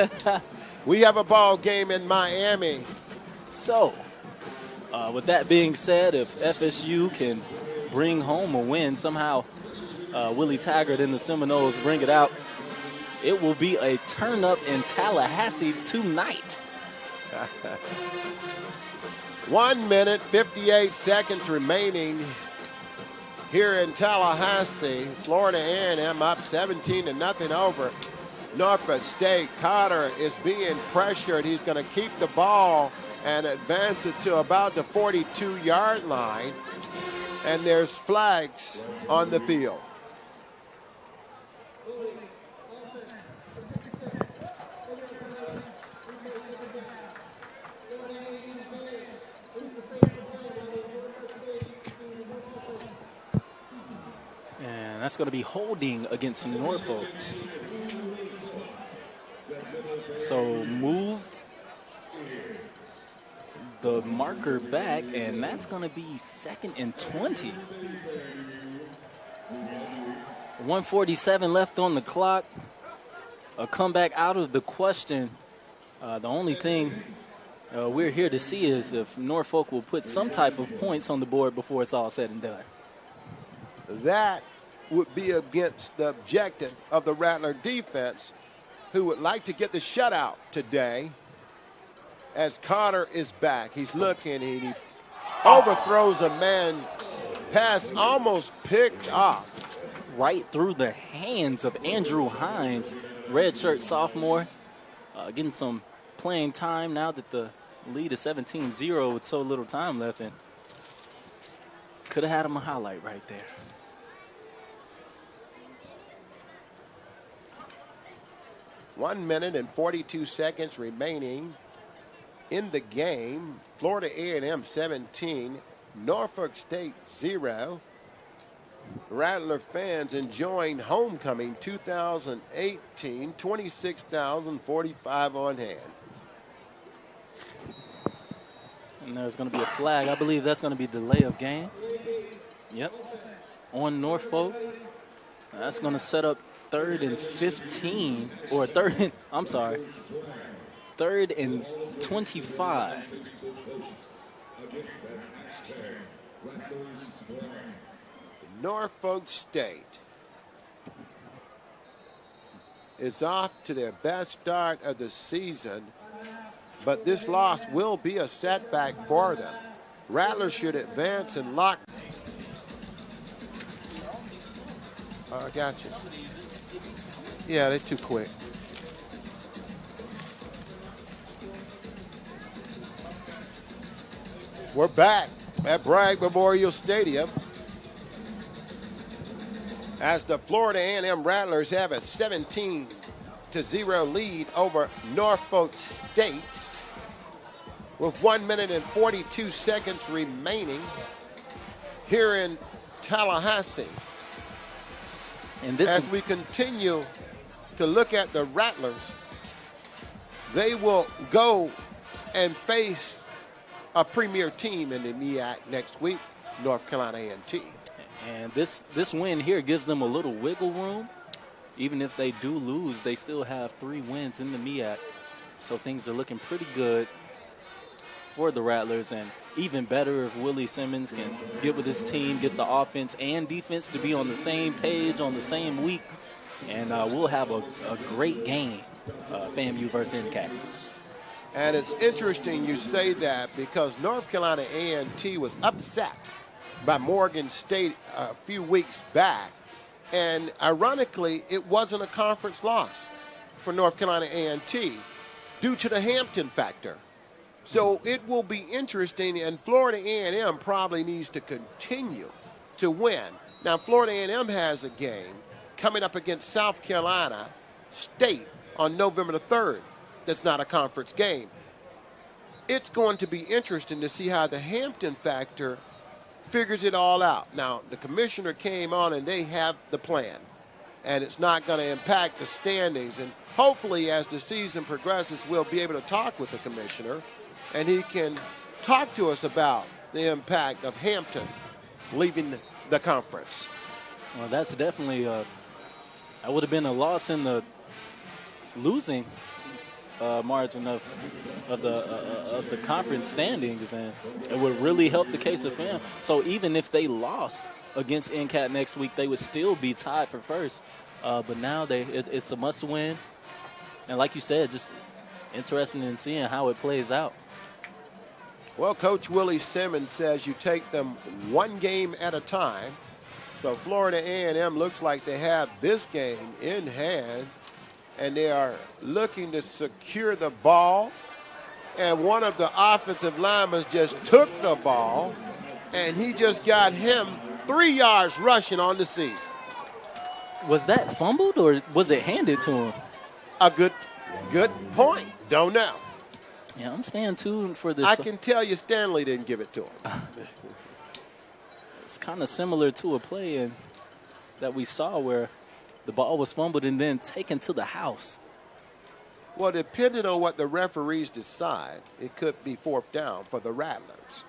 We have a ball game in Miami. So, with that being said, if FSU can bring home a win, somehow Willie Taggart and the Seminoles bring it out, it will be a turn-up in Tallahassee tonight. 1 minute, 58 seconds remaining here in Tallahassee. Florida A&M up 17-0 over Norfolk State. Carter is being pressured. He's going to keep the ball and advance it to about the 42-yard line. And there's flags on the field. And that's going to be holding against Norfolk. So move the marker back, and that's going to be 2nd and 20. 1:47 left on the clock. A comeback out of the question. The only thing we're here to see is if Norfolk will put some type of points on the board before it's all said and done. That would be against the objective of the Rattler defense, who would like to get the shutout today. As Carter is back, he's looking, and he overthrows a man. Pass almost picked off. Right through the hands of Andrew Hines, redshirt sophomore, getting some playing time now that the lead is 17-0 with so little time left. And could have had him a highlight right there. One minute and 42 seconds remaining in the game. Florida A&M 17, Norfolk State 0. Rattler fans enjoying homecoming 2018, 26,045 on hand. And there's going to be a flag. I believe that's going to be delay of game. Yep. On Norfolk. That's going to set up 3rd and 15, or 3rd and 25. Norfolk State is off to their best start of the season, but this loss will be a setback for them. Rattlers should advance and lock. I got you. Yeah, they're too quick. We're back at Bragg Memorial Stadium as the Florida A&M Rattlers have a 17-0 lead over Norfolk State with 1 minute and 42 seconds remaining here in Tallahassee. And this as we continue to look at the Rattlers, they will go and face a premier team in the MEAC next week, North Carolina A&T. And this win here gives them a little wiggle room. Even if they do lose, they still have 3 wins in the MEAC. So things are looking pretty good for the Rattlers, and even better if Willie Simmons can get with his team, get the offense and defense to be on the same page on the same week, and we'll have a great game, FAMU versus NCAC. And it's interesting you say that because North Carolina A&T was upset by Morgan State a few weeks back, and ironically, it wasn't a conference loss for North Carolina A&T due to the Hampton factor. So it will be interesting, and Florida A&M probably needs to continue to win. Now, Florida A&M has a game coming up against South Carolina State on November the 3rd. That's not a conference game. It's going to be interesting to see how the Hampton factor figures it all out. Now, the commissioner came on, and they have the plan, and it's not going to impact the standings. And hopefully, as the season progresses, we'll be able to talk with the commissioner, and he can talk to us about the impact of Hampton leaving the conference. Well, that's definitely that would have been a loss in the losing margin of the conference standings, and it would really help the case of FAM. So even if they lost against NCAT next week, they would still be tied for first. But now it's a must-win, and like you said, just interested in seeing how it plays out. Well, Coach Willie Simmons says you take them one game at a time. So Florida A&M looks like they have this game in hand, and they are looking to secure the ball. And one of the offensive linemen just took the ball, and he just got him 3 yards rushing on the season. Was that fumbled or was it handed to him? A good point. Don't know. Yeah, I'm staying tuned for this. I can tell you Stanley didn't give it to him. It's kind of similar to a play that we saw where the ball was fumbled and then taken to the house. Well, depending on what the referees decide, it could be fourth down for the Rattlers.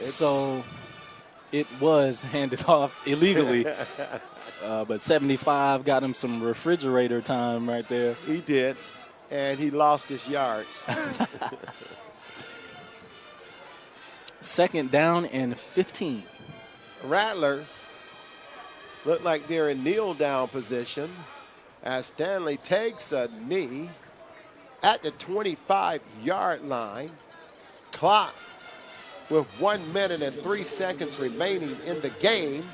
So it was handed off illegally, but 75 got him some refrigerator time right there. He did, and he lost his yards. Second down and 15. Rattlers look like they're in kneel-down position as Stanley takes a knee at the 25-yard line. Clock with 1 minute and 3 seconds remaining in the game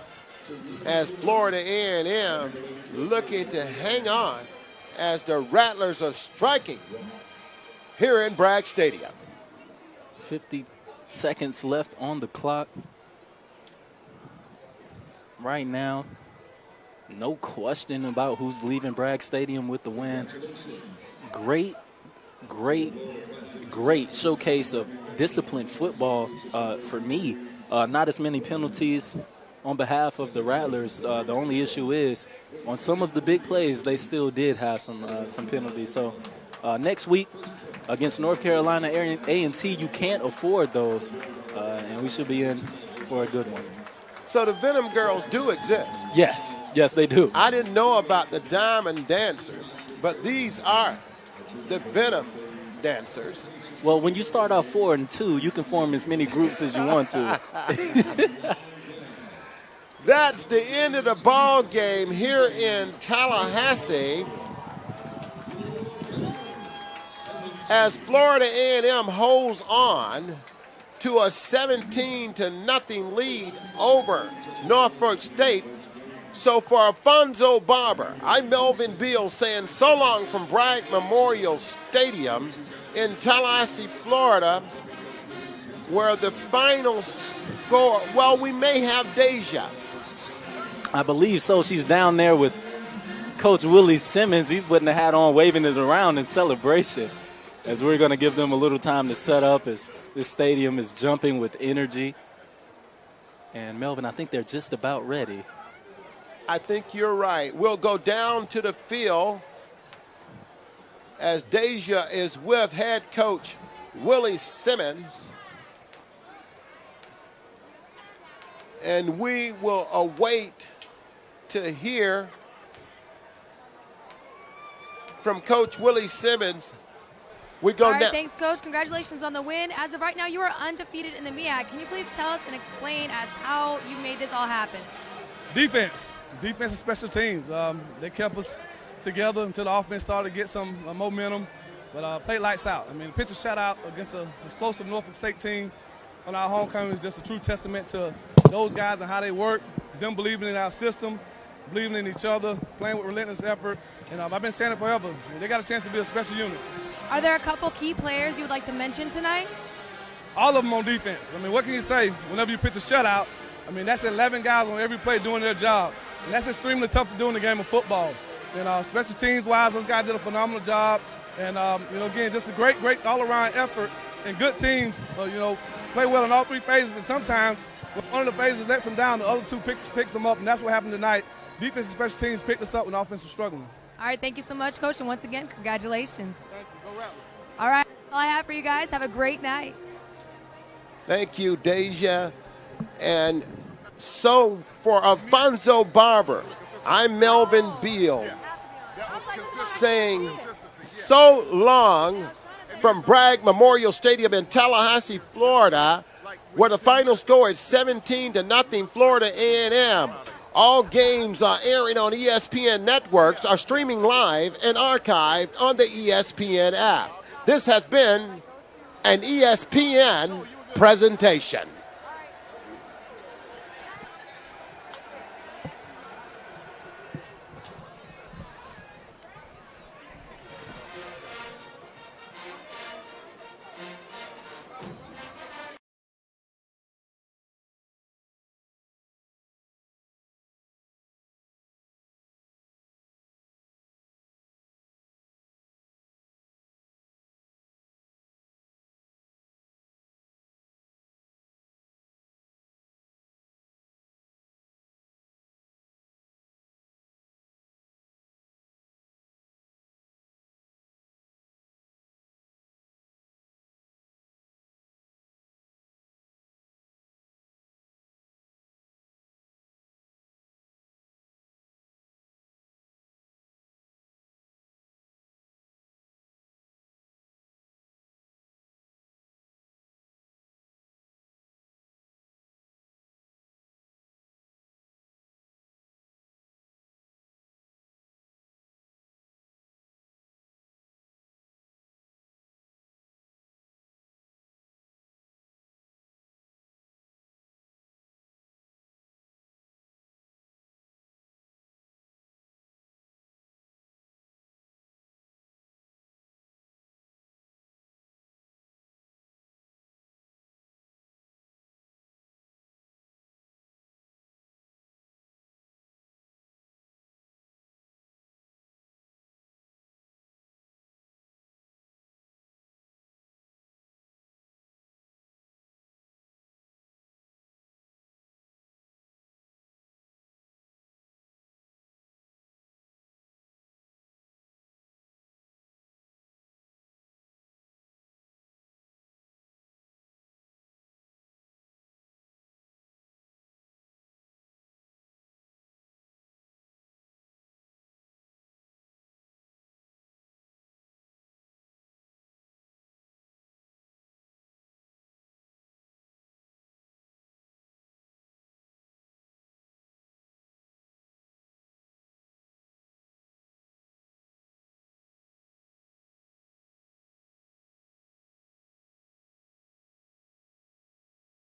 as Florida A&M looking to hang on as the Rattlers are striking here in Bragg Stadium. 50 seconds left on the clock. Right now, no question about who's leaving Bragg Stadium with the win. Great showcase of disciplined football for me. Not as many penalties on behalf of the Rattlers. The only issue is on some of the big plays, they still did have some penalties. So next week against North Carolina A&T, you can't afford those, and we should be in for a good one. So the Venom Girls do exist. Yes, they do. I didn't know about the Diamond Dancers, but these are the Venom Dancers. Well, when you start off 4-2, you can form as many groups as you want to. That's the end of the ball game here in Tallahassee as Florida A&M holds on to a 17-0 lead over Norfolk State. So for Alfonso Barber, I'm Melvin Beal saying so long from Bragg Memorial Stadium in Tallahassee, Florida, where the final score, well, we may have Deja. I believe so. She's down there with Coach Willie Simmons. He's putting the hat on, waving it around in celebration, as we're going to give them a little time to set up as this stadium is jumping with energy. And, Melvin, I think they're just about ready. I think you're right. We'll go down to the field as Deja is with head coach Willie Simmons. And we will await to hear from Coach Willie Simmons. We go All right, down. thanks, Coach. Congratulations on the win. As of right now, you are undefeated in the MEAC. Can you please tell us and explain as how you made this all happen? Defense and special teams. They kept us together until the offense started to get some momentum, but played lights out. I mean, the pitcher shutout against an explosive Norfolk State team on our homecoming is just a true testament to those guys and how they work, them believing in our system, believing in each other, playing with relentless effort. And I've been saying it forever. They got a chance to be a special unit. Are there a couple key players you would like to mention tonight? All of them on defense. I mean, what can you say whenever you pitch a shutout? I mean, that's 11 guys on every play doing their job. And that's extremely tough to do in the game of football. And special teams-wise, those guys did a phenomenal job. And, again, just a great all-around effort. And good teams, play well in all three phases. And sometimes when one of the phases lets them down, the other two picks them up. And that's what happened tonight. defense and special teams picked us up when offense was struggling. All right, thank you so much, Coach, and once again, congratulations. Thank you. Go Rattlers. All right, that's all I have for you guys. Have a great night. Thank you, Deja. And so for Alfonso Barber, I'm Melvin Beal saying so long from Bragg Memorial Stadium in Tallahassee, Florida, where the final score is 17-0 Florida A&M. All games are airing on ESPN networks, are streaming live and archived on the ESPN app. This has been an ESPN presentation.